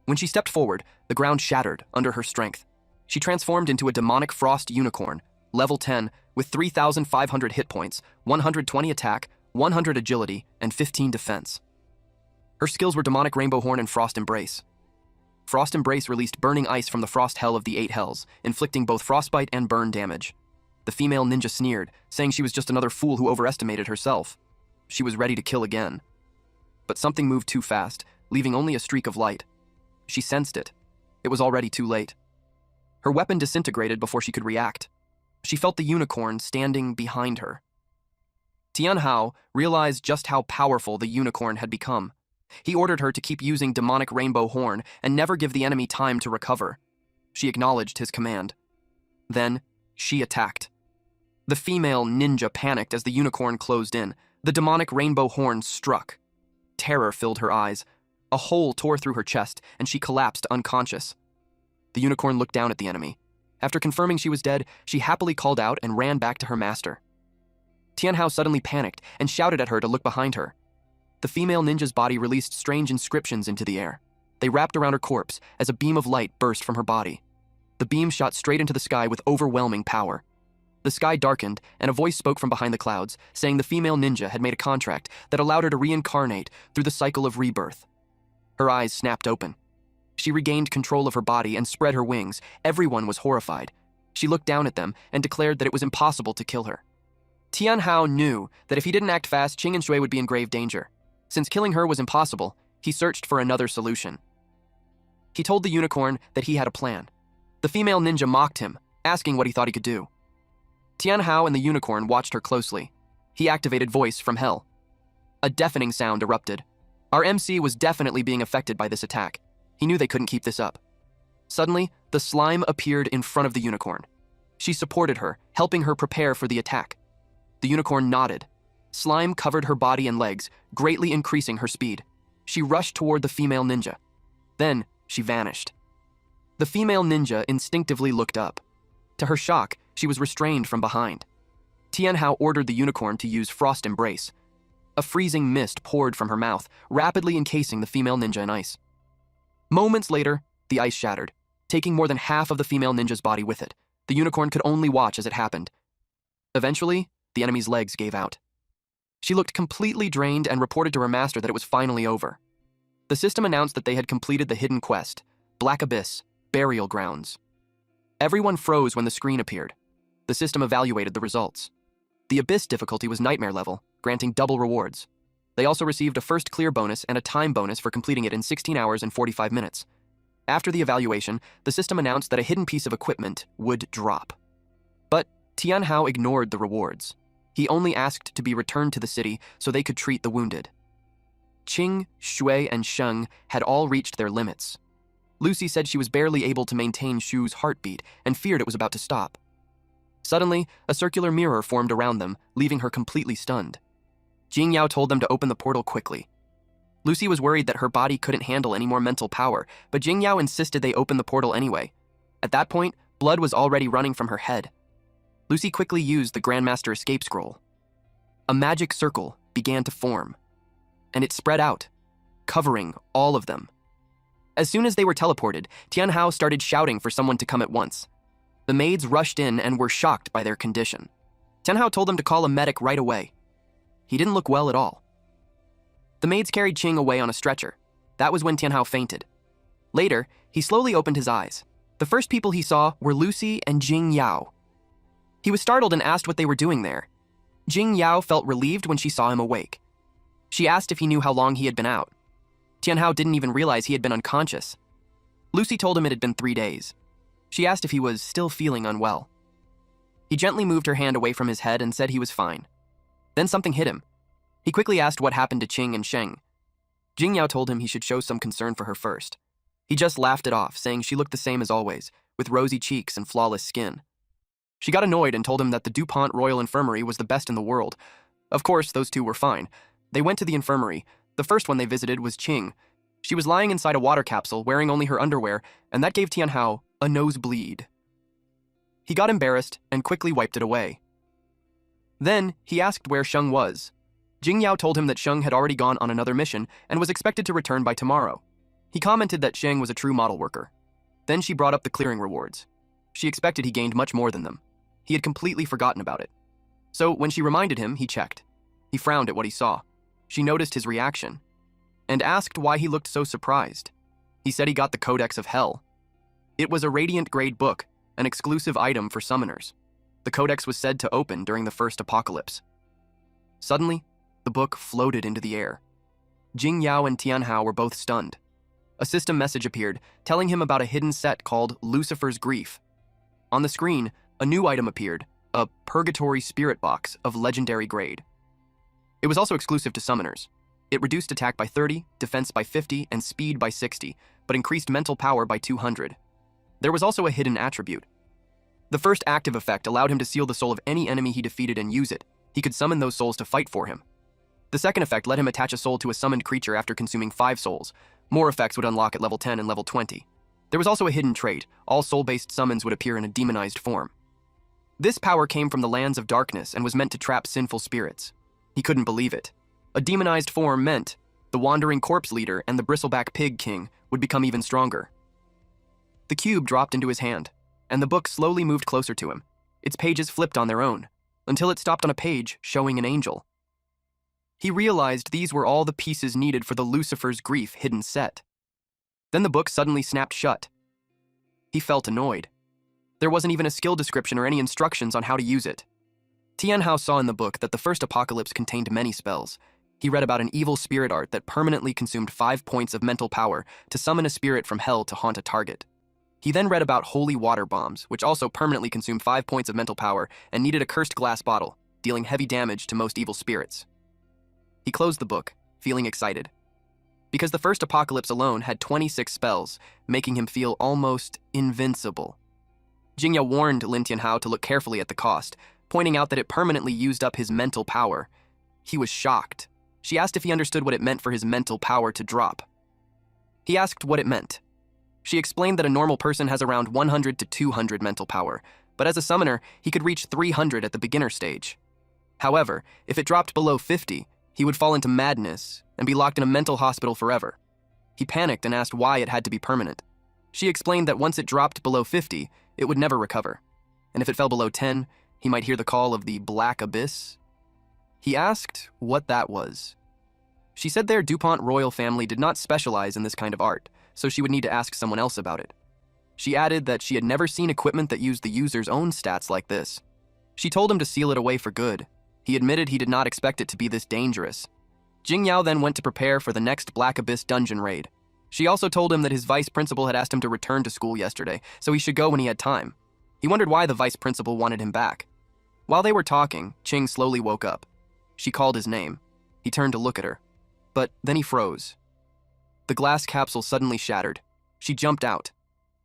When she stepped forward, the ground shattered under her strength. She transformed into a demonic frost unicorn, level 10, with 3,500 hit points, 120 attack, 100 agility, and 15 defense. Her skills were Demonic Rainbow Horn and Frost Embrace. Frost Embrace released burning ice from the frost hell of the 8 hells, inflicting both frostbite and burn damage. The female ninja sneered, saying she was just another fool who overestimated herself. She was ready to kill again. But something moved too fast, leaving only a streak of light. She sensed it. It was already too late. Her weapon disintegrated before she could react. She felt the unicorn standing behind her. Tianhao realized just how powerful the unicorn had become. He ordered her to keep using Demonic Rainbow Horn and never give the enemy time to recover. She acknowledged his command. Then, she attacked. The female ninja panicked as the unicorn closed in. The Demonic Rainbow Horn struck. Terror filled her eyes. A hole tore through her chest, and she collapsed unconscious. The unicorn looked down at the enemy. After confirming she was dead, she happily called out and ran back to her master. Tianhao suddenly panicked and shouted at her to look behind her. The female ninja's body released strange inscriptions into the air. They wrapped around her corpse as a beam of light burst from her body. The beam shot straight into the sky with overwhelming power. The sky darkened, and a voice spoke from behind the clouds, saying the female ninja had made a contract that allowed her to reincarnate through the cycle of rebirth. Her eyes snapped open. She regained control of her body and spread her wings. Everyone was horrified. She looked down at them and declared that it was impossible to kill her. Tianhao knew that if he didn't act fast, Qing and Shui would be in grave danger. Since killing her was impossible, he searched for another solution. He told the unicorn that he had a plan. The female ninja mocked him, asking what he thought he could do. Tianhao and the unicorn watched her closely. He activated Voice from Hell. A deafening sound erupted. Our MC was definitely being affected by this attack. He knew they couldn't keep this up. Suddenly, the slime appeared in front of the unicorn. She supported her, helping her prepare for the attack. The unicorn nodded. Slime covered her body and legs, greatly increasing her speed. She rushed toward the female ninja. Then, she vanished. The female ninja instinctively looked up. To her shock, she was restrained from behind. Tianhao ordered the unicorn to use Frost Embrace. A freezing mist poured from her mouth, rapidly encasing the female ninja in ice. Moments later, the ice shattered, taking more than half of the female ninja's body with it. The unicorn could only watch as it happened. Eventually, the enemy's legs gave out. She looked completely drained and reported to her master that it was finally over. The system announced that they had completed the hidden quest, Black Abyss, Burial Grounds. Everyone froze when the screen appeared. The system evaluated the results. The Abyss difficulty was Nightmare level, granting double rewards. They also received a first clear bonus and a time bonus for completing it in 16 hours and 45 minutes. After the evaluation, the system announced that a hidden piece of equipment would drop. But Tianhao ignored the rewards. He only asked to be returned to the city so they could treat the wounded. Qing, Shui, and Sheng had all reached their limits. Lucy said she was barely able to maintain Shu's heartbeat and feared it was about to stop. Suddenly, a circular mirror formed around them, leaving her completely stunned. Jingyao told them to open the portal quickly. Lucy was worried that her body couldn't handle any more mental power, but Jingyao insisted they open the portal anyway. At that point, blood was already running from her head. Lucy quickly used the Grandmaster Escape Scroll. A magic circle began to form, and it spread out, covering all of them. As soon as they were teleported, Tianhao started shouting for someone to come at once. The maids rushed in and were shocked by their condition. Tianhao told them to call a medic right away. He didn't look well at all. The maids carried Qing away on a stretcher. That was when Tianhao fainted. Later, he slowly opened his eyes. The first people he saw were Lucy and Jing Yao. He was startled and asked what they were doing there. Jing Yao felt relieved when she saw him awake. She asked if he knew how long he had been out. Tianhao didn't even realize he had been unconscious. Lucy told him it had been 3 days. She asked if he was still feeling unwell. He gently moved her hand away from his head and said he was fine. Then something hit him. He quickly asked what happened to Qing and Sheng. Jing Yao told him he should show some concern for her first. He just laughed it off, saying she looked the same as always, with rosy cheeks and flawless skin. She got annoyed and told him that the DuPont Royal Infirmary was the best in the world. Of course, those two were fine. They went to the infirmary. The first one they visited was Qing. She was lying inside a water capsule, wearing only her underwear, and that gave Tianhao a nosebleed. He got embarrassed and quickly wiped it away. Then, he asked where Sheng was. Jing Yao told him that Sheng had already gone on another mission and was expected to return by tomorrow. He commented that Sheng was a true model worker. Then she brought up the clearing rewards. She expected he gained much more than them. He had completely forgotten about it. So when she reminded him, he checked. He frowned at what he saw. She noticed his reaction and asked why he looked so surprised. He said he got the Codex of Hell. It was a Radiant Grade book, an exclusive item for summoners. The Codex was said to open during the first apocalypse. Suddenly, the book floated into the air. Jing Yao and Tianhao were both stunned. A system message appeared, telling him about a hidden set called Lucifer's Grief. On the screen, a new item appeared, a Purgatory Spirit Box of legendary grade. It was also exclusive to summoners. It reduced attack by 30, defense by 50, and speed by 60, but increased mental power by 200. There was also a hidden attribute. The first active effect allowed him to seal the soul of any enemy he defeated and use it. He could summon those souls to fight for him. The second effect let him attach a soul to a summoned creature after consuming 5 souls. More effects would unlock at level 10 and level 20. There was also a hidden trait. All soul-based summons would appear in a demonized form. This power came from the lands of darkness and was meant to trap sinful spirits. He couldn't believe it. A demonized form meant the wandering corpse leader and the bristleback pig king would become even stronger. The cube dropped into his hand, and the book slowly moved closer to him. Its pages flipped on their own, until it stopped on a page showing an angel. He realized these were all the pieces needed for the Lucifer's Grief hidden set. Then the book suddenly snapped shut. He felt annoyed. There wasn't even a skill description or any instructions on how to use it. Tianhao saw in the book that the first apocalypse contained many spells. He read about an evil spirit art that permanently consumed 5 points of mental power to summon a spirit from hell to haunt a target. He then read about holy water bombs, which also permanently consumed 5 points of mental power and needed a cursed glass bottle, dealing heavy damage to most evil spirits. He closed the book, feeling excited. because the first apocalypse alone had 26 spells, making him feel almost invincible. Jingyao warned Lin Tianhao to look carefully at the cost, pointing out that it permanently used up his mental power. He was shocked. She asked if he understood what it meant for his mental power to drop. He asked what it meant. She explained that a normal person has around 100 to 200 mental power, but as a summoner, he could reach 300 at the beginner stage. However, if it dropped below 50, he would fall into madness and be locked in a mental hospital forever. He panicked and asked why it had to be permanent. She explained that once it dropped below 50, it would never recover, and if it fell below 10, he might hear the call of the Black Abyss. He asked what that was. She said their DuPont royal family did not specialize in this kind of art, so she would need to ask someone else about it. She added that she had never seen equipment that used the user's own stats like this. She told him to seal it away for good. He admitted he did not expect it to be this dangerous. Jingyao then went to prepare for the next Black Abyss dungeon raid. She also told him that his vice principal had asked him to return to school yesterday, so he should go when he had time. He wondered why the vice principal wanted him back. While they were talking, Ching slowly woke up. She called his name. He turned to look at her. But then he froze. The glass capsule suddenly shattered. She jumped out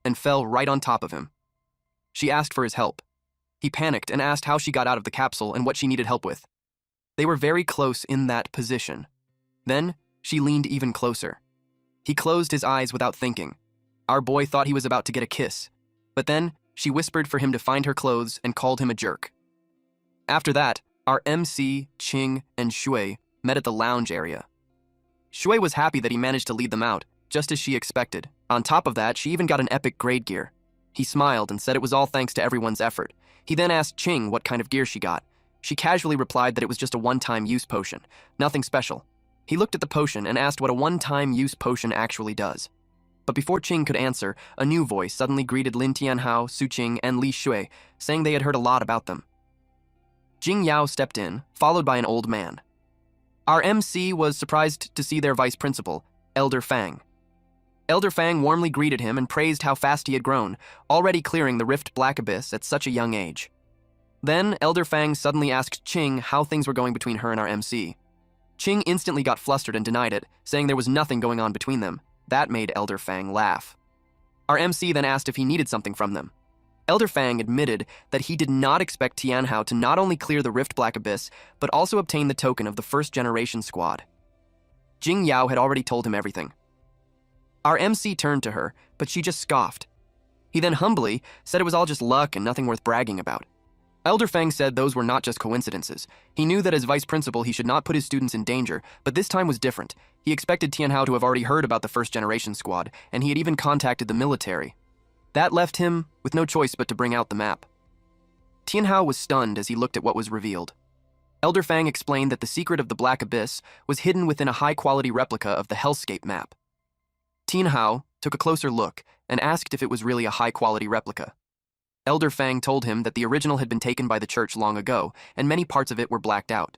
and fell right on top of him. She asked for his help. He panicked and asked how she got out of the capsule and what she needed help with. They were very close in that position. Then she leaned even closer. He closed his eyes without thinking. Our boy thought he was about to get a kiss. But then she whispered for him to find her clothes and called him a jerk. After that, our MC, Ching, and Shui met at the lounge area. Shui was happy that he managed to lead them out, just as she expected. On top of that, she even got an epic grade gear. He smiled and said it was all thanks to everyone's effort. He then asked Ching what kind of gear she got. She casually replied that it was just a one-time use potion, nothing special. He looked at the potion and asked what a one-time use potion actually does. But before Ching could answer, a new voice suddenly greeted Lin Tianhao, Su Qing, and Li Shui, saying they had heard a lot about them. Jing Yao stepped in, followed by an old man. Our MC was surprised to see their vice principal, Elder Fang. Elder Fang warmly greeted him and praised how fast he had grown, already clearing the Rift Black Abyss at such a young age. Then, Elder Fang suddenly asked Ching how things were going between her and our MC. Ching instantly got flustered and denied it, saying there was nothing going on between them. That made Elder Fang laugh. Our MC then asked if he needed something from them. Elder Fang admitted that he did not expect Tianhao to not only clear the Rift Black Abyss, but also obtain the token of the first generation squad. Jing Yao had already told him everything. Our MC turned to her, but she just scoffed. He then humbly said it was all just luck and nothing worth bragging about. Elder Fang said those were not just coincidences. He knew that as vice principal he should not put his students in danger, but this time was different. He expected Tianhao to have already heard about the first generation squad, and he had even contacted the military. That left him with no choice but to bring out the map. Tianhao was stunned as he looked at what was revealed. Elder Fang explained that the secret of the Black Abyss was hidden within a high-quality replica of the Hellscape map. Tianhao took a closer look and asked if it was really a high-quality replica. Elder Fang told him that the original had been taken by the church long ago, and many parts of it were blacked out.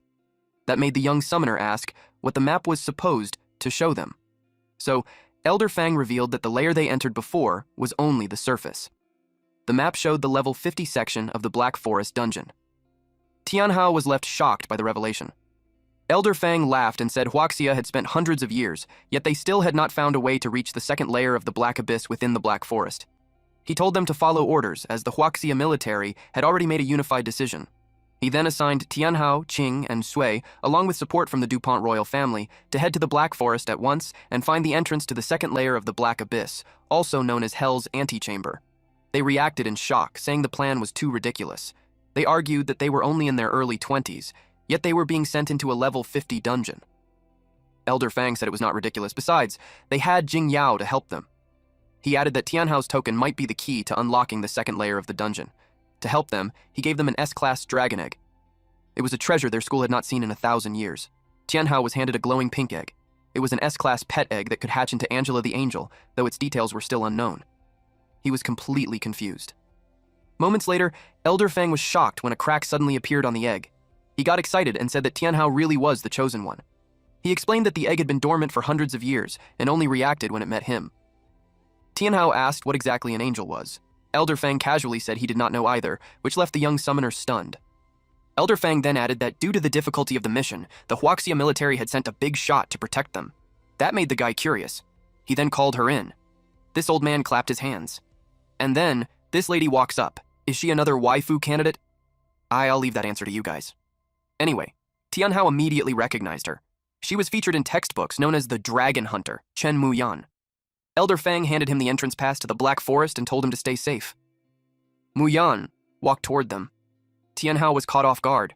That made the young summoner ask what the map was supposed to show them. So, Elder Fang revealed that the layer they entered before was only the surface. The map showed the level 50 section of the Black Forest dungeon. Tianhao was left shocked by the revelation. Elder Fang laughed and said Huaxia had spent hundreds of years, yet they still had not found a way to reach the second layer of the Black Abyss within the Black Forest. He told them to follow orders, as the Huaxia military had already made a unified decision. He then assigned Tianhao, Qing, and Sui, along with support from the DuPont royal family, to head to the Black Forest at once and find the entrance to the second layer of the Black Abyss, also known as Hell's Antechamber. They reacted in shock, saying the plan was too ridiculous. They argued that they were only in their early 20s, yet they were being sent into a level 50 dungeon. Elder Fang said it was not ridiculous. Besides, they had Jing Yao to help them. He added that Tianhao's token might be the key to unlocking the second layer of the dungeon. To help them, he gave them an S-class dragon egg. It was a treasure their school had not seen in 1,000 years. Tianhao was handed a glowing pink egg. It was an S-class pet egg that could hatch into Angela the Angel, though its details were still unknown. He was completely confused. Moments later, Elder Fang was shocked when a crack suddenly appeared on the egg. He got excited and said that Tianhao really was the chosen one. He explained that the egg had been dormant for hundreds of years and only reacted when it met him. Tianhao asked what exactly an angel was. Elder Fang casually said he did not know either, which left the young summoner stunned. Elder Fang then added that due to the difficulty of the mission, the Huaxia military had sent a big shot to protect them. That made the guy curious. He then called her in. This old man clapped his hands. And then, this lady walks up. Is she another waifu candidate? I'll leave that answer to you guys. Anyway, Tianhao immediately recognized her. She was featured in textbooks known as the Dragon Hunter, Chen Muyan. Elder Fang handed him the entrance pass to the Black Forest and told him to stay safe. Muyan walked toward them. Tianhao was caught off guard.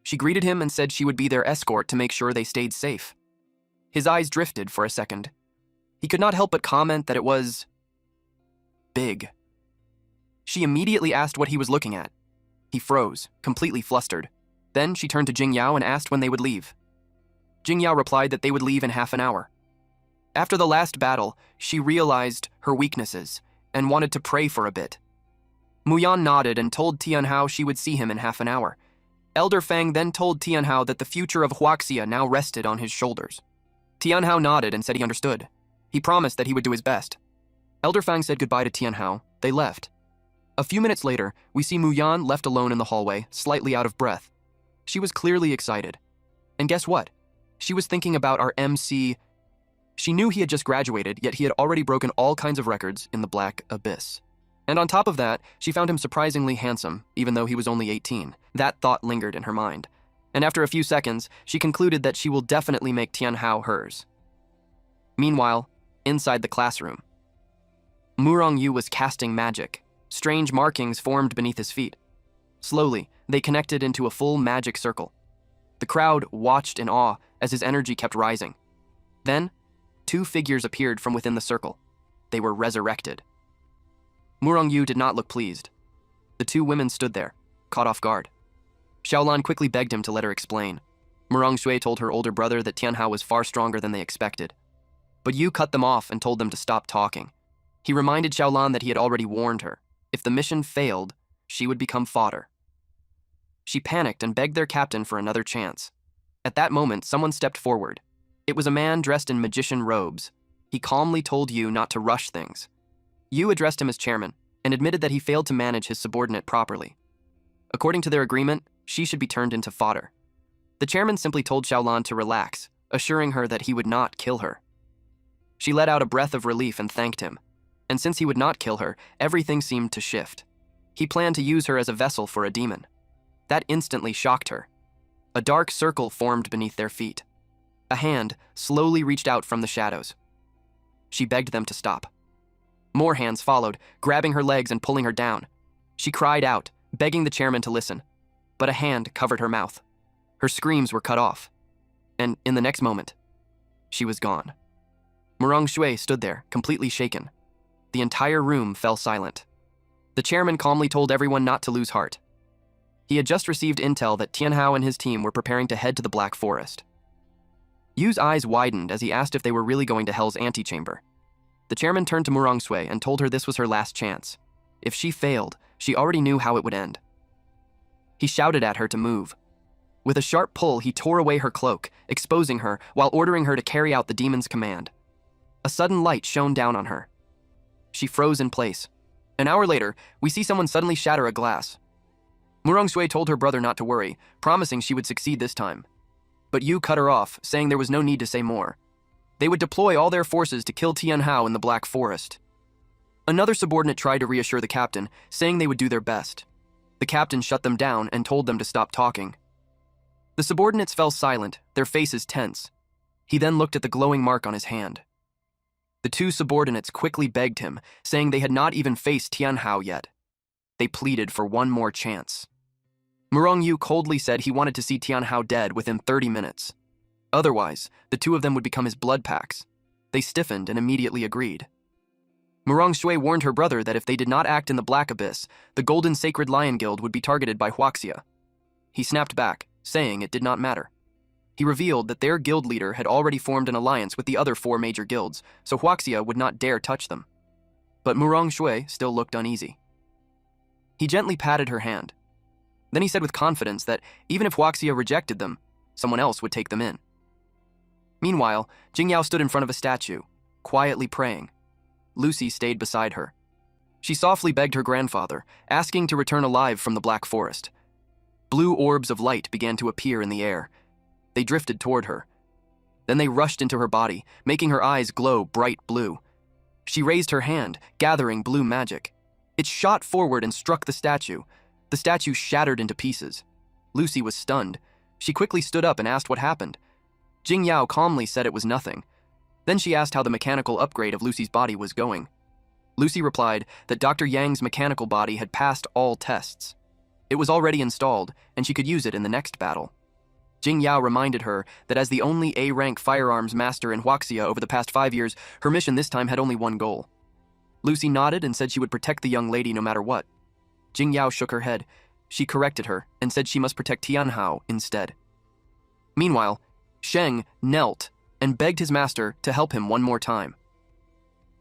She greeted him and said she would be their escort to make sure they stayed safe. His eyes drifted for a second. He could not help but comment that it was big. She immediately asked what he was looking at. He froze, completely flustered. Then she turned to Jingyao and asked when they would leave. Jingyao replied that they would leave in half an hour. After the last battle, she realized her weaknesses and wanted to pray for a bit. Muyan nodded and told Tianhao she would see him in half an hour. Elder Fang then told Tianhao that the future of Huaxia now rested on his shoulders. Tianhao nodded and said he understood. He promised that he would do his best. Elder Fang said goodbye to Tianhao. They left. A few minutes later, we see Muyan left alone in the hallway, slightly out of breath. She was clearly excited. And guess what? She was thinking about our MC. She knew he had just graduated, yet he had already broken all kinds of records in the Black Abyss. And on top of that, she found him surprisingly handsome, even though he was only 18. That thought lingered in her mind. And after a few seconds, she concluded that she will definitely make Tianhao hers. Meanwhile, inside the classroom, Murong Yu was casting magic. Strange markings formed beneath his feet. Slowly, they connected into a full magic circle. The crowd watched in awe as his energy kept rising. Then, 2 figures appeared from within the circle. They were resurrected. Murong Yu did not look pleased. The 2 women stood there, caught off guard. Xiaolan quickly begged him to let her explain. Murong Shui told her older brother that Tianhao was far stronger than they expected. But Yu cut them off and told them to stop talking. He reminded Xiaolan that he had already warned her. If the mission failed, she would become fodder. She panicked and begged their captain for another chance. At that moment, someone stepped forward. It was a man dressed in magician robes. He calmly told Yu not to rush things. Yu addressed him as chairman and admitted that he failed to manage his subordinate properly. According to their agreement, she should be turned into fodder. The chairman simply told Xiaolan to relax, assuring her that he would not kill her. She let out a breath of relief and thanked him. And since he would not kill her, everything seemed to shift. He planned to use her as a vessel for a demon. That instantly shocked her. A dark circle formed beneath their feet. A hand slowly reached out from the shadows. She begged them to stop. More hands followed, grabbing her legs and pulling her down. She cried out, begging the chairman to listen. But a hand covered her mouth. Her screams were cut off. And in the next moment, she was gone. Murong Shui stood there, completely shaken. The entire room fell silent. The chairman calmly told everyone not to lose heart. He had just received intel that Tianhao and his team were preparing to head to the Black Forest. Yu's eyes widened as he asked if they were really going to Hell's antechamber. The chairman turned to Murong Sui and told her this was her last chance. If she failed, she already knew how it would end. He shouted at her to move. With a sharp pull, he tore away her cloak, exposing her while ordering her to carry out the demon's command. A sudden light shone down on her. She froze in place. An hour later, we see someone suddenly shatter a glass. Murong Sui told her brother not to worry, promising she would succeed this time. But Yu cut her off, saying there was no need to say more. They would deploy all their forces to kill Tianhao in the Black Forest. Another subordinate tried to reassure the captain, saying they would do their best. The captain shut them down and told them to stop talking. The subordinates fell silent, their faces tense. He then looked at the glowing mark on his hand. The 2 subordinates quickly begged him, saying they had not even faced Tianhao yet. They pleaded for one more chance. Murong Yu coldly said he wanted to see Tianhao dead within 30 minutes. Otherwise, the 2 of them would become his blood packs. They stiffened and immediately agreed. Murong Shui warned her brother that if they did not act in the Black Abyss, the Golden Sacred Lion Guild would be targeted by Huaxia. He snapped back, saying it did not matter. He revealed that their guild leader had already formed an alliance with the other 4 major guilds, so Huaxia would not dare touch them. But Murong Shui still looked uneasy. He gently patted her hand. Then he said with confidence that even if Huaxia rejected them, someone else would take them in. Meanwhile, Jingyao stood in front of a statue, quietly praying. Lucy stayed beside her. She softly begged her grandfather, asking to return alive from the Black Forest. Blue orbs of light began to appear in the air. They drifted toward her. Then they rushed into her body, making her eyes glow bright blue. She raised her hand, gathering blue magic. It shot forward and struck the statue. The statue shattered into pieces. Lucy was stunned. She quickly stood up and asked what happened. Jingyao calmly said it was nothing. Then she asked how the mechanical upgrade of Lucy's body was going. Lucy replied that Dr. Yang's mechanical body had passed all tests. It was already installed, and she could use it in the next battle. Jingyao reminded her that as the only A-rank firearms master in Huaxia over the past 5 years, her mission this time had only one goal. Lucy nodded and said she would protect the young lady no matter what. Jingyao shook her head. She corrected her and said she must protect Tianhao instead. Meanwhile, Sheng knelt and begged his master to help him one more time.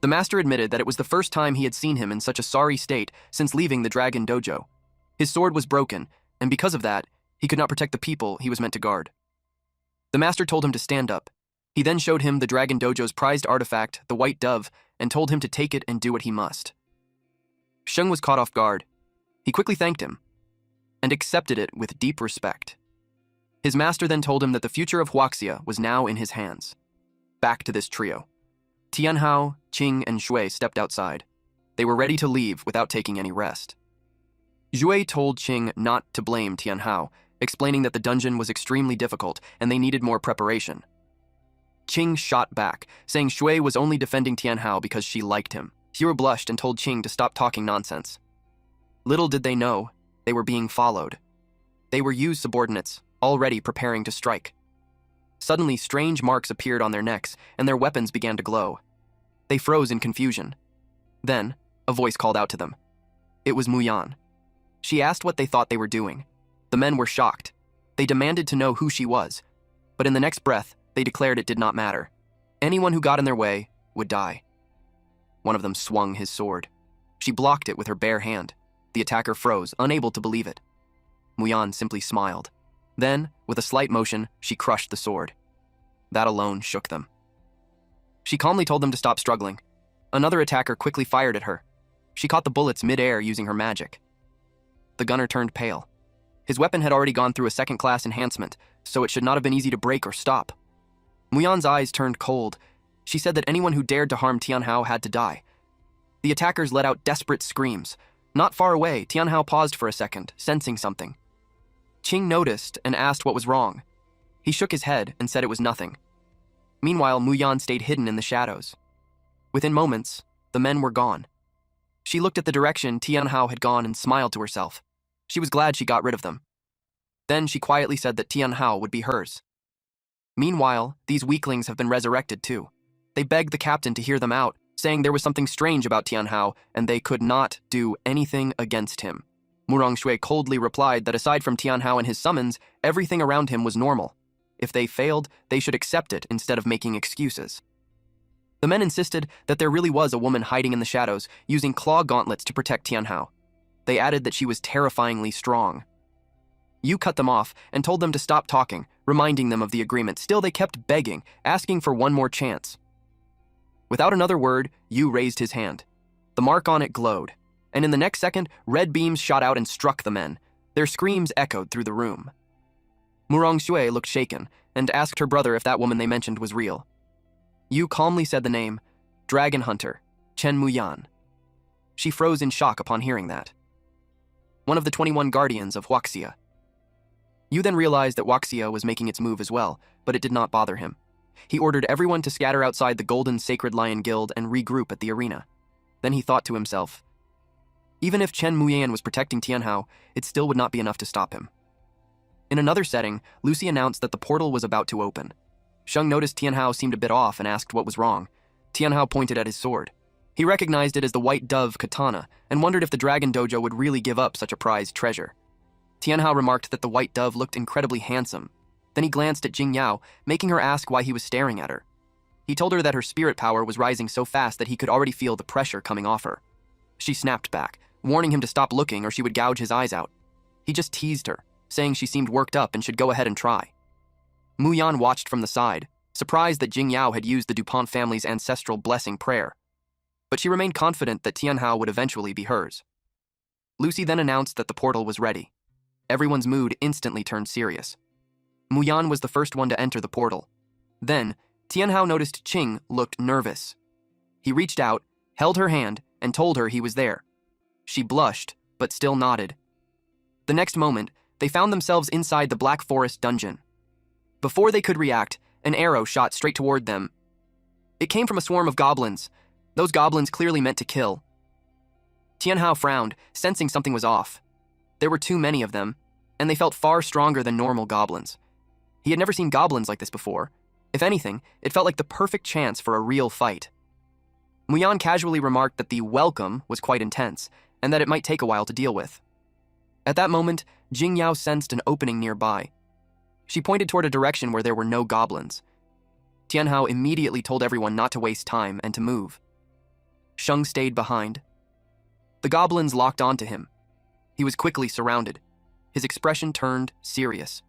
The master admitted that it was the first time he had seen him in such a sorry state since leaving the Dragon Dojo. His sword was broken, and because of that, he could not protect the people he was meant to guard. The master told him to stand up. He then showed him the Dragon Dojo's prized artifact, the white dove, and told him to take it and do what he must. Sheng was caught off guard. He quickly thanked him and accepted it with deep respect. His master then told him that the future of Huaxia was now in his hands. Back to this trio. Tianhao, Qing, and Shui stepped outside. They were ready to leave without taking any rest. Shui told Qing not to blame Tianhao, explaining that the dungeon was extremely difficult and they needed more preparation. Qing shot back, saying Shui was only defending Tianhao because she liked him. Xue blushed and told Qing to stop talking nonsense. Little did they know, they were being followed. They were Yu's subordinates, already preparing to strike. Suddenly, strange marks appeared on their necks, and their weapons began to glow. They froze in confusion. Then, a voice called out to them. It was Muyan. She asked what they thought they were doing. The men were shocked. They demanded to know who she was, but in the next breath, they declared it did not matter. Anyone who got in their way would die. One of them swung his sword. She blocked it with her bare hand. The attacker froze, unable to believe it. Muyan simply smiled. Then, with a slight motion, she crushed the sword. That alone shook them. She calmly told them to stop struggling. Another attacker quickly fired at her. She caught the bullets mid-air using her magic. The gunner turned pale. His weapon had already gone through a second-class enhancement, so it should not have been easy to break or stop. Muyan's eyes turned cold. She said that anyone who dared to harm Tianhao had to die. The attackers let out desperate screams. Not far away, Tianhao paused for a second, sensing something. Qing noticed and asked what was wrong. He shook his head and said it was nothing. Meanwhile, Muyan stayed hidden in the shadows. Within moments, the men were gone. She looked at the direction Tianhao had gone and smiled to herself. She was glad she got rid of them. Then she quietly said that Tianhao would be hers. Meanwhile, these weaklings have been resurrected too. They begged the captain to hear them out, saying there was something strange about Tianhao and they could not do anything against him. Murong Shui coldly replied that aside from Tianhao and his summons, everything around him was normal. If they failed, they should accept it instead of making excuses. The men insisted that there really was a woman hiding in the shadows, using claw gauntlets to protect Tianhao. They added that she was terrifyingly strong. Yu cut them off and told them to stop talking, reminding them of the agreement. Still, they kept begging, asking for one more chance. Without another word, Yu raised his hand. The mark on it glowed, and in the next second, red beams shot out and struck the men. Their screams echoed through the room. Murong Shui looked shaken and asked her brother if that woman they mentioned was real. Yu calmly said the name, Dragon Hunter, Chen Muyan. She froze in shock upon hearing that. One of the 21 guardians of Huaxia. Yu then realized that Huaxia was making its move as well, but it did not bother him. He ordered everyone to scatter outside the Golden Sacred Lion Guild and regroup at the arena. Then he thought to himself, even if Chen Muyan was protecting Tianhao, it still would not be enough to stop him. In another setting, Lucy announced that the portal was about to open. Sheng noticed Tianhao seemed a bit off and asked what was wrong. Tianhao pointed at his sword. He recognized it as the White Dove katana and wondered if the Dragon Dojo would really give up such a prized treasure. Tianhao remarked that the White Dove looked incredibly handsome. Then he glanced at Jingyao, making her ask why he was staring at her. He told her that her spirit power was rising so fast that he could already feel the pressure coming off her. She snapped back, warning him to stop looking or she would gouge his eyes out. He just teased her, saying she seemed worked up and should go ahead and try. Muyan watched from the side, surprised that Jingyao had used the DuPont family's ancestral blessing prayer. But she remained confident that Tianhao would eventually be hers. Lucy then announced that the portal was ready. Everyone's mood instantly turned serious. Muyan was the first one to enter the portal. Then, Tianhao noticed Qing looked nervous. He reached out, held her hand, and told her he was there. She blushed, but still nodded. The next moment, they found themselves inside the Black Forest dungeon. Before they could react, an arrow shot straight toward them. It came from a swarm of goblins. Those goblins clearly meant to kill. Tianhao frowned, sensing something was off. There were too many of them, and they felt far stronger than normal goblins. He had never seen goblins like this before. If anything, it felt like the perfect chance for a real fight. Muyan casually remarked that the welcome was quite intense, and that it might take a while to deal with. At that moment, Jingyao sensed an opening nearby. She pointed toward a direction where there were no goblins. Tianhao immediately told everyone not to waste time and to move. Sheng stayed behind. The goblins locked onto him. He was quickly surrounded. His expression turned serious.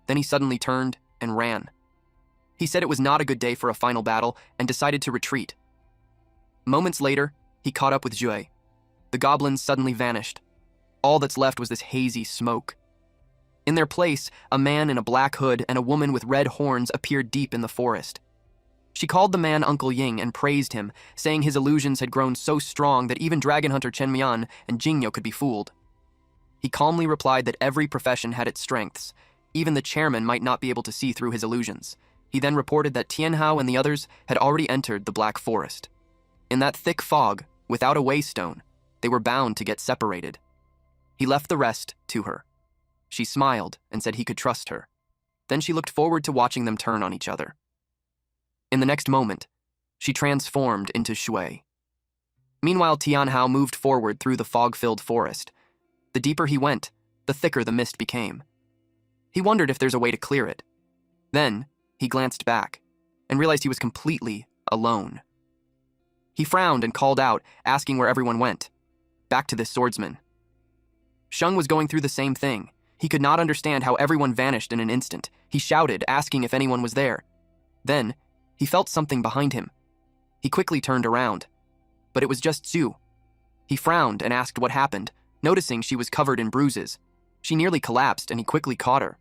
Then he suddenly turned and ran. He said it was not a good day for a final battle and decided to retreat. Moments later, he caught up with Jue. The goblins suddenly vanished. All that's left was this hazy smoke. In their place, a man in a black hood and a woman with red horns appeared deep in the forest. She called the man Uncle Ying and praised him, saying his illusions had grown so strong that even dragon hunter Chen Mian and Jingyo could be fooled. He calmly replied that every profession had its strengths. Even the chairman might not be able to see through his illusions. He then reported that Tianhao and the others had already entered the Black Forest. In that thick fog, without a waystone, they were bound to get separated. He left the rest to her. She smiled and said he could trust her. Then she looked forward to watching them turn on each other. In the next moment, she transformed into Shui. Meanwhile, Tianhao moved forward through the fog-filled forest. The deeper he went, the thicker the mist became. He wondered if there's a way to clear it. Then, he glanced back and realized he was completely alone. He frowned and called out, asking where everyone went. Back to this swordsman. Sheng was going through the same thing. He could not understand how everyone vanished in an instant. He shouted, asking if anyone was there. Then, he felt something behind him. He quickly turned around. But it was just Zhu. He frowned and asked what happened, noticing she was covered in bruises. She nearly collapsed, and he quickly caught her.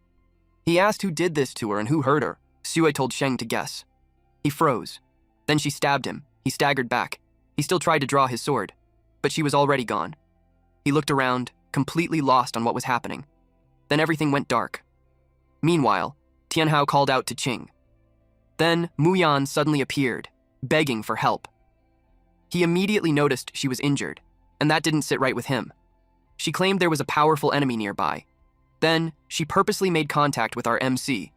He asked who did this to her and who hurt her. Sue told Sheng to guess. He froze. Then she stabbed him. He staggered back. He still tried to draw his sword, but she was already gone. He looked around, completely lost on what was happening. Then everything went dark. Meanwhile, Tianhao called out to Qing. Then Muyan suddenly appeared, begging for help. He immediately noticed she was injured, and that didn't sit right with him. She claimed there was a powerful enemy nearby. Then, she purposely made contact with our MC.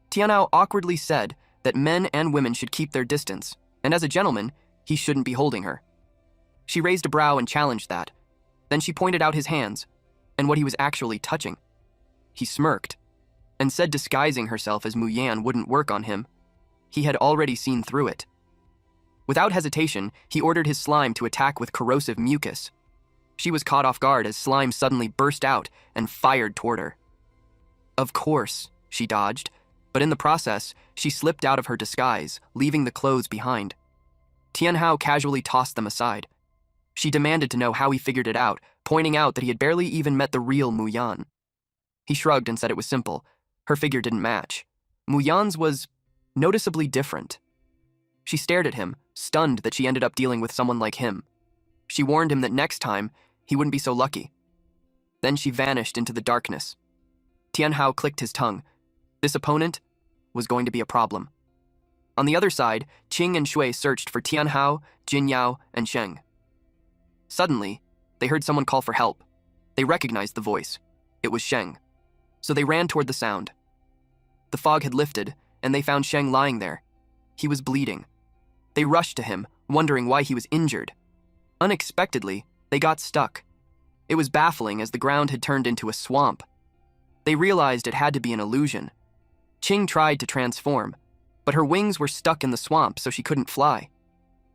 Tianhao awkwardly said that men and women should keep their distance, and as a gentleman, he shouldn't be holding her. She raised a brow and challenged that. Then she pointed out his hands, and what he was actually touching. He smirked, and said disguising herself as Muyan wouldn't work on him. He had already seen through it. Without hesitation, he ordered his slime to attack with corrosive mucus. She was caught off guard as slime suddenly burst out and fired toward her. Of course, she dodged, but in the process, she slipped out of her disguise, leaving the clothes behind. Tianhao casually tossed them aside. She demanded to know how he figured it out, pointing out that he had barely even met the real Muyan. He shrugged and said it was simple. Her figure didn't match. Muyan's was noticeably different. She stared at him, stunned that she ended up dealing with someone like him. She warned him that next time, he wouldn't be so lucky. Then she vanished into the darkness. Tianhao clicked his tongue. This opponent was going to be a problem. On the other side, Qing and Shui searched for Tianhao, Jinyao, and Sheng. Suddenly, they heard someone call for help. They recognized the voice. It was Sheng. So they ran toward the sound. The fog had lifted, and they found Sheng lying there. He was bleeding. They rushed to him, wondering why he was injured. Unexpectedly, they got stuck. It was baffling as the ground had turned into a swamp. They realized it had to be an illusion. Qing tried to transform, but her wings were stuck in the swamp, so she couldn't fly.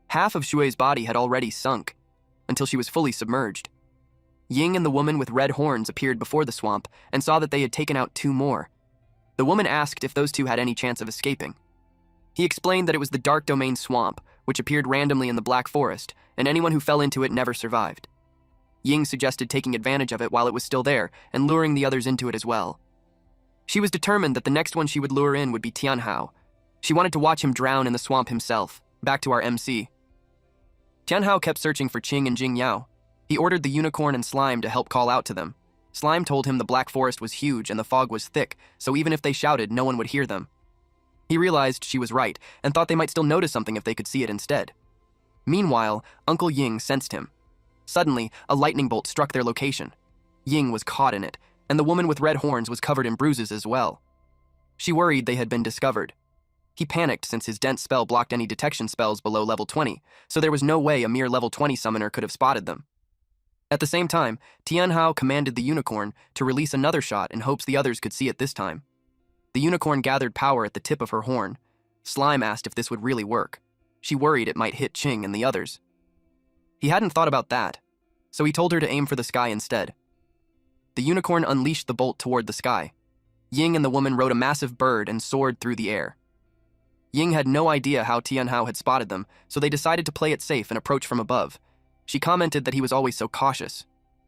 Half of Shui's body had already sunk, until she was fully submerged. Ying and the woman with red horns appeared before the swamp and saw that they had taken out 2 more. The woman asked if those 2 had any chance of escaping. He explained that it was the Dark Domain swamp, which appeared randomly in the Black Forest, and anyone who fell into it never survived. Ying suggested taking advantage of it while it was still there and luring the others into it as well. She was determined that the next one she would lure in would be Tianhao, She wanted to watch him drown in the swamp himself. Back to our MC. Tianhao kept searching for Qing and Jingyao. He ordered the unicorn and Slime to help call out to them. Slime told him the black forest was huge and the fog was thick, so even if they shouted, no one would hear them. He realized she was right and thought they might still notice something if they could see it instead. Meanwhile, Uncle Ying sensed him. Suddenly, a lightning bolt struck their location. Ying was caught in it, and the woman with red horns was covered in bruises as well. She worried they had been discovered. He panicked since his dense spell blocked any detection spells below level 20, so there was no way a mere level 20 summoner could have spotted them. At the same time, Tianhao commanded the unicorn to release another shot in hopes the others could see it this time. The unicorn gathered power at the tip of her horn. Slime asked if this would really work. She worried it might hit Qing and the others. He hadn't thought about that, so he told her to aim for the sky instead. The unicorn unleashed the bolt toward the sky. Ying and the woman rode a massive bird and soared through the air. Ying had no idea how Tianhao had spotted them, so they decided to play it safe and approach from above. She commented that he was always so cautious.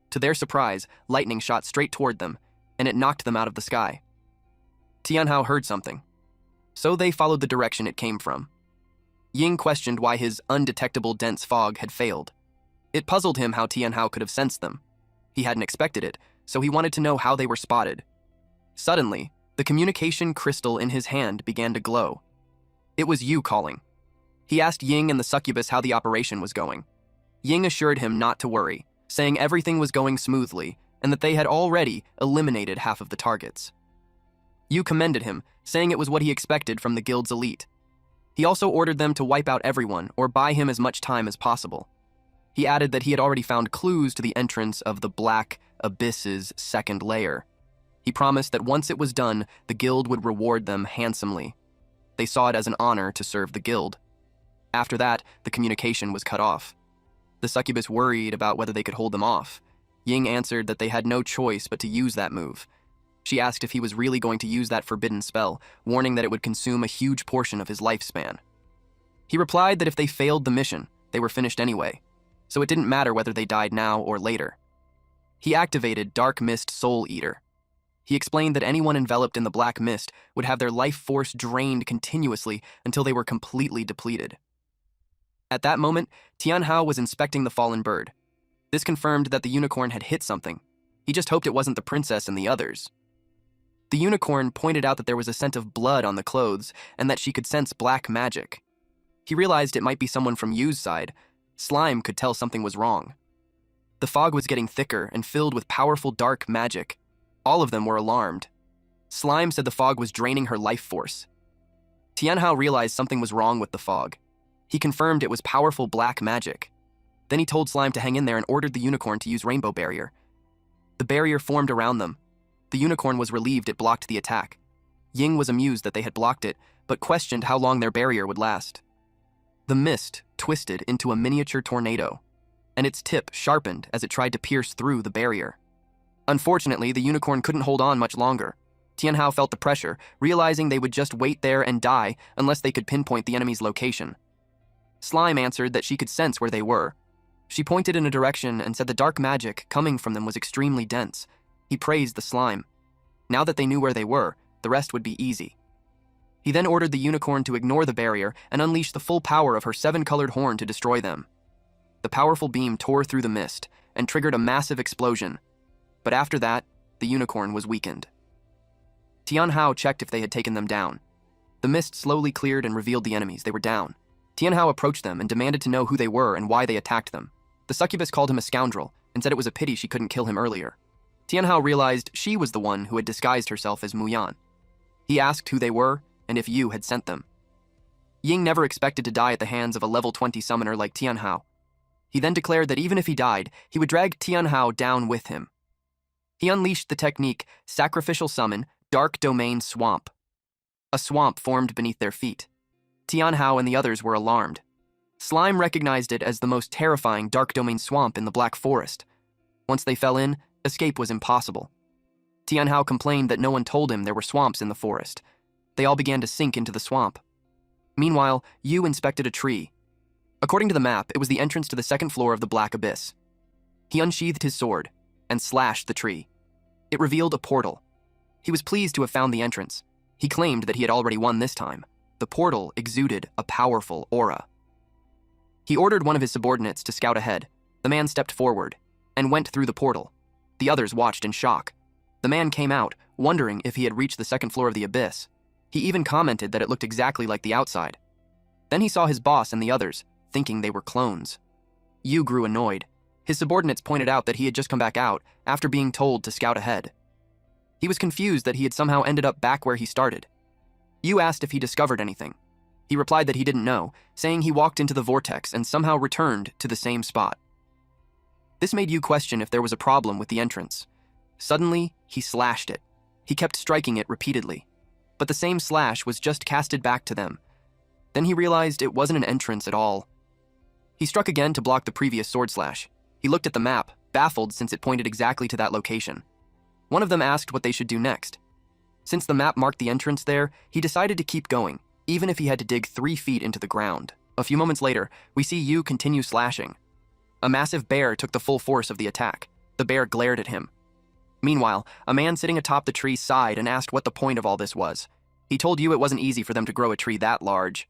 To their surprise, lightning shot straight toward them, and it knocked them out of the sky. Tianhao heard something, so they followed the direction it came from. Ying questioned why his undetectable dense fog had failed. It puzzled him how Tianhao could have sensed them. He hadn't expected it, so he wanted to know how they were spotted. Suddenly, the communication crystal in his hand began to glow. It was Yu calling. He asked Ying and the succubus how the operation was going. Ying assured him not to worry, saying everything was going smoothly and that they had already eliminated half of the targets. Yu commended him, saying it was what he expected from the guild's elite. He also ordered them to wipe out everyone or buy him as much time as possible. He added that he had already found clues to the entrance of the Black Abyss's second layer. He promised that once it was done, the guild would reward them handsomely. They saw it as an honor to serve the guild. After that, the communication was cut off. The succubus worried about whether they could hold them off. Ying answered that they had no choice but to use that move. She asked if he was really going to use that forbidden spell, warning that it would consume a huge portion of his lifespan. He replied that if they failed the mission, they were finished anyway, so it didn't matter whether they died now or later. He activated Dark Mist Soul Eater. He explained that anyone enveloped in the black mist would have their life force drained continuously until they were completely depleted. At that moment, Tianhao was inspecting the fallen bird. This confirmed that the unicorn had hit something. He just hoped it wasn't the princess and the others. The unicorn pointed out that there was a scent of blood on the clothes and that she could sense black magic. He realized it might be someone from Yu's side. Slime could tell something was wrong. The fog was getting thicker and filled with powerful dark magic. All of them were alarmed. Slime said the fog was draining her life force. Tianhao realized something was wrong with the fog. He confirmed it was powerful black magic. Then he told Slime to hang in there and ordered the unicorn to use Rainbow Barrier. The barrier formed around them. The unicorn was relieved it blocked the attack. Ying was amused that they had blocked it, but questioned how long their barrier would last. The mist twisted into a miniature tornado, and its tip sharpened as it tried to pierce through the barrier. Unfortunately, the unicorn couldn't hold on much longer. Tianhao felt the pressure, realizing they would just wait there and die unless they could pinpoint the enemy's location. Slime answered that she could sense where they were. She pointed in a direction and said the dark magic coming from them was extremely dense. He praised the slime. Now that they knew where they were, the rest would be easy. He then ordered the unicorn to ignore the barrier and unleash the full power of her 7-colored horn to destroy them. The powerful beam tore through the mist and triggered a massive explosion. But after that, the unicorn was weakened. Tianhao checked if they had taken them down. The mist slowly cleared and revealed the enemies. They were down. Tianhao approached them and demanded to know who they were and why they attacked them. The succubus called him a scoundrel and said it was a pity she couldn't kill him earlier. Tianhao realized she was the one who had disguised herself as Muyan. He asked who they were and if Yu had sent them. Ying never expected to die at the hands of a level 20 summoner like Tianhao. He then declared that even if he died, he would drag Tianhao down with him. He unleashed the technique Sacrificial Summon Dark Domain Swamp. A swamp formed beneath their feet. Tianhao and the others were alarmed. Slime recognized it as the most terrifying Dark Domain swamp in the Black Forest. Once they fell in, escape was impossible. Tianhao complained that no one told him there were swamps in the forest. They all began to sink into the swamp. Meanwhile, Yu inspected a tree. According to the map, it was the entrance to the second floor of the Black Abyss. He unsheathed his sword and slashed the tree. It revealed a portal. He was pleased to have found the entrance. He claimed that he had already won this time. The portal exuded a powerful aura. He ordered one of his subordinates to scout ahead. The man stepped forward and went through the portal. The others watched in shock. The man came out, wondering if he had reached the second floor of the abyss. He even commented that it looked exactly like the outside. Then he saw his boss and the others, thinking they were clones. Yu grew annoyed. His subordinates pointed out that he had just come back out after being told to scout ahead. He was confused that he had somehow ended up back where he started. Yu asked if he discovered anything. He replied that he didn't know, saying he walked into the vortex and somehow returned to the same spot. This made Yu question if there was a problem with the entrance. Suddenly, he slashed it. He kept striking it repeatedly, but the same slash was just casted back to them. Then he realized it wasn't an entrance at all. He struck again to block the previous sword slash. He looked at the map, baffled since it pointed exactly to that location. One of them asked what they should do next. Since the map marked the entrance there, he decided to keep going, even if he had to dig 3 feet into the ground. A few moments later, we see Yu continue slashing. A massive bear took the full force of the attack. The bear glared at him. Meanwhile, a man sitting atop the tree sighed and asked what the point of all this was. He told Yu it wasn't easy for them to grow a tree that large.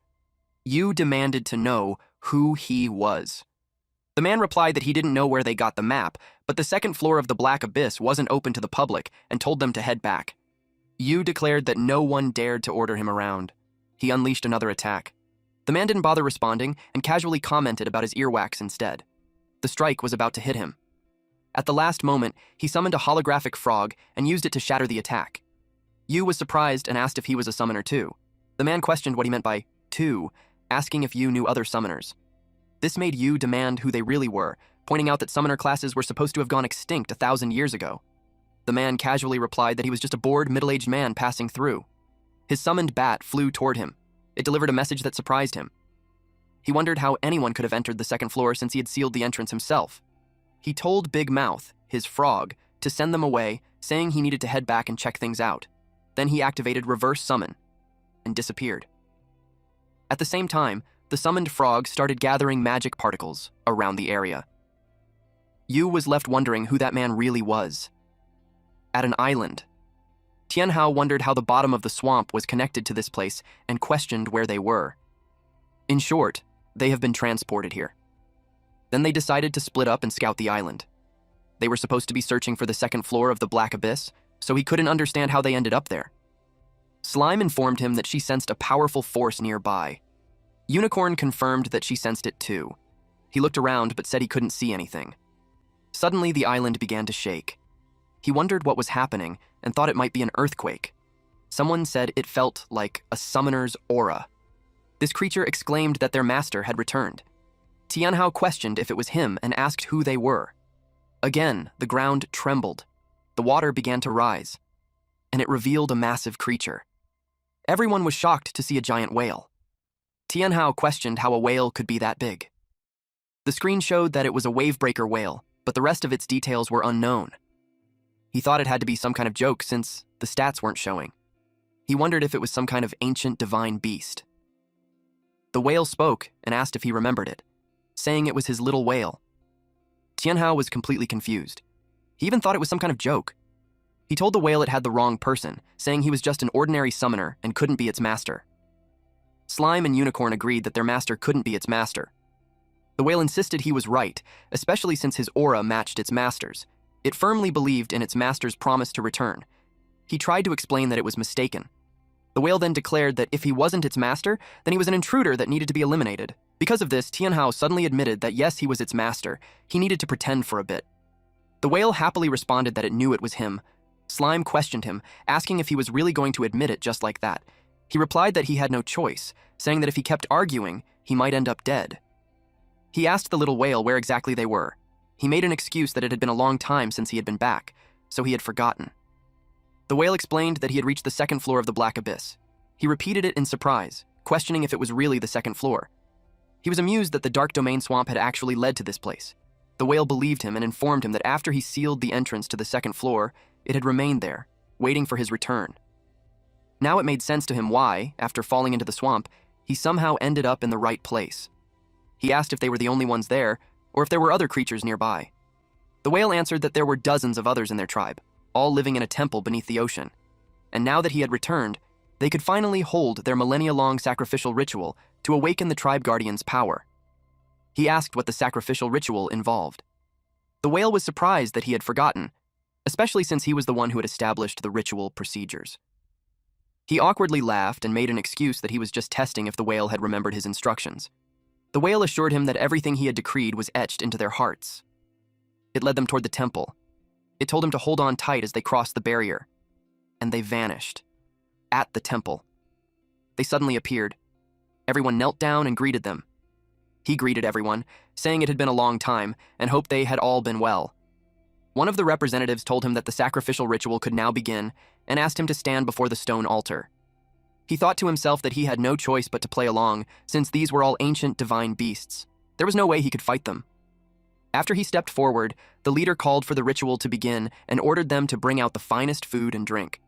Yu demanded to know who he was. The man replied that he didn't know where they got the map, but the second floor of the Black Abyss wasn't open to the public and told them to head back. Yu declared that no one dared to order him around. He unleashed another attack. The man didn't bother responding and casually commented about his earwax instead. The strike was about to hit him. At the last moment, he summoned a holographic frog and used it to shatter the attack. Yu was surprised and asked if he was a summoner too. The man questioned what he meant by "too," asking if Yu knew other summoners. This made Yu demand who they really were, pointing out that summoner classes were supposed to have gone extinct 1,000 years ago. The man casually replied that he was just a bored, middle-aged man passing through. His summoned bat flew toward him. It delivered a message that surprised him. He wondered how anyone could have entered the second floor since he had sealed the entrance himself. He told Big Mouth, his frog, to send them away, saying he needed to head back and check things out. Then he activated Reverse Summon and disappeared. At the same time, the summoned frog started gathering magic particles around the area. Yu was left wondering who that man really was. At an island, Tianhao wondered how the bottom of the swamp was connected to this place and questioned where they were. In short, they have been transported here. Then they decided to split up and scout the island. They were supposed to be searching for the second floor of the Black Abyss, so he couldn't understand how they ended up there. Slime informed him that she sensed a powerful force nearby. Unicorn confirmed that she sensed it too. He looked around but said he couldn't see anything. Suddenly, the island began to shake. He wondered what was happening and thought it might be an earthquake. Someone said it felt like a summoner's aura. This creature exclaimed that their master had returned. Tianhao questioned if it was him and asked who they were. Again, the ground trembled. The water began to rise, and it revealed a massive creature. Everyone was shocked to see a giant whale. Tianhao questioned how a whale could be that big. The screen showed that it was a wavebreaker whale, but the rest of its details were unknown. He thought it had to be some kind of joke since the stats weren't showing. He wondered if it was some kind of ancient divine beast. The whale spoke and asked if he remembered it, saying it was his little whale. Tianhao was completely confused. He even thought it was some kind of joke. He told the whale it had the wrong person, saying he was just an ordinary summoner and couldn't be its master. Slime and Unicorn agreed that their master couldn't be its master. The whale insisted he was right, especially since his aura matched its master's. It firmly believed in its master's promise to return. He tried to explain that it was mistaken. The whale then declared that if he wasn't its master, then he was an intruder that needed to be eliminated. Because of this, Tianhao suddenly admitted that yes, he was its master. He needed to pretend for a bit. The whale happily responded that it knew it was him. Slime questioned him, asking if he was really going to admit it just like that. He replied that he had no choice, saying that if he kept arguing, he might end up dead. He asked the little whale where exactly they were. He made an excuse that it had been a long time since he had been back, so he had forgotten. The whale explained that he had reached the second floor of the Black Abyss. He repeated it in surprise, questioning if it was really the second floor. He was amused that the Dark Domain Swamp had actually led to this place. The whale believed him and informed him that after he sealed the entrance to the second floor, it had remained there, waiting for his return. Now it made sense to him why, after falling into the swamp, he somehow ended up in the right place. He asked if they were the only ones there, or if there were other creatures nearby. The whale answered that there were dozens of others in their tribe, all living in a temple beneath the ocean. And now that he had returned, They could finally hold their millennia-long sacrificial ritual to awaken the tribe guardian's power. He asked what the sacrificial ritual involved. The whale was surprised that he had forgotten, especially since he was the one who had established the ritual procedures. He awkwardly laughed and made an excuse that he was just testing if the whale had remembered his instructions. The whale assured him that everything he had decreed was etched into their hearts. It led them toward the temple. It told him to hold on tight as they crossed the barrier. And they vanished. At the temple. They suddenly appeared. Everyone knelt down and greeted them. He greeted everyone, saying it had been a long time and hoped they had all been well. One of the representatives told him that the sacrificial ritual could now begin and asked him to stand before the stone altar. He thought to himself that he had no choice but to play along, since these were all ancient divine beasts. There was no way he could fight them. After he stepped forward, the leader called for the ritual to begin and ordered them to bring out the finest food and drink.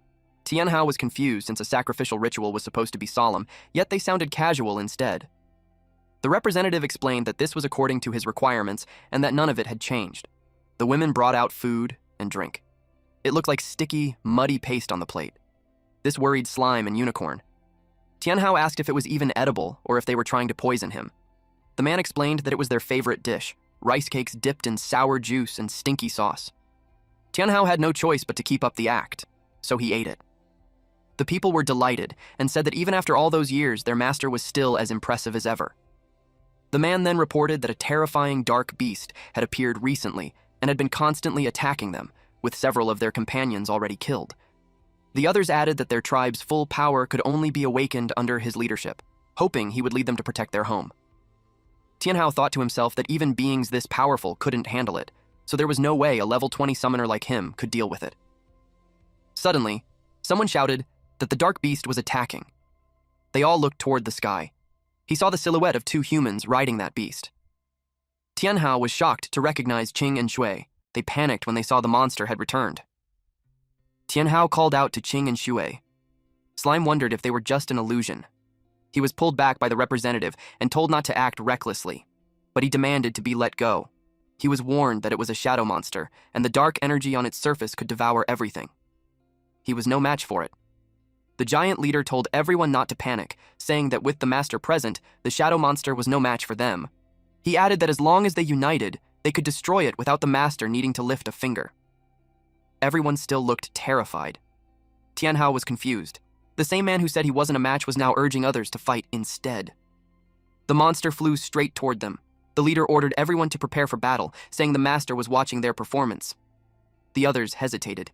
Tianhao was confused since a sacrificial ritual was supposed to be solemn, yet they sounded casual instead. The representative explained that this was according to his requirements and that none of it had changed. The women brought out food and drink. It looked like sticky, muddy paste on the plate. This worried Slime and Unicorn. Tianhao asked if it was even edible or if they were trying to poison him. The man explained that it was their favorite dish, rice cakes dipped in sour juice and stinky sauce. Tianhao had no choice but to keep up the act, so he ate it. The people were delighted and said that even after all those years, their master was still as impressive as ever. The man then reported that a terrifying dark beast had appeared recently and had been constantly attacking them, with several of their companions already killed. The others added that their tribe's full power could only be awakened under his leadership, hoping he would lead them to protect their home. Tianhao thought to himself that even beings this powerful couldn't handle it, so there was no way a level 20 summoner like him could deal with it. Suddenly, someone shouted that the dark beast was attacking. They all looked toward the sky. He saw the silhouette of two humans riding that beast. Tianhao was shocked to recognize Qing and Shui. They panicked when they saw the monster had returned. Tianhao called out to Qing and Shui. Slime wondered if they were just an illusion. He was pulled back by the representative and told not to act recklessly, but he demanded to be let go. He was warned that it was a shadow monster, and the dark energy on its surface could devour everything. He was no match for it. The giant leader told everyone not to panic, saying that with the master present, the shadow monster was no match for them. He added that as long as they united, they could destroy it without the master needing to lift a finger. Everyone still looked terrified. Tianhao was confused. The same man who said he wasn't a match was now urging others to fight instead. The monster flew straight toward them. The leader ordered everyone to prepare for battle, saying the master was watching their performance. The others hesitated,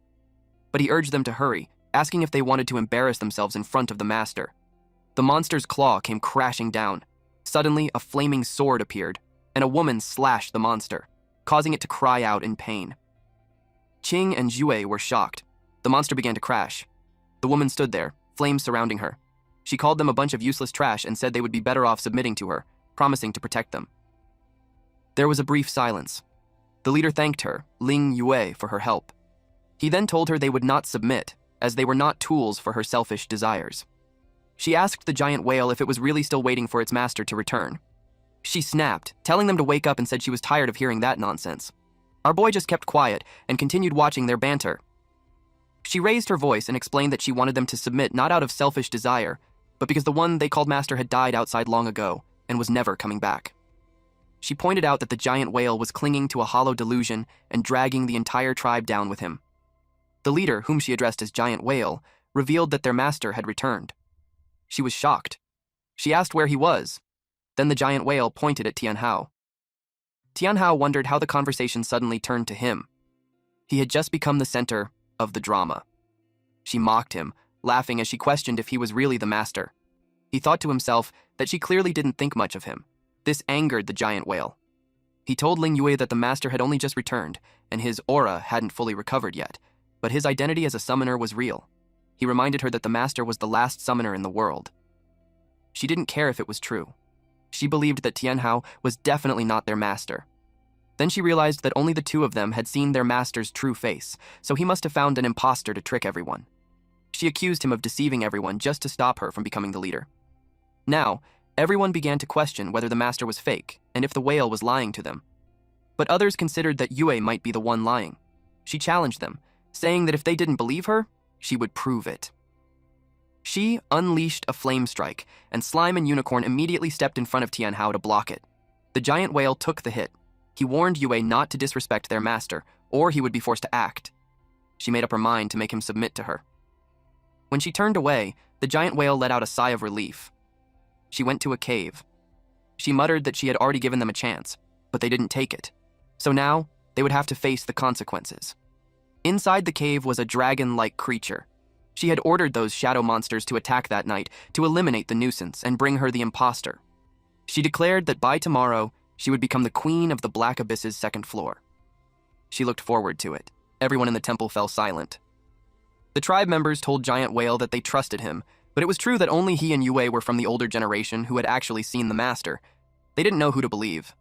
but he urged them to hurry, asking if they wanted to embarrass themselves in front of the master. The monster's claw came crashing down. Suddenly, a flaming sword appeared, and a woman slashed the monster, causing it to cry out in pain. Qing and Jue were shocked. The monster began to crash. The woman stood there, flames surrounding her. She called them a bunch of useless trash and said they would be better off submitting to her, promising to protect them. There was a brief silence. The leader thanked her, Ling Yue, for her help. He then told her they would not submit, as they were not tools for her selfish desires. She asked the giant whale if it was really still waiting for its master to return. She snapped, telling them to wake up, and said she was tired of hearing that nonsense. Our boy just kept quiet and continued watching their banter. She raised her voice and explained that she wanted them to submit not out of selfish desire, but because the one they called master had died outside long ago and was never coming back. She pointed out that the giant whale was clinging to a hollow delusion and dragging the entire tribe down with him. The leader, whom she addressed as Giant Whale, revealed that their master had returned. She was shocked. She asked where he was. Then the giant whale pointed at Tianhao. Tianhao wondered how the conversation suddenly turned to him. He had just become the center of the drama. She mocked him, laughing as she questioned if he was really the master. He thought to himself that she clearly didn't think much of him. This angered the giant whale. He told Ling Yue that the master had only just returned, and his aura hadn't fully recovered yet, but his identity as a summoner was real. He reminded her that the master was the last summoner in the world. She didn't care if it was true. She believed that Tianhao was definitely not their master. Then she realized that only the two of them had seen their master's true face, so he must have found an imposter to trick everyone. She accused him of deceiving everyone just to stop her from becoming the leader. Now, everyone began to question whether the master was fake and if the whale was lying to them. But others considered that Yue might be the one lying. She challenged them, saying that if they didn't believe her, she would prove it. She unleashed a flame strike, and Slime and Unicorn immediately stepped in front of Tianhao to block it. The giant whale took the hit. He warned Yue not to disrespect their master, or he would be forced to act. She made up her mind to make him submit to her. When she turned away, the giant whale let out a sigh of relief. She went to a cave. She muttered that she had already given them a chance, but they didn't take it. So now, they would have to face the consequences. Inside the cave was a dragon-like creature. She had ordered those shadow monsters to attack that night to eliminate the nuisance and bring her the imposter. She declared that by tomorrow, she would become the queen of the Black Abyss's second floor. She looked forward to it. Everyone in the temple fell silent. The tribe members told Giant Whale that they trusted him, but it was true that only he and Yue were from the older generation who had actually seen the master. They didn't know who to believe.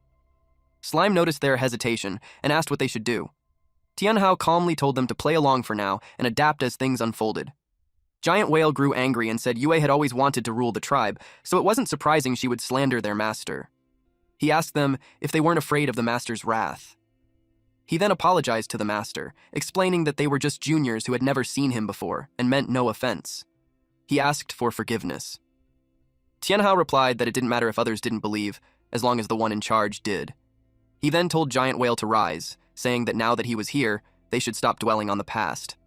Slime noticed their hesitation and asked what they should do. Tianhao calmly told them to play along for now and adapt as things unfolded. Giant Whale grew angry and said Yue had always wanted to rule the tribe, so it wasn't surprising she would slander their master. He asked them if they weren't afraid of the master's wrath. He then apologized to the master, explaining that they were just juniors who had never seen him before and meant no offense. He asked for forgiveness. Tianhao replied that it didn't matter if others didn't believe, as long as the one in charge did. He then told Giant Whale to rise, saying that now that he was here, they should stop dwelling on the past.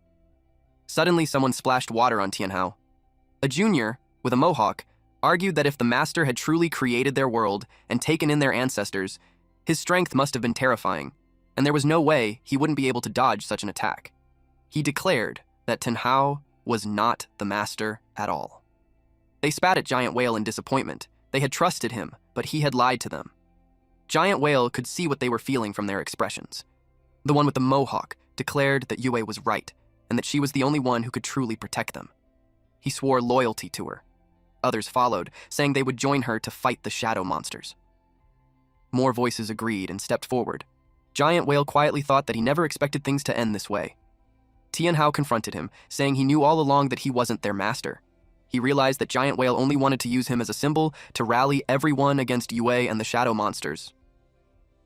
Suddenly, someone splashed water on Tianhao. A junior, with a mohawk, argued that if the master had truly created their world and taken in their ancestors, his strength must have been terrifying, and there was no way he wouldn't be able to dodge such an attack. He declared that Tianhao was not the master at all. They spat at Giant Whale in disappointment. They had trusted him, but he had lied to them. Giant Whale could see what they were feeling from their expressions. The one with the mohawk declared that Yue was right, and that she was the only one who could truly protect them. He swore loyalty to her. Others followed, saying they would join her to fight the shadow monsters. More voices agreed and stepped forward. Giant Whale quietly thought that he never expected things to end this way. Tianhao confronted him, saying he knew all along that he wasn't their master. He realized that Giant Whale only wanted to use him as a symbol to rally everyone against Yue and the shadow monsters.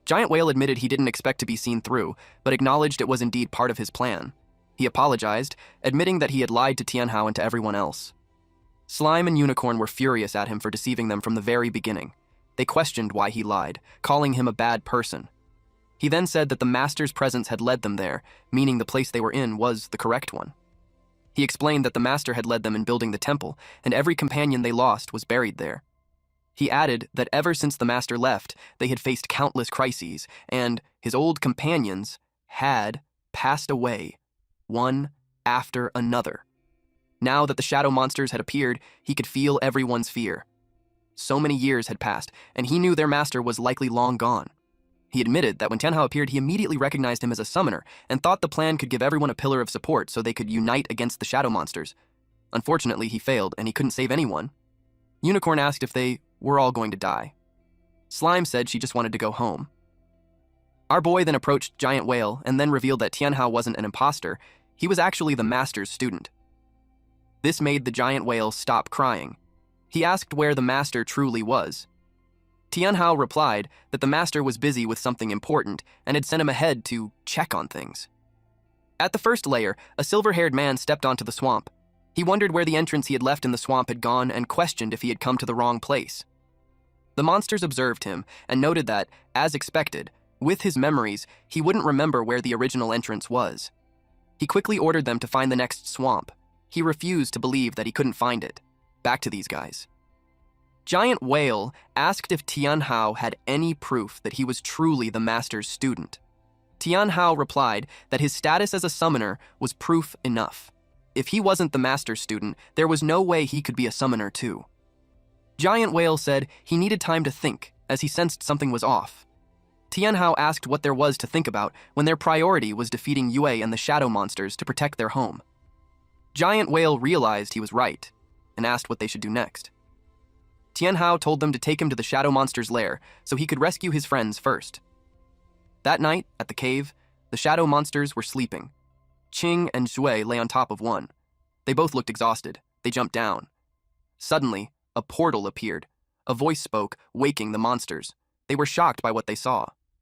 Giant Whale admitted he didn't expect to be seen through, but acknowledged it was indeed part of his plan. He apologized, admitting that he had lied to Tianhao and to everyone else. Slime and Unicorn were furious at him for deceiving them from the very beginning. They questioned why he lied, calling him a bad person. He then said that the master's presence had led them there, meaning the place they were in was the correct one. He explained that the master had led them in building the temple, and every companion they lost was buried there. He added that ever since the master left, they had faced countless crises, and his old companions had passed away, one after another. Now that the shadow monsters had appeared, he could feel everyone's fear. So many years had passed, and he knew their master was likely long gone. He admitted that when Tianhao appeared, he immediately recognized him as a summoner and thought the plan could give everyone a pillar of support so they could unite against the shadow monsters. Unfortunately, he failed, and he couldn't save anyone. Unicorn asked if they were all going to die. Slime said she just wanted to go home. Our boy then approached Giant Whale and then revealed that Tianhao wasn't an imposter. He was actually the master's student. This made the Giant Whale stop crying. He asked where the master truly was. Tianhao replied that the master was busy with something important and had sent him ahead to check on things. At the first layer, a silver-haired man stepped onto the swamp. He wondered where the entrance he had left in the swamp had gone and questioned if he had come to the wrong place. The monsters observed him and noted that, as expected, with his memories, he wouldn't remember where the original entrance was. He quickly ordered them to find the next swamp. He refused to believe that he couldn't find it. Back to these guys. Giant Whale asked if Tianhao had any proof that he was truly the master's student. Tianhao replied that his status as a summoner was proof enough. If he wasn't the master's student, there was no way he could be a summoner too. Giant Whale said he needed time to think, as he sensed something was off. Tianhao asked what there was to think about when their priority was defeating Yue and the shadow monsters to protect their home. Giant Whale realized he was right and asked what they should do next. Tianhao told them to take him to the shadow monster's lair so he could rescue his friends first. That night, at the cave, the shadow monsters were sleeping. Qing and Shui lay on top of one. They both looked exhausted. They jumped down. Suddenly, a portal appeared. A voice spoke, waking the monsters. They were shocked by what they saw.